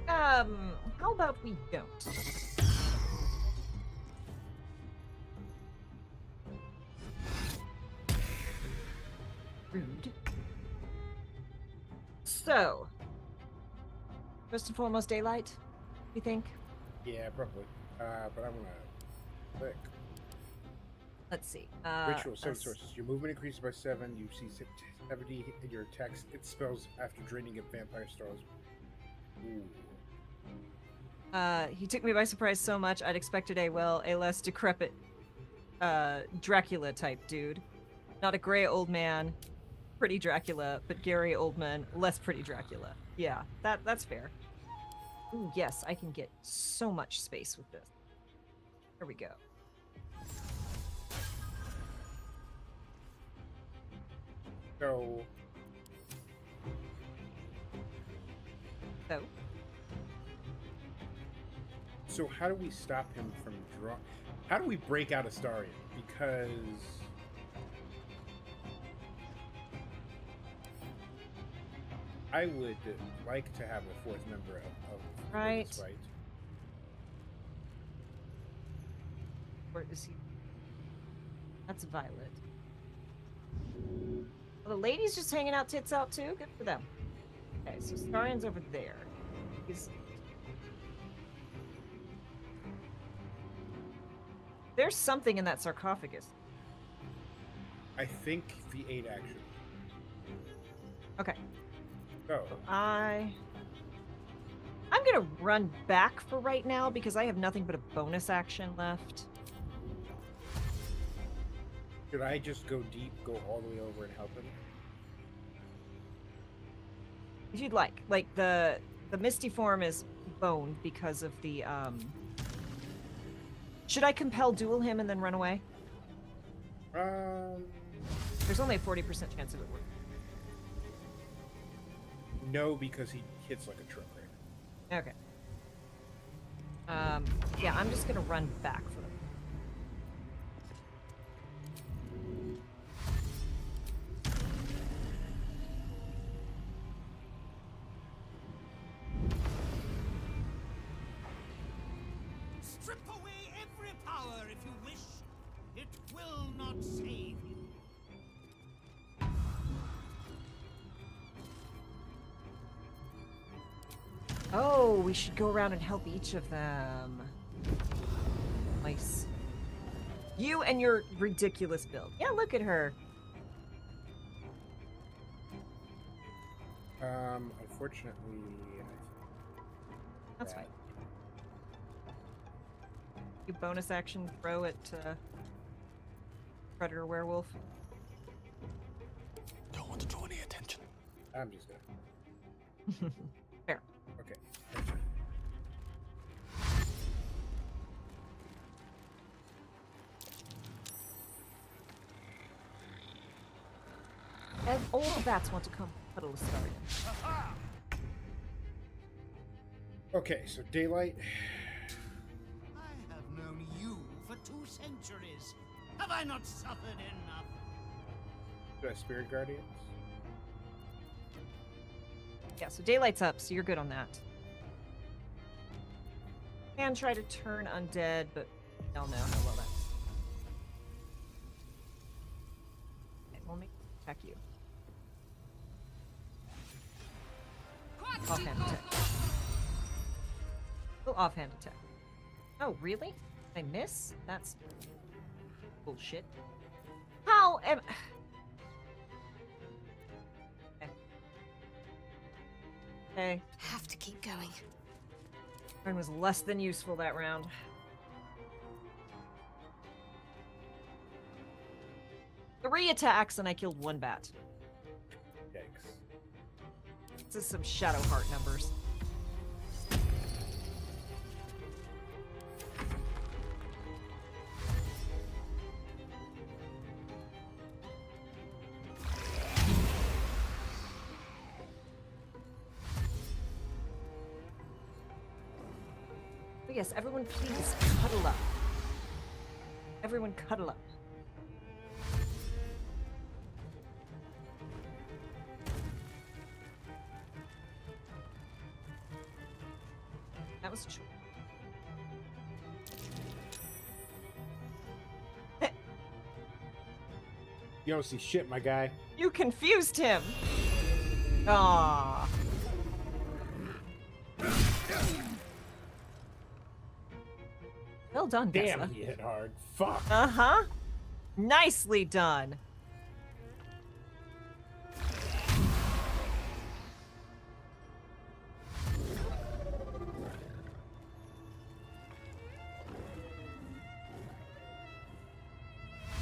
How about we don't? Rude. So, first and foremost, daylight, you think? Yeah, probably. But I'm gonna click. Let's see. Ritual, 7 sources. Your movement increases by 7. You see 70 in your attacks. It spells after draining a vampire stars. Ooh. He took me by surprise so much, I'd expected a less decrepit, Dracula type dude. Not a gray old man, pretty Dracula, but Gary Oldman, less pretty Dracula. Yeah, that's fair. Ooh, yes, I can get so much space with this. Here we go. So how do we stop him from draw? How do we break out Astarion? Because I would like to have a fourth member of Right. this fight. Where is he? That's Violet. Well, the lady's just hanging out tits out too. Good for them. Okay, so Astarion's over there. There's something in that sarcophagus. I think V8 action. Okay. So I'm gonna run back for right now because I have nothing but a bonus action left. should I just go deep, go all the way over and help him? If you'd like. Like, the Misty form is boned because of the, Should I compel duel him and then run away? There's only a 40% chance of it working. No, because he hits like a truck right Okay. Yeah, I'm just gonna run back for them. Strip away every power if you wish. It will not save you. Oh, we should go around and help each of them. Nice. You and your ridiculous build. Yeah, look at her. Unfortunately, That's fine. You bonus action throw at Predator Werewolf. Don't want to draw any attention. I'm just gonna. Fair. Okay. And all the bats want to come cuddle Astarion. Okay, so daylight. I have known you for 2 centuries. Have I not suffered enough? Do I spirit guardians? Yeah, so daylight's up, so you're good on that. And try to turn undead, but hell no, how well that's. Okay, we'll make attack you. Offhand attack. Oh, offhand attack. Oh, really? Did I miss? That's bullshit. How am... Okay. Have to keep going. Turn was less than useful that round. Three attacks and I killed 1 bat. Yikes. This is some Shadow Heart numbers. Yes, everyone please cuddle up. Everyone cuddle up. That was true. You don't see shit, my guy. You confused him. Aww. Well done, Damn, Gessa. he hit hard. Fuck. Uh-huh. Nicely done.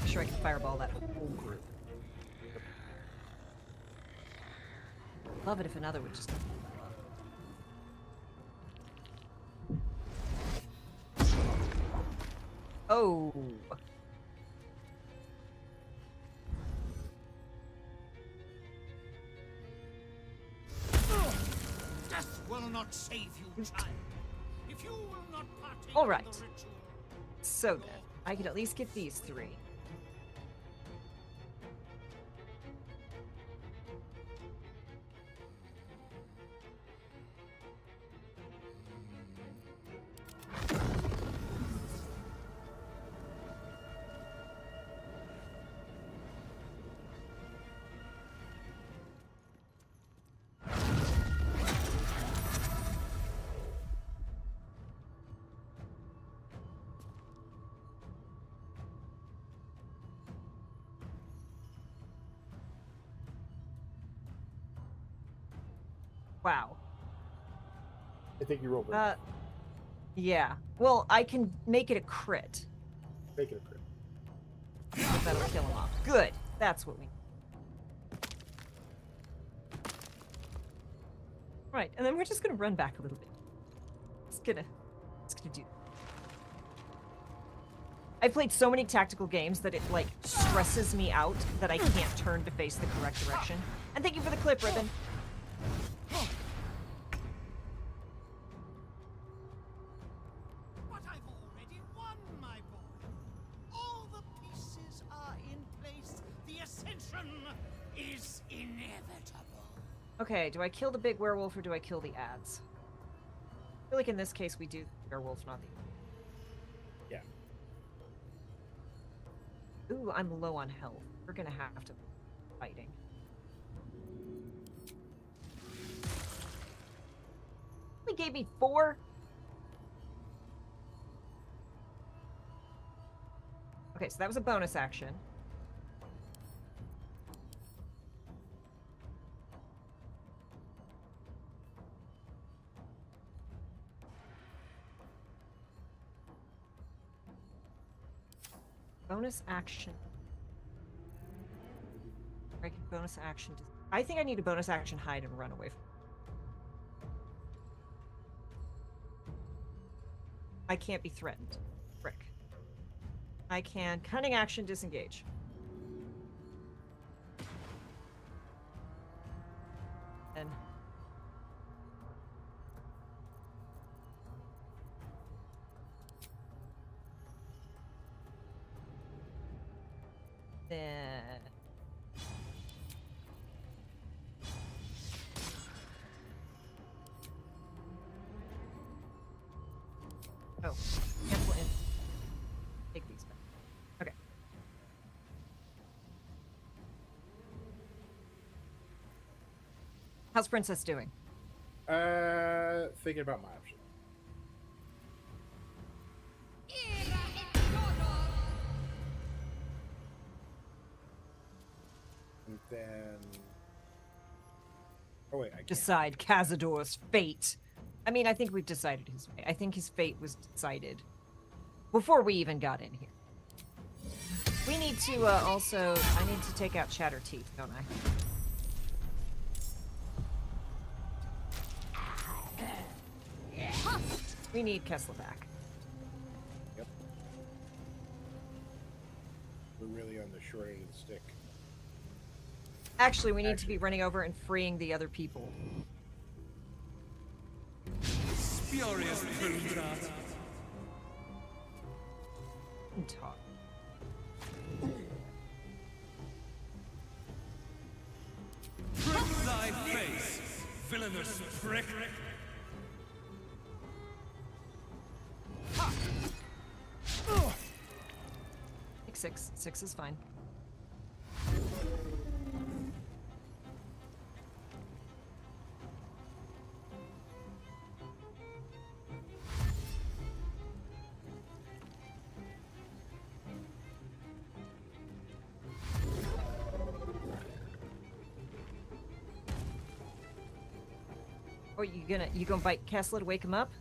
I'm sure I can fireball that whole group. Love it if another would just... Oh. Death will not save you, child. If you will not partake All right. in the ritual. So then, I can at least get these 3. Wow. I think you rolled it. Yeah. Well, I can make it a crit. Make it a crit. That'll kill him off. Good. That's what we need. Right, and then we're just gonna run back a little bit. It's gonna do. I've played so many tactical games that it, like, stresses me out that I can't turn to face the correct direction. And thank you for the clip, Ribbon. But I've already won, my boy. All the pieces are in place. The ascension is inevitable. Okay, do I kill the big werewolf or do I kill the ads? I feel like in this case we do the werewolf, not the... Yeah. Ooh, I'm low on health. We're gonna have to fighting. He gave me 4. Okay, so that was a bonus action. Bonus action. Break bonus action. I think I need a bonus action hide and run away from. I can't be threatened. Frick. I can cunning action disengage. And then oh, cancel in. Take these back. Okay. How's Princess doing? Thinking about my options. And then... Oh wait, I can't. Decide Cazador's fate. I mean, I think we've decided his fate. I think his fate was decided before we even got in here. We need to also... I need to take out Chatter Teeth, don't I? We need Kessler back. Yep. We're really on the short end of the stick. Actually, we need to be running over and freeing the other people. Spurious Prundrat. Talk. Prick thy face, villainous prick. 6. 6 is fine. Oh, you gonna bite Kessler to wake him up?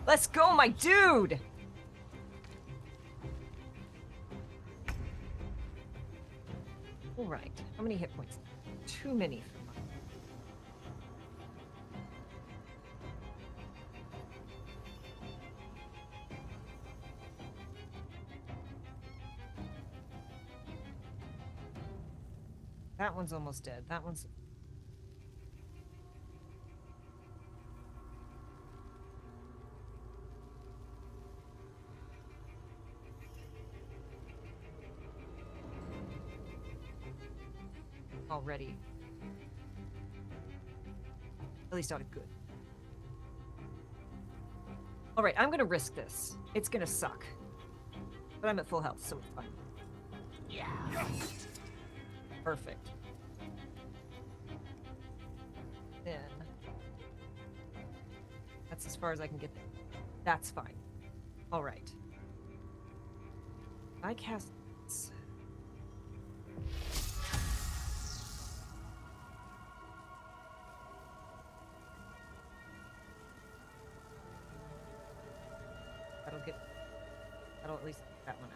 Let's go, my dude! Alright, how many hit points? Too many for mine. That one's almost dead. That one's... already. At least out of good. Alright, I'm gonna risk this. It's gonna suck. But I'm at full health, so it's fine. Yeah. Perfect. Then... that's as far as I can get there. That's fine. Alright. I cast... that'll at least get that one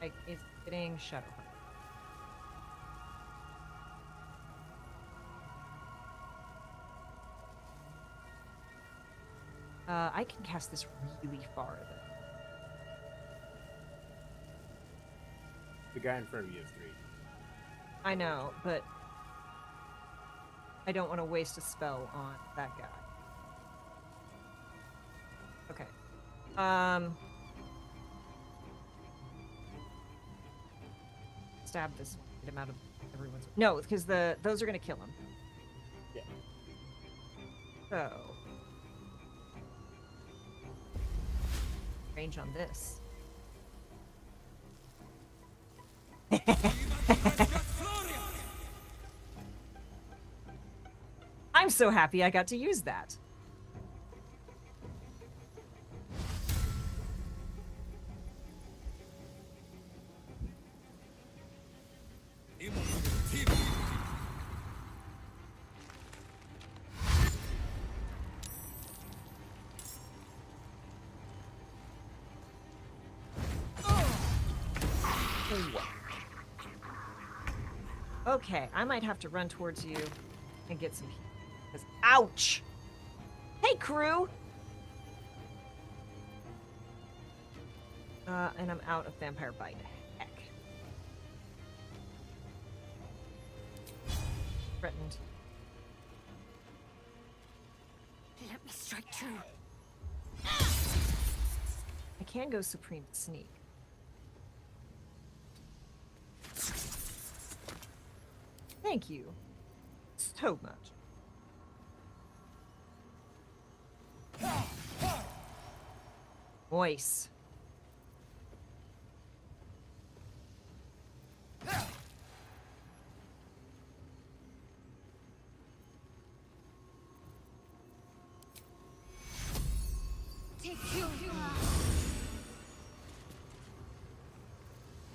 out. It's getting Shadowheart. I can cast this really far, though. The guy in front of you is 3. I know, but I don't want to waste a spell on that guy. Okay. Stab this one. Get him out of everyone's... No, because those are going to kill him. Yeah. So... range on this. I'm so happy I got to use that. Okay, I might have to run towards you and get some heat. 'Cause ouch! Hey, crew! And I'm out of vampire bite. Heck. Threatened. Let me strike true. I can go supreme sneak. Thank you so much. Voice.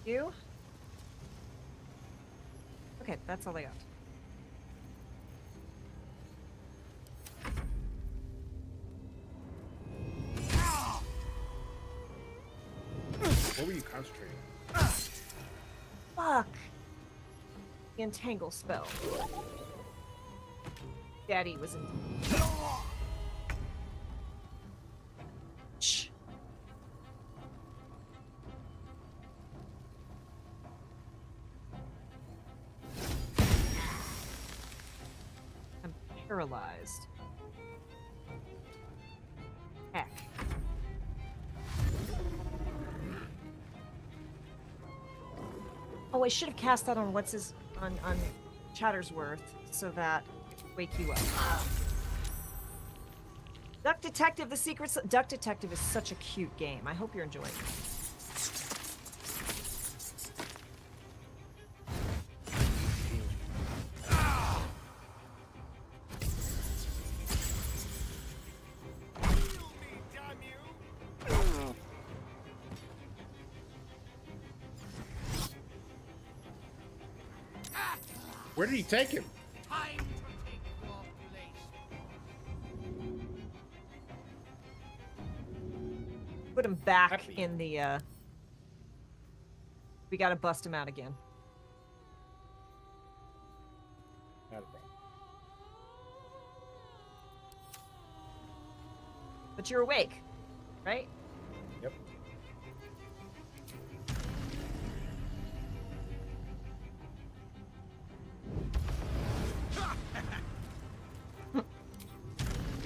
You? Okay, that's all I got. What were you concentrating on? Fuck. The entangle spell. Daddy was in. Shh. I'm paralyzed. Heck. Oh, I should have cast that on what's his on Chattersworth so that wake you up. Duck Detective: The Secrets. Duck Detective is such a cute game. I hope you're enjoying it. Where did he take him? Time to take your place. Put him back in the. We gotta bust him out again. Not a problem. But you're awake, right? Yep.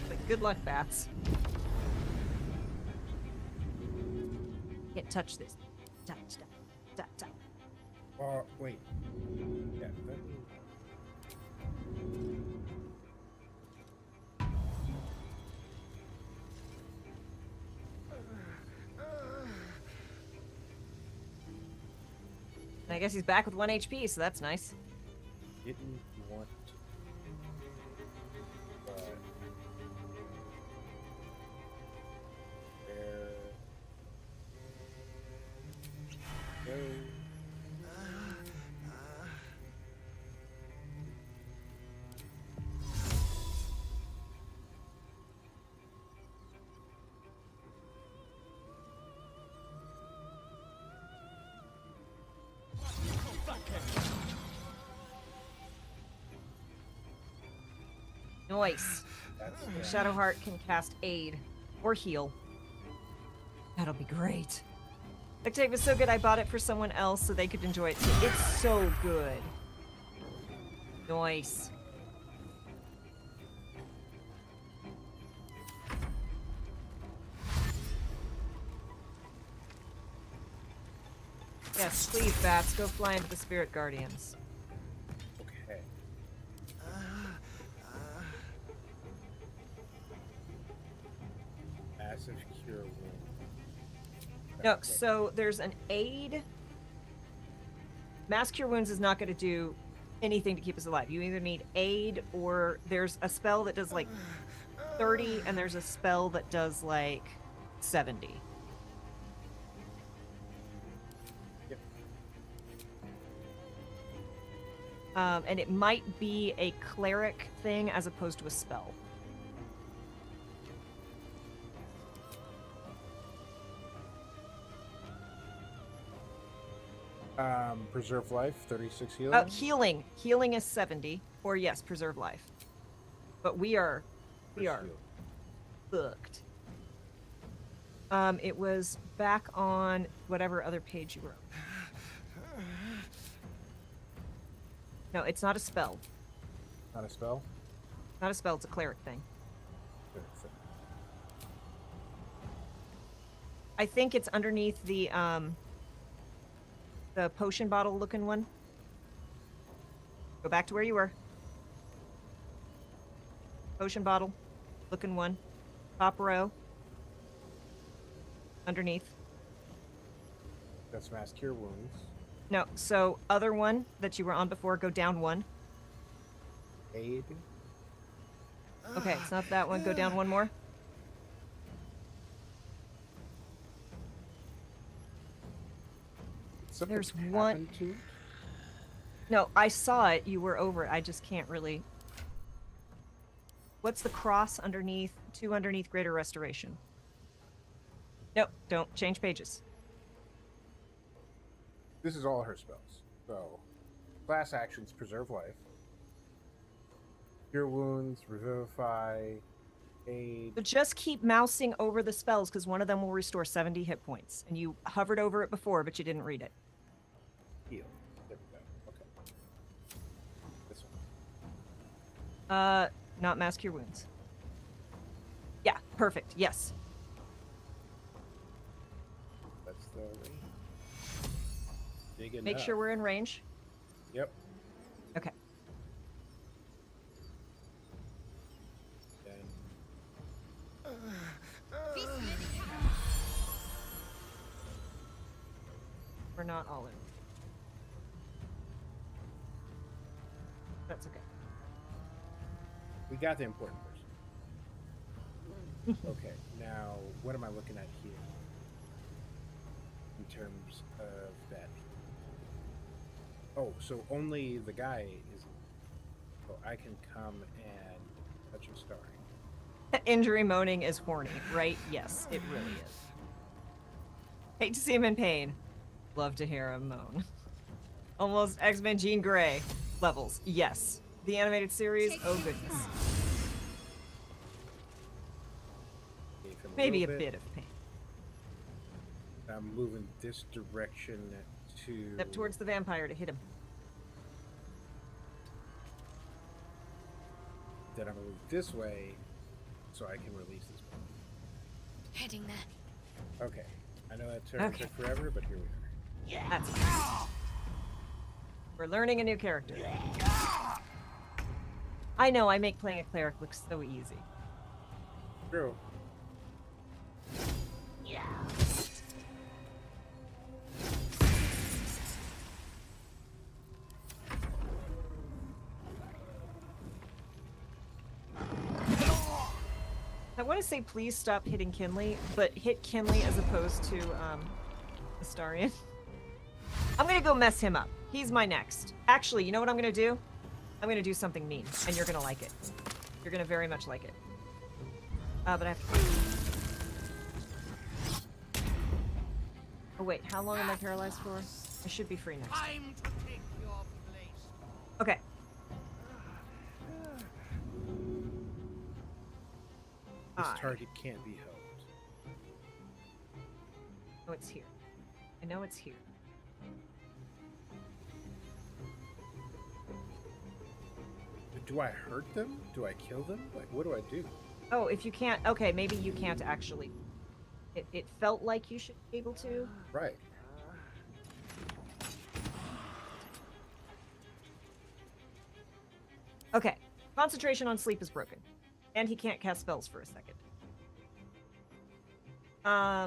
But good luck, bats. Can't touch this. Touch, touch, touch, touch. Wait. Yeah. And I guess he's back with 1 HP, so that's nice. Didn't want. But. There. Go. Nice. And Shadowheart can cast aid or heal. That'll be great. The tape is so good I bought it for someone else so they could enjoy it too. It's so good. Nice. Yes, please, bats, go fly into the Spirit Guardians. Okay. Massive cure wound. No, so there's an aid Mass Cure Wounds is not going to do anything to keep us alive. You either need aid, or there's a spell that does like 30, and there's a spell that does like 70. Yep. And it might be a cleric thing as opposed to a spell. Preserve life, 36 healing. Healing. Healing is 70, or yes, preserve life. But we are booked. It was back on whatever other page you were on. No, it's not a spell. Not a spell? Not a spell, it's a cleric thing. I think it's underneath the potion bottle looking one. Go back to where you were. Potion bottle looking one. Top row. Underneath. That's Mass Cure Wounds. No, so other one that you were on before, go down one. Aid. Okay, it's not that one. Go down one more. There's one. No, I saw it. You were over it. I just can't really. What's the cross underneath? 2 underneath Greater Restoration. Nope, don't change pages. This is all her spells. So, class actions: preserve life, cure wounds, revivify, aid. So just keep mousing over the spells, because one of them will restore 70 hit points, and you hovered over it before, but you didn't read it. Heal. There we go. Okay. This one. Not Mass Cure Wounds. Yeah, perfect. Yes. That's the range. Big enough. Make sure we're in range. Yep. Okay. Then. We're not all in. That's okay. We got the important person. Okay, now what am I looking at here? In terms of that. Oh, so only the guy is. So I can come and touch a star. Injury moaning is horny, right? Yes, it really is. Hate to see him in pain. Love to hear him moan. Almost X-Men Jean Grey levels. Yes. The animated series, oh goodness. Maybe a bit of pain. I'm moving this direction to... Step towards the vampire to hit him. Then I'm going to move this way so I can release this one. Heading there. Okay. I know that turn took forever, but here we are. Yeah. That's fine. We're learning a new character. I know, I make playing a cleric look so easy. True. Yeah. I want to say please stop hitting Kinley, but hit Kinley as opposed to Astarion. I'm gonna go mess him up. He's my next. Actually, you know what I'm gonna do? I'm gonna do something mean, and you're gonna like it. You're gonna very much like it. But I have to... Oh wait, how long am I paralyzed for? I should be free next. Time to take your place. Okay. This target can't be held. Oh, it's here. I know it's here. Do I hurt them? Do I kill them? Like, what do I do? Oh, if you can't... Okay, maybe you can't actually... It felt like you should be able to. Right. Okay. Concentration on sleep is broken. And he can't cast spells for a second. I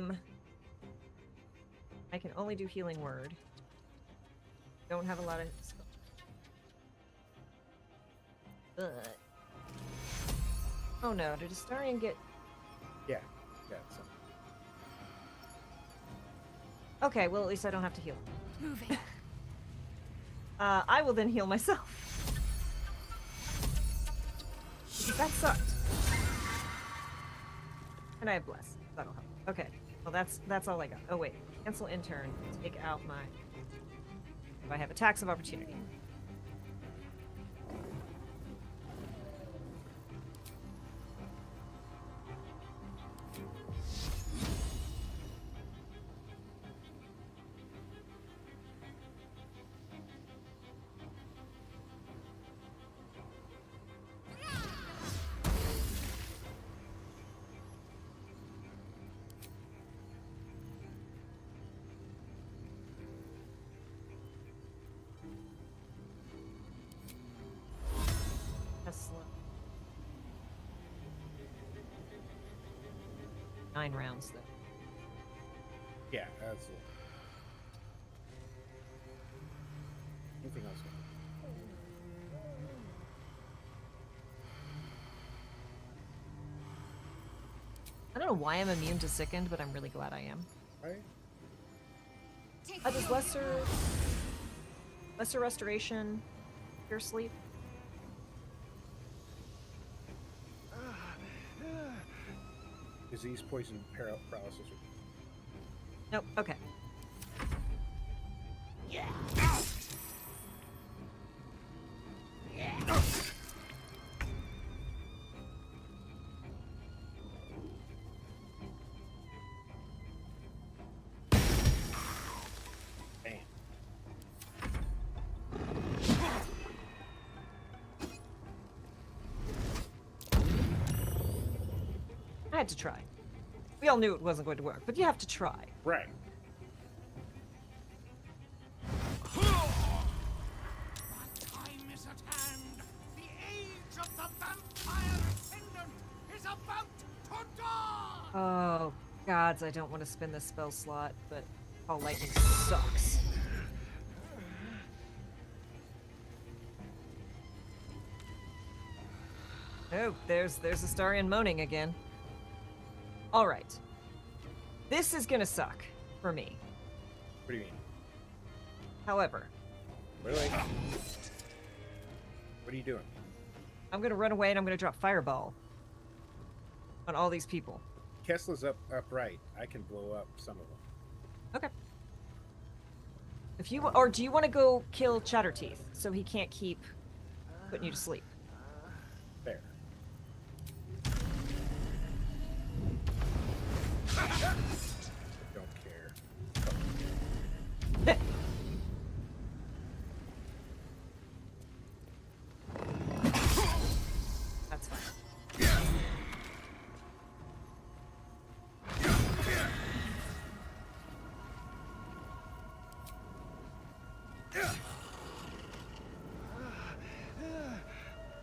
can only do healing word. Don't have a lot of spell. But... Oh no, did Astarion get... Yeah, yeah. So. Okay, well at least I don't have to heal. Moving. I will then heal myself. That sucked. And I have bless. That'll help. Okay. Well, that's all I got. Oh wait, cancel intern. Take out my. If I have attacks of opportunity. That's slow. 9 rounds though. Yeah, that's it. Anything else? I don't know why I'm immune to sickened, but I'm really glad I am. Right? Does lesser restoration, pure sleep. Disease, poison, paralysis. Nope. Okay. Yeah. I had to try. We all knew it wasn't going to work, but you have to try. Right. Time is at hand. The age of the vampire ascendant is about to dawn. Oh, gods, I don't want to spin this spell slot, but Call Lightning sucks. Oh, there's Astarion moaning again. All right. This is gonna suck for me. What do you mean? However, Really? What are you doing? I'm gonna run away and I'm gonna drop Fireball on all these people. Kessler's upright. I can blow up some of them. Okay. If you or do you want to go kill Chatterteeth so he can't keep putting you to sleep? Fair. Don't care. That's fine.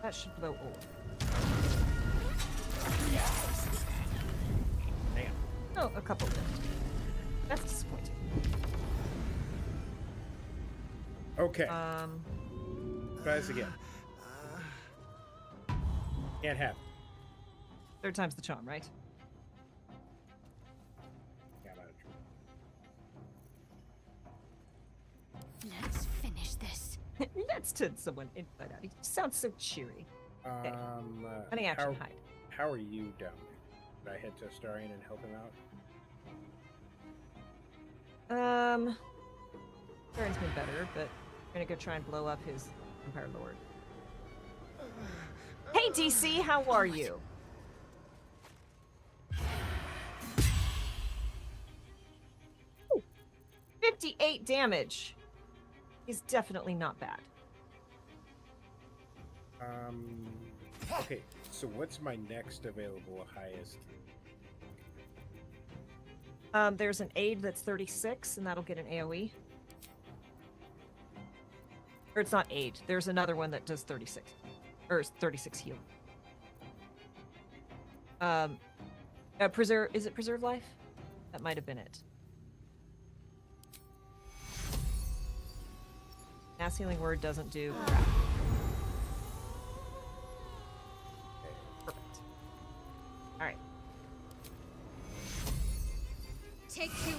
That should blow all. Damn. Oh, a couple lived. That's disappointing. Okay. Try this again. Can't have. Third time's the charm, right? Yeah, I'm out of trouble. Let's finish this. Let's turn someone inside out. He sounds so cheery. Okay. Cunning action, hide. How are you down there? Did I head to Astarion and help him out? Aaron's been better, but we're gonna go try and blow up his Empire Lord. Hey DC, how are you? Ooh, 58 damage is definitely not bad. Okay, so what's my next available highest? There's an aid that's 36, and that'll get an AoE. Or it's not aid. There's another one that does 36. Or 36 heal. Preserve. Is it preserve life? That might have been it. Mass healing word doesn't do crap. Perfect. All right. Take you.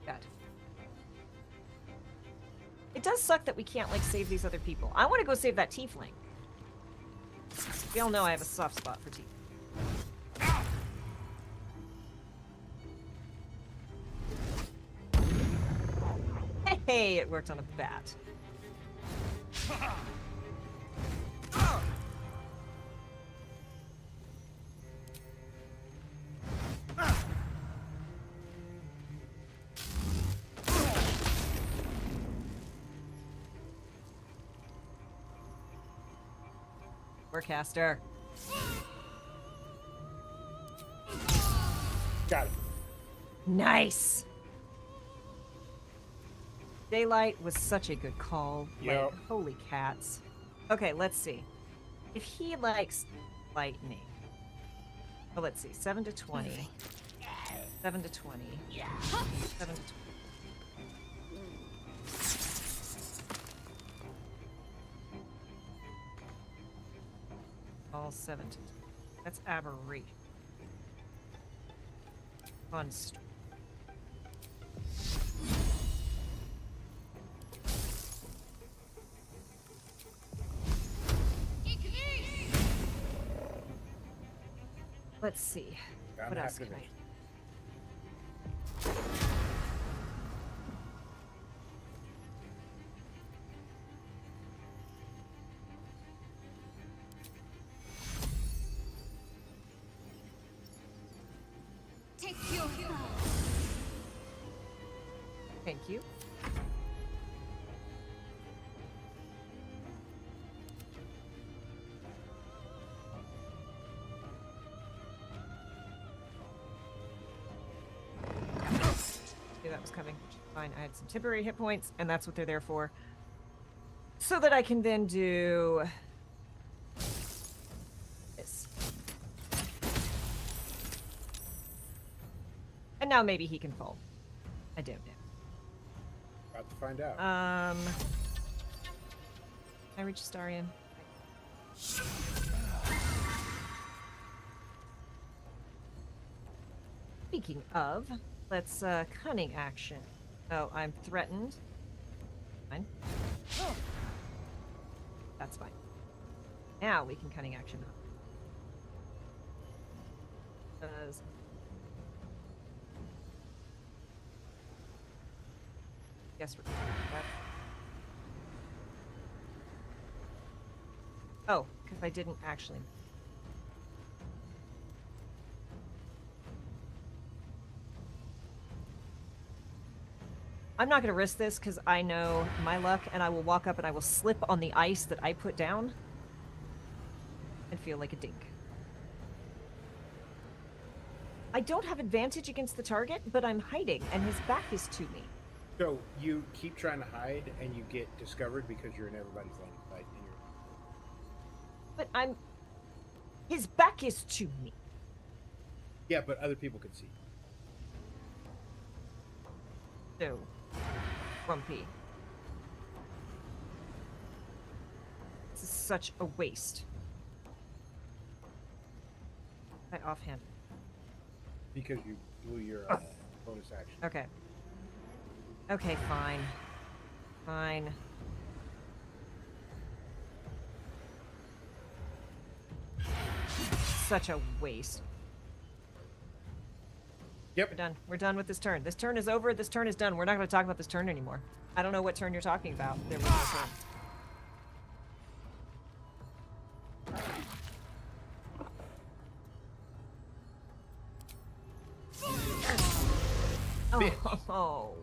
God. It does suck that we can't, like, save these other people. I want to go save that tiefling. We all know I have a soft spot for tiefling. Hey, it worked on a bat. Caster. Got it. Nice. Daylight was such a good call. Yep. Like, holy cats. Okay, let's see. If he likes lightning. Oh, let's see. 7 to 20. 7 to 20. 7 to 20. All 7 to 20. That's aberration. On let's see. What else can I? Take your Thank you. Okay, that was coming. Fine. I had some temporary hit points, and that's what they're there for. So that I can then do this. And now maybe he can fall. I don't know. About to find out. Can I reach Astarion? Speaking of, let's cunning action. Oh, I'm threatened. Fine. That's fine. Now we can cunning action. Does guess we're that. Oh, because I didn't actually. I'm not going to risk this because I know my luck, and I will walk up and I will slip on the ice that I put down and feel like a dink. I don't have advantage against the target, but I'm hiding, and his back is to me. So you keep trying to hide, and you get discovered because you're in everybody's line of sight. And you're... But I'm... His back is to me. Yeah, but other people can see. So, grumpy. This is such a waste. I offhand. Because you blew your bonus action. Okay. Okay, fine. Fine. Such a waste. Yep. We're done. We're done with this turn. This turn is over. This turn is done. We're not going to talk about this turn anymore. I don't know what turn you're talking about. There was no turn. Oh.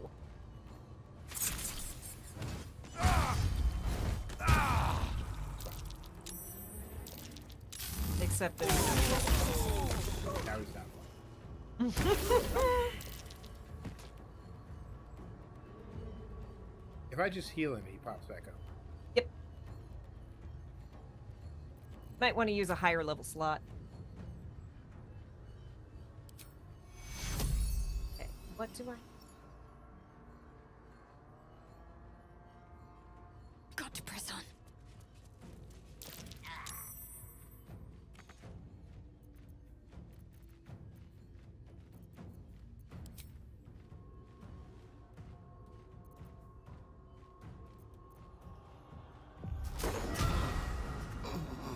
Except that Now he's not one. If I just heal him, he pops back up. Yep. Might want to use a higher level slot. Okay, what do I... Got to press on.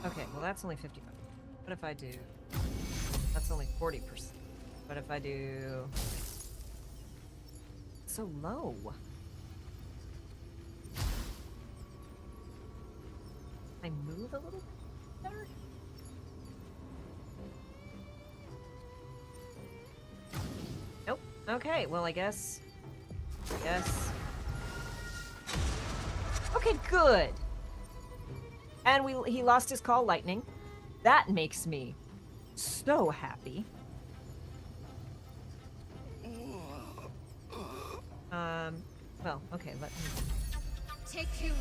Okay, well that's only 55. What if I do... That's only 40%. What if I do... So low. I move a little bit better? Nope. Okay, well I guess... Yes. Okay, good. And he lost his call lightning. That makes me so happy. Well, okay, let me... Take you.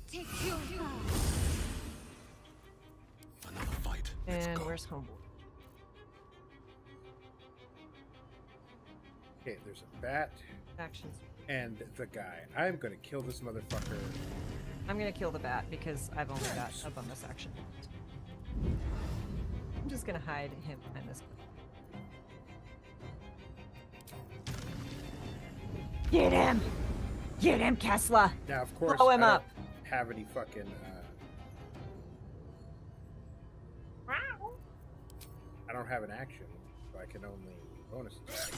Take you. Another fight. And where's Homeboy? Okay, there's a bat. Actions. And the guy. I'm gonna kill this motherfucker. I'm gonna kill the bat because I've only got a bonus action. I'm just gonna hide him behind this. Get him! Get him, Kessler! Now, of course, blow him I up. don't have any fucking. I don't have an action, so I can only bonus attack.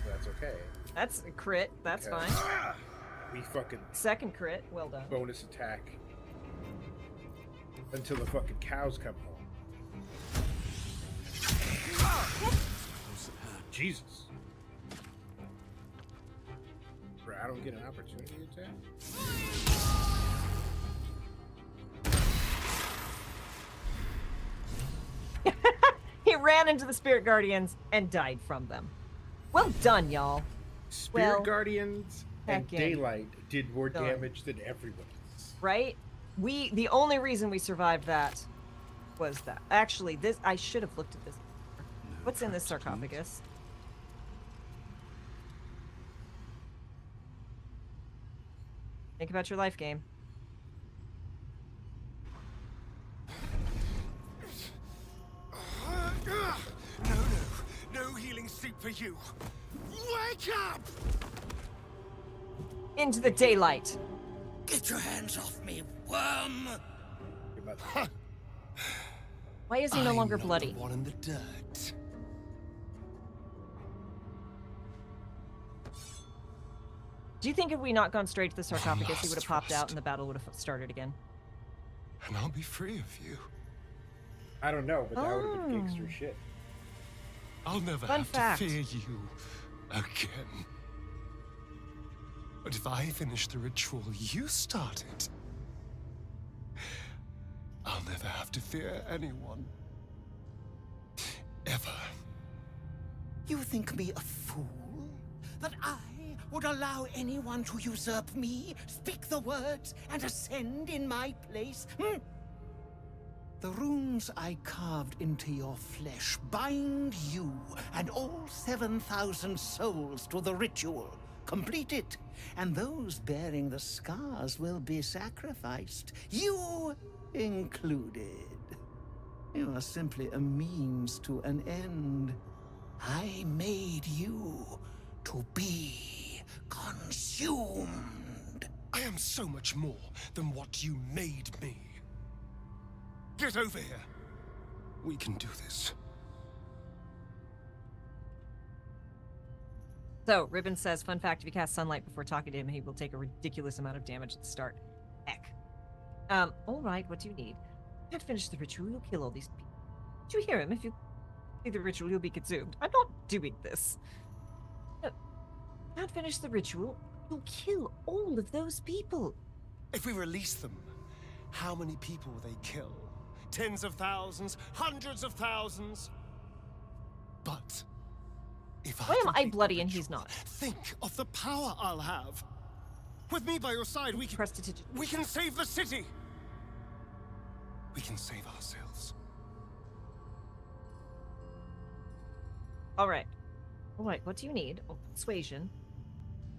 So that's okay. That's a crit. That's Because fine. We fucking Second crit. Well done. bonus attack until the fucking cows come home. Jesus. Bro, I don't get an opportunity attack? He ran into the Spirit Guardians and died from them. Well done, y'all. Spirit Guardians and heck yeah. Daylight did more Done. damage than everyone else. Right? The only reason we survived that was that. Actually, this I should have looked at this. What's in this sarcophagus? Think about your life game. No healing soup for you. Wake up! Into the daylight. Get your hands off me, worm! Why is he no longer I'm not bloody? the one in the dirt. Do you think if we not gone straight to the sarcophagus, he would have popped out and the battle would have started again? And I'll be free of you. I don't know, but that would have been gangster shit. I'll never Fun have fact. to fear you again. But if I finish the ritual you started, I'll never have to fear anyone. Ever. You think me a fool? That I would allow anyone to usurp me, speak the words, and ascend in my place? The runes I carved into your flesh bind you and all 7,000 souls to the ritual. Complete it, and those bearing the scars will be sacrificed, you included. You are simply a means to an end. I made you to be consumed. I am so much more than what you made me. Get over here. We can do this. So, Ribbon says, fun fact, if you cast sunlight before talking to him, he will take a ridiculous amount of damage at the start. Heck. Alright, what do you need? You have to finish the ritual, you'll kill all these people. Did you hear him? If you See the ritual, you'll be consumed. I'm not doing this. No, can't finish the ritual. You'll kill all of those people. If we release them, how many people will they kill? Tens of thousands? Hundreds of thousands? But if Why am I bloody and he's not? Think of the power I'll have. With me by your side, we can save the city. We can save ourselves. All right. All right, what do you need? Oh, persuasion.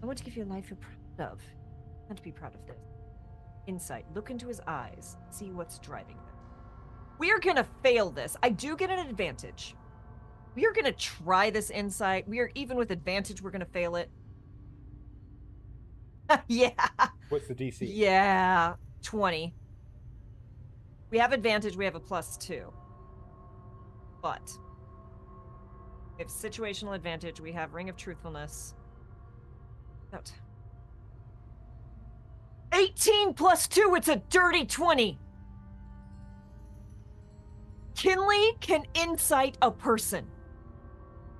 I want to give you a life you're proud of. And to be proud of this. Insight. Look into his eyes. See what's driving them. We are going to fail this. I do get an advantage. We are going to try this insight. We are, even with advantage, we're going to fail it. Yeah. What's the DC? Yeah. 20. We have advantage. We have a +2. But we have situational advantage. We have Ring of Truthfulness. Out. 18 + 2. It's a dirty 20. Kinley can insight a person.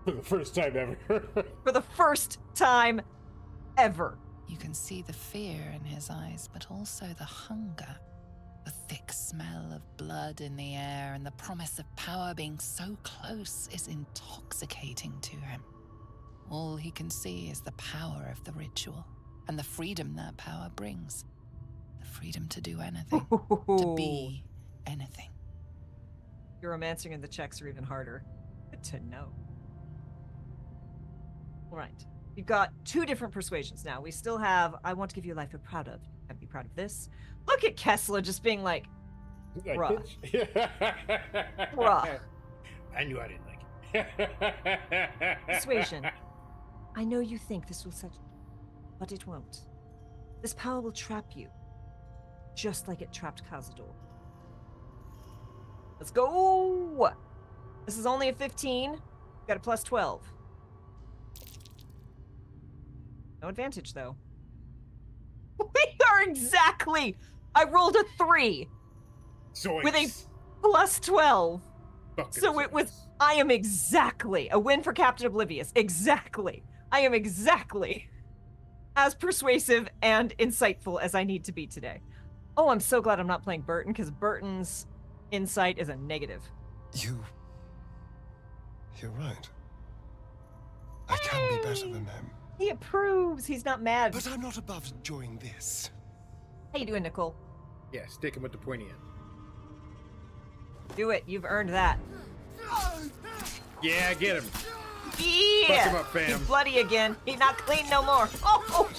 For the first time ever. For the first time ever. You can see the fear in his eyes, but also the hunger. The thick smell of blood in the air and the promise of power being so close is intoxicating to him. All he can see is the power of the ritual and the freedom that power brings. The freedom to do anything, to be anything. Your romancing and the checks are even harder. Good to know. All right. We've got 2 different persuasions now. We still have, I want to give you a life you're proud of. You can be proud of this. Look at Kessler just being like, bruh. Bruh. I knew I didn't like it. Persuasion. I know you think this will set you, but it won't. This power will trap you, just like it trapped Cazador. Let's go! This is only a 15. Got a +12. No advantage, though. We are exactly... I rolled a 3. Zoinks. With a +12. Bucket So it was... I am exactly... A win for Captain Oblivious. Exactly. I am exactly as persuasive and insightful as I need to be today. Oh, I'm so glad I'm not playing Burton, because Burton's insight is a negative. You're right. I can be better than them. He approves. He's not mad. But I'm not above enjoying this. How you doing, Nicole? Yeah, stick him with the pointy end. Do it. You've earned that. Yeah, get him. Yeah. Fuck him up, fam. He's bloody again. He's not clean no more. Oh.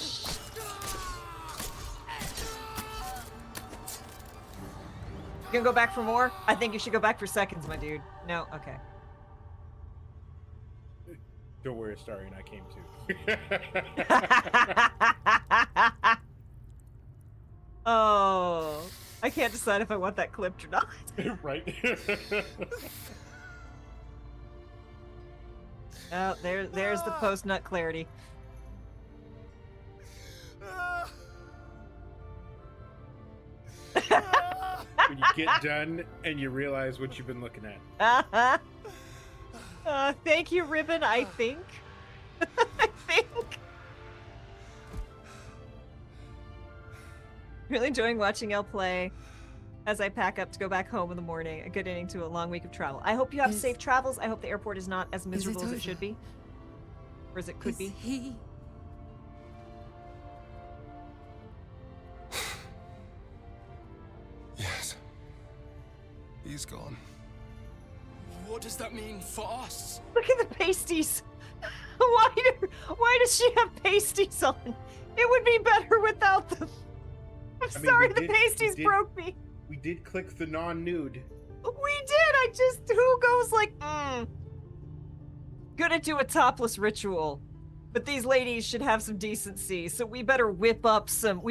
You gonna go back for more? I think you should go back for seconds, my dude. No? Okay. Don't worry, Astarion, I came too. Oh. I can't decide if I want that clipped or not. Right? Oh, there's the post-nut clarity. When you get done and you realize what you've been looking at. Thank you, Ribbon, I think. I think. Really enjoying watching Elle play as I pack up to go back home in the morning. A good ending to a long week of travel. I hope you have safe travels. I hope the airport is not as miserable as it should be. Or as it could be. He... Yes. He's gone. What does that mean for us? Look at the pasties. Why does she have pasties on? It would be better without them. I'm sorry, the pasties broke me. We did click the non-nude. We did. Who goes like, gonna do a topless ritual, but these ladies should have some decency, so we better we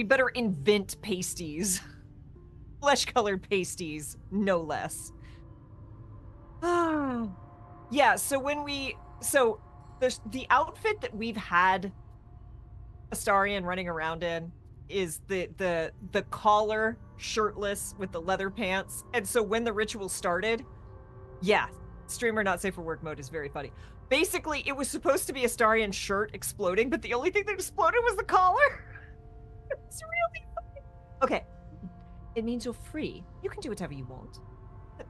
better invent pasties. Flesh-colored pasties, no less. Yeah, so the outfit that we've had Astarion running around in is the collar shirtless with the leather pants. And so when the ritual started, yeah, streamer not safe for work mode is very funny. Basically, it was supposed to be Astarion's shirt exploding, but the only thing that exploded was the collar. It's really funny. Okay. It means you're free. You can do whatever you want. But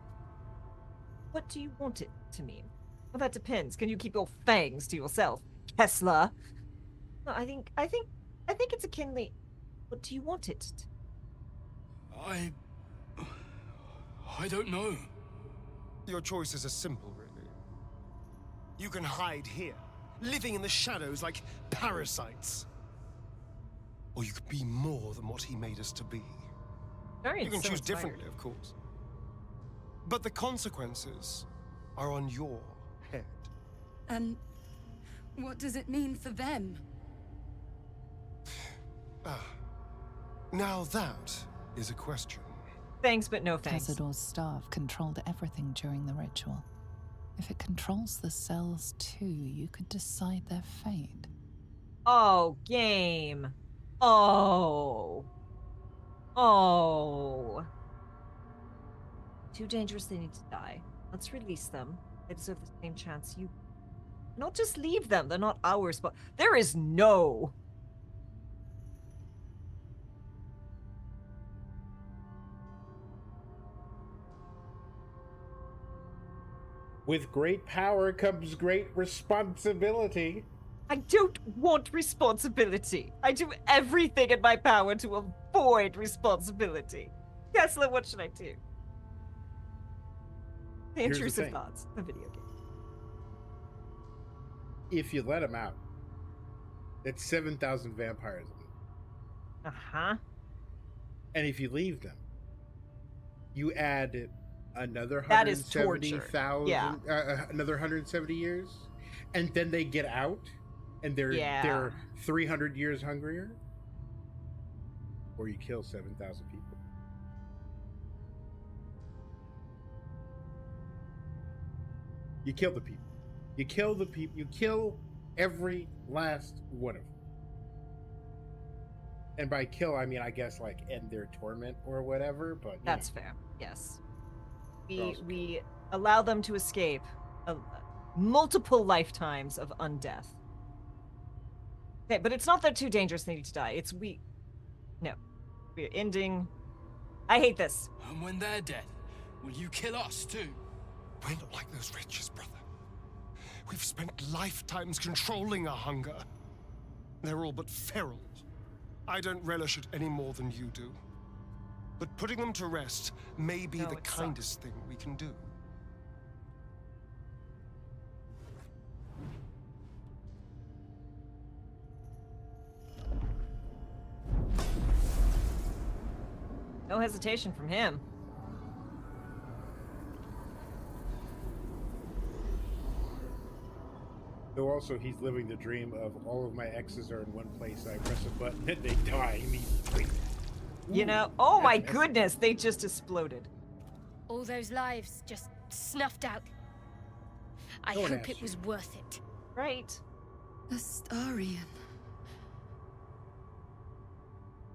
what do you want it to mean? Well, that depends. Can you keep your fangs to yourself, Kessler? No, I think it's akinly. What do you want it to? I don't know. Your choices are simple, really. You can hide here, living in the shadows like parasites. Or you could be more than what he made us to be. Very You can so choose inspired. differently, of course. But the consequences are on your head. And what does it mean for them? Now that is a question. Thanks, but no thanks. Cazador's staff controlled everything during the ritual. If it controls the cells too, you could decide their fate. Oh, game. Oh. Oh. Too dangerous, they need to die. Let's release them. They deserve the same chance you... Not just leave them, they're not ours, but... There is no... With great power comes great responsibility. I don't want responsibility. I do everything in my power to avoid responsibility. Kessler, what should I do? The Here's the Intrusive thing. Thoughts, the video game. If you let him out, that's 7,000 vampires. Uh-huh. And if you leave them, you add another That is torture. 170,000, Yeah. Another 170 years, and then they get out, and they're 300 years hungrier, or you kill 7,000 people. You kill the people. You kill the people. You kill every last one of them. And by kill, I mean, I guess, like, end their torment or whatever, but... That's fair, yes. We allow them to escape multiple lifetimes of undeath. Okay, but it's not they're too dangerous they need to die. It's No. We're ending... I hate this. And when they're dead, will you kill us too? We're not like those wretches, brother. We've spent lifetimes controlling our hunger. They're all but feral. I don't relish it any more than you do. But putting them to rest may be the kindest thing we can do. No hesitation from him. Though also, he's living the dream of all of my exes are in one place. I press a button and they die immediately. You know, oh my goodness, they just exploded. All those lives just snuffed out. I No one hope asked it was worth it. Right. Astarion.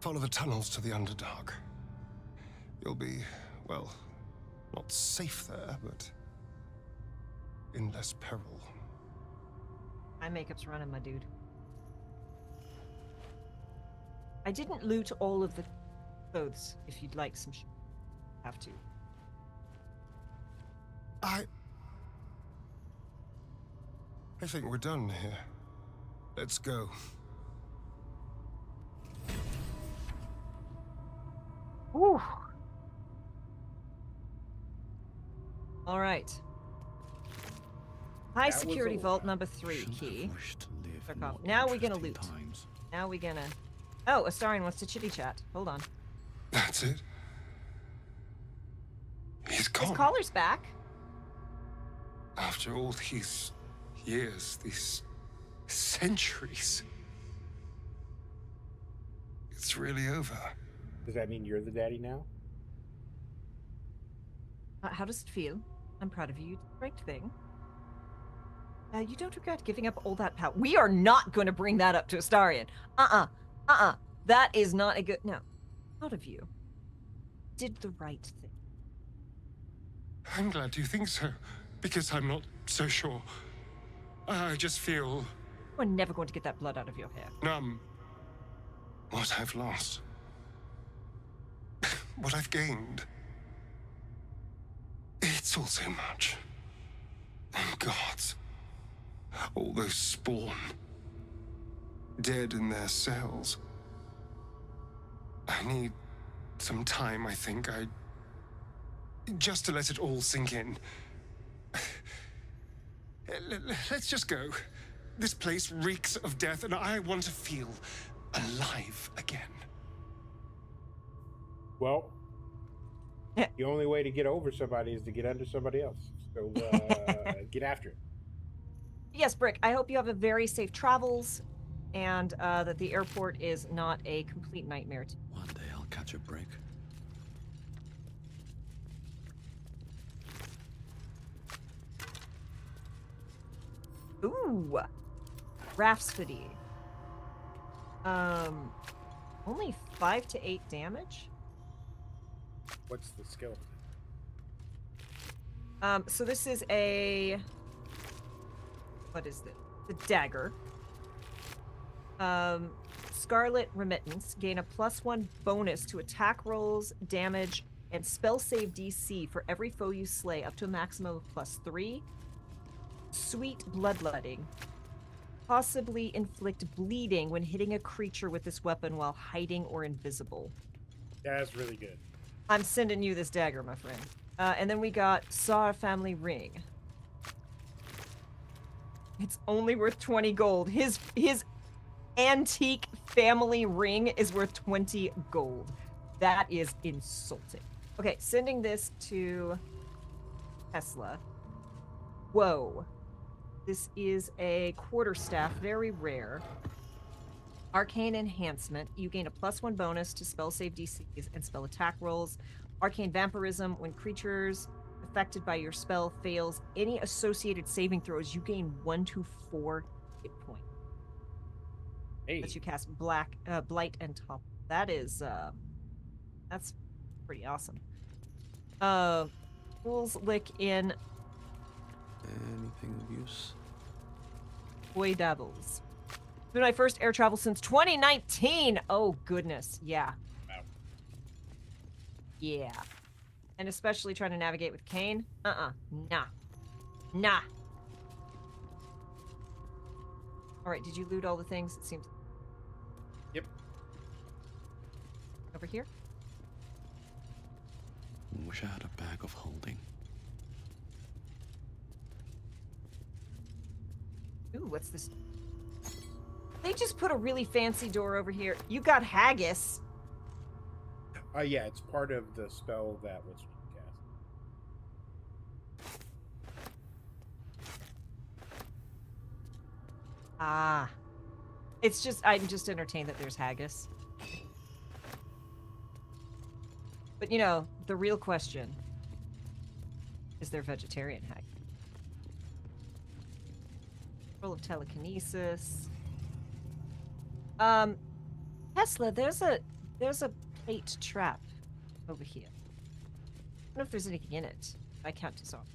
Follow the tunnels to the Underdark. You'll be, well, not safe there, but in less peril. My makeup's running, my dude. I didn't loot all of the clothes. If you'd like some, have to. I think we're done here. Let's go. Whew. All right. High That was security a vault number 3 key. Wished to live Check more off. Now we're gonna interesting loot. times. Now we're gonna... Oh, Astarion wants to chitty chat. Hold on. That's it. He's gone. His collar's back. After all these years, these centuries, it's really over. Does that mean you're the daddy now? How does it feel? I'm proud of you. You did the right thing. You don't regret giving up all that power. We are not going to bring that up to Astarion. That is not a good... No. Proud of you. Did the right thing. I'm glad you think so. Because I'm not so sure. I just feel We're never going to get that blood out of your hair. numb. What I've lost. What I've gained. It's all so much. And gods. All those spawn. Dead in their cells. I need some time, I think. Just to let it all sink in. Let's just go. This place reeks of death, and I want to feel alive again. Well, the only way to get over somebody is to get under somebody else. So get after it. Yes, Brick, I hope you have a very safe travels and that the airport is not a complete nightmare. One day I'll catch a break. Ooh, Rhapsody. Only 5 to 8 damage. What's the skill? So this is a, what is it? The dagger. Scarlet Remittance. Gain a +1 bonus to attack rolls, damage, and spell save DC for every foe you slay, up to a maximum of +3. Sweet Bloodletting. Possibly inflict bleeding when hitting a creature with this weapon while hiding or invisible. Yeah, that's really good. I'm sending you this dagger, my friend. And then we got Saw Family Ring. It's only worth 20 gold. His antique family ring is worth 20 gold. That is insulting. Okay, sending this to Tesla. Whoa. This is a quarterstaff, very rare. Arcane Enhancement. You gain a +1 bonus to spell save DCs and spell attack rolls. Arcane Vampirism. When creatures affected by your spell fails any associated saving throws, you gain 1 to 4 hit points. Hey. As you cast Blight and Topple. That is, that's pretty awesome. Fool's Lick in Anything of use? Boy Dabbles. It's been my first air travel since 2019. Oh, goodness. Yeah. Wow. Yeah. And especially trying to navigate with Kane. Nah. Nah. All right, did you loot all the things? It seems... Yep. Over here? Wish I had a bag of holding. Ooh, what's this? They just put a really fancy door over here. You got haggis. Yeah, it's part of the spell that was cast. Ah. It's just, I'm just entertained that there's haggis. But you know, the real question is there vegetarian haggis? Roll of telekinesis. Tesla, there's a plate trap over here. I don't know if there's anything in it. I count this off.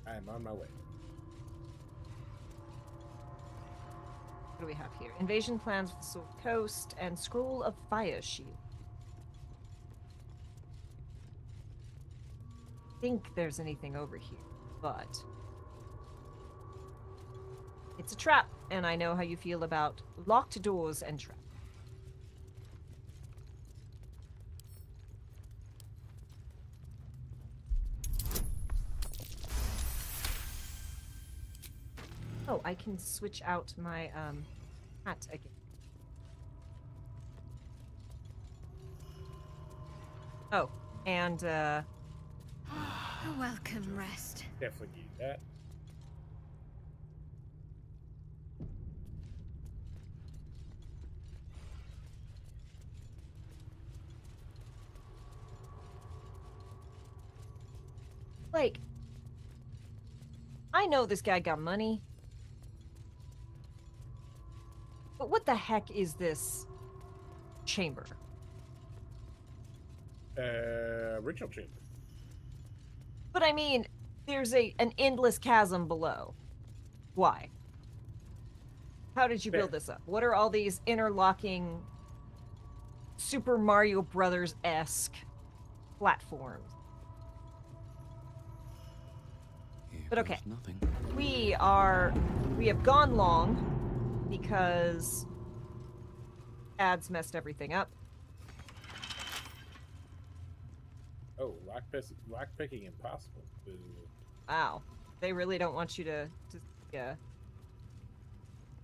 I am on my way. What do we have here? Invasion plans for the Sword Coast and Scroll of Fire Shield. I think there's anything over here, but it's a trap, and I know how you feel about locked doors and traps. Oh, I can switch out my hat again. Oh, and A welcome rest. Definitely need that. like, I know this guy got money. But what the heck is this chamber? Ritual chamber. But I mean, there's an endless chasm below. Why? How did you build this up? What are all these interlocking Super Mario Brothers-esque platforms? But okay, nothing. we have gone long because ads messed everything up. Oh, lockpicking impossible. Boo. Wow, they really don't want you to yeah.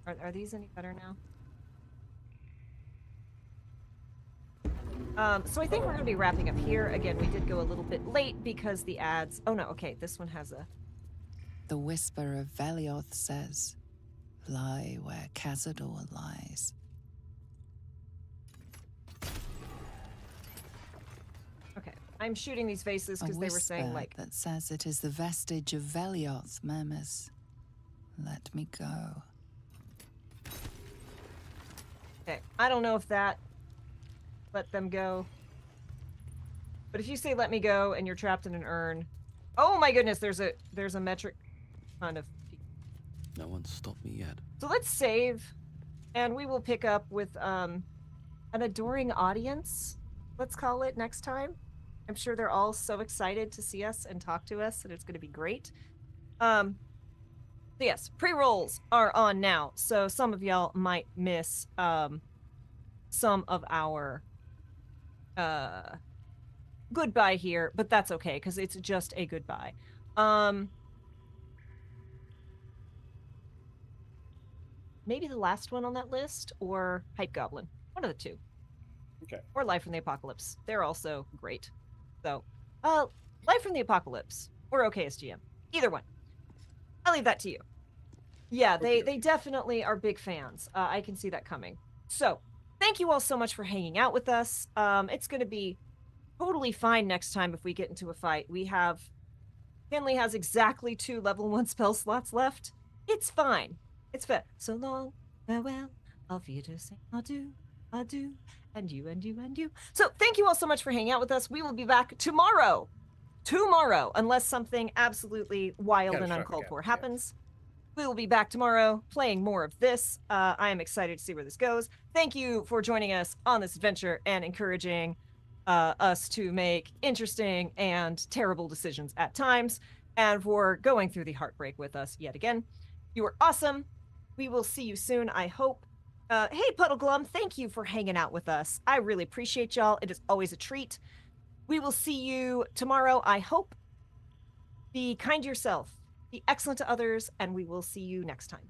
Are these any better now? So I think we're going to be wrapping up here. Again, we did go a little bit late because the ads... Oh, no, okay, this one has a... The whisper of Velioth says, lie where Cazador lies. Okay, I'm shooting these faces because they were saying, like... that says it is the vestige of Velioth murmurs, let me go. Okay, I don't know if that... let them go. But if you say let me go and you're trapped in an urn... Oh my goodness, there's a metric ton of people. No one's stopped me yet. So let's save, and we will pick up with an adoring audience, let's call it, next time. I'm sure they're all so excited to see us and talk to us, and it's going to be great. So yes, pre-rolls are on now, so some of y'all might miss some of our goodbye here, but that's okay, because it's just a goodbye. Maybe the last one on that list, or Hype Goblin. One of the two. Okay. Or Life from the Apocalypse. They're also great. So, Life from the Apocalypse, or OKSGM. Either one. I'll leave that to you. Yeah, they definitely are big fans. I can see that coming. So, thank you all so much for hanging out with us. It's going to be totally fine next time if we get into a fight. Henley has exactly 2 level 1 spell slots left. It's fine. It's fair. So long, farewell, auf Wiedersehen, adieu, adieu, and you, and you, and you. So thank you all so much for hanging out with us. We will be back tomorrow. Tomorrow, unless something absolutely wild and uncalled for happens. We will be back tomorrow playing more of this. I am excited to see where this goes. Thank you for joining us on this adventure and encouraging us to make interesting and terrible decisions at times, and for going through the heartbreak with us yet again. You are awesome. We will see you soon, I hope. Hey, Puddleglum, thank you for hanging out with us. I really appreciate y'all. It is always a treat. We will see you tomorrow, I hope. Be kind to yourself. Be excellent to others, and we will see you next time.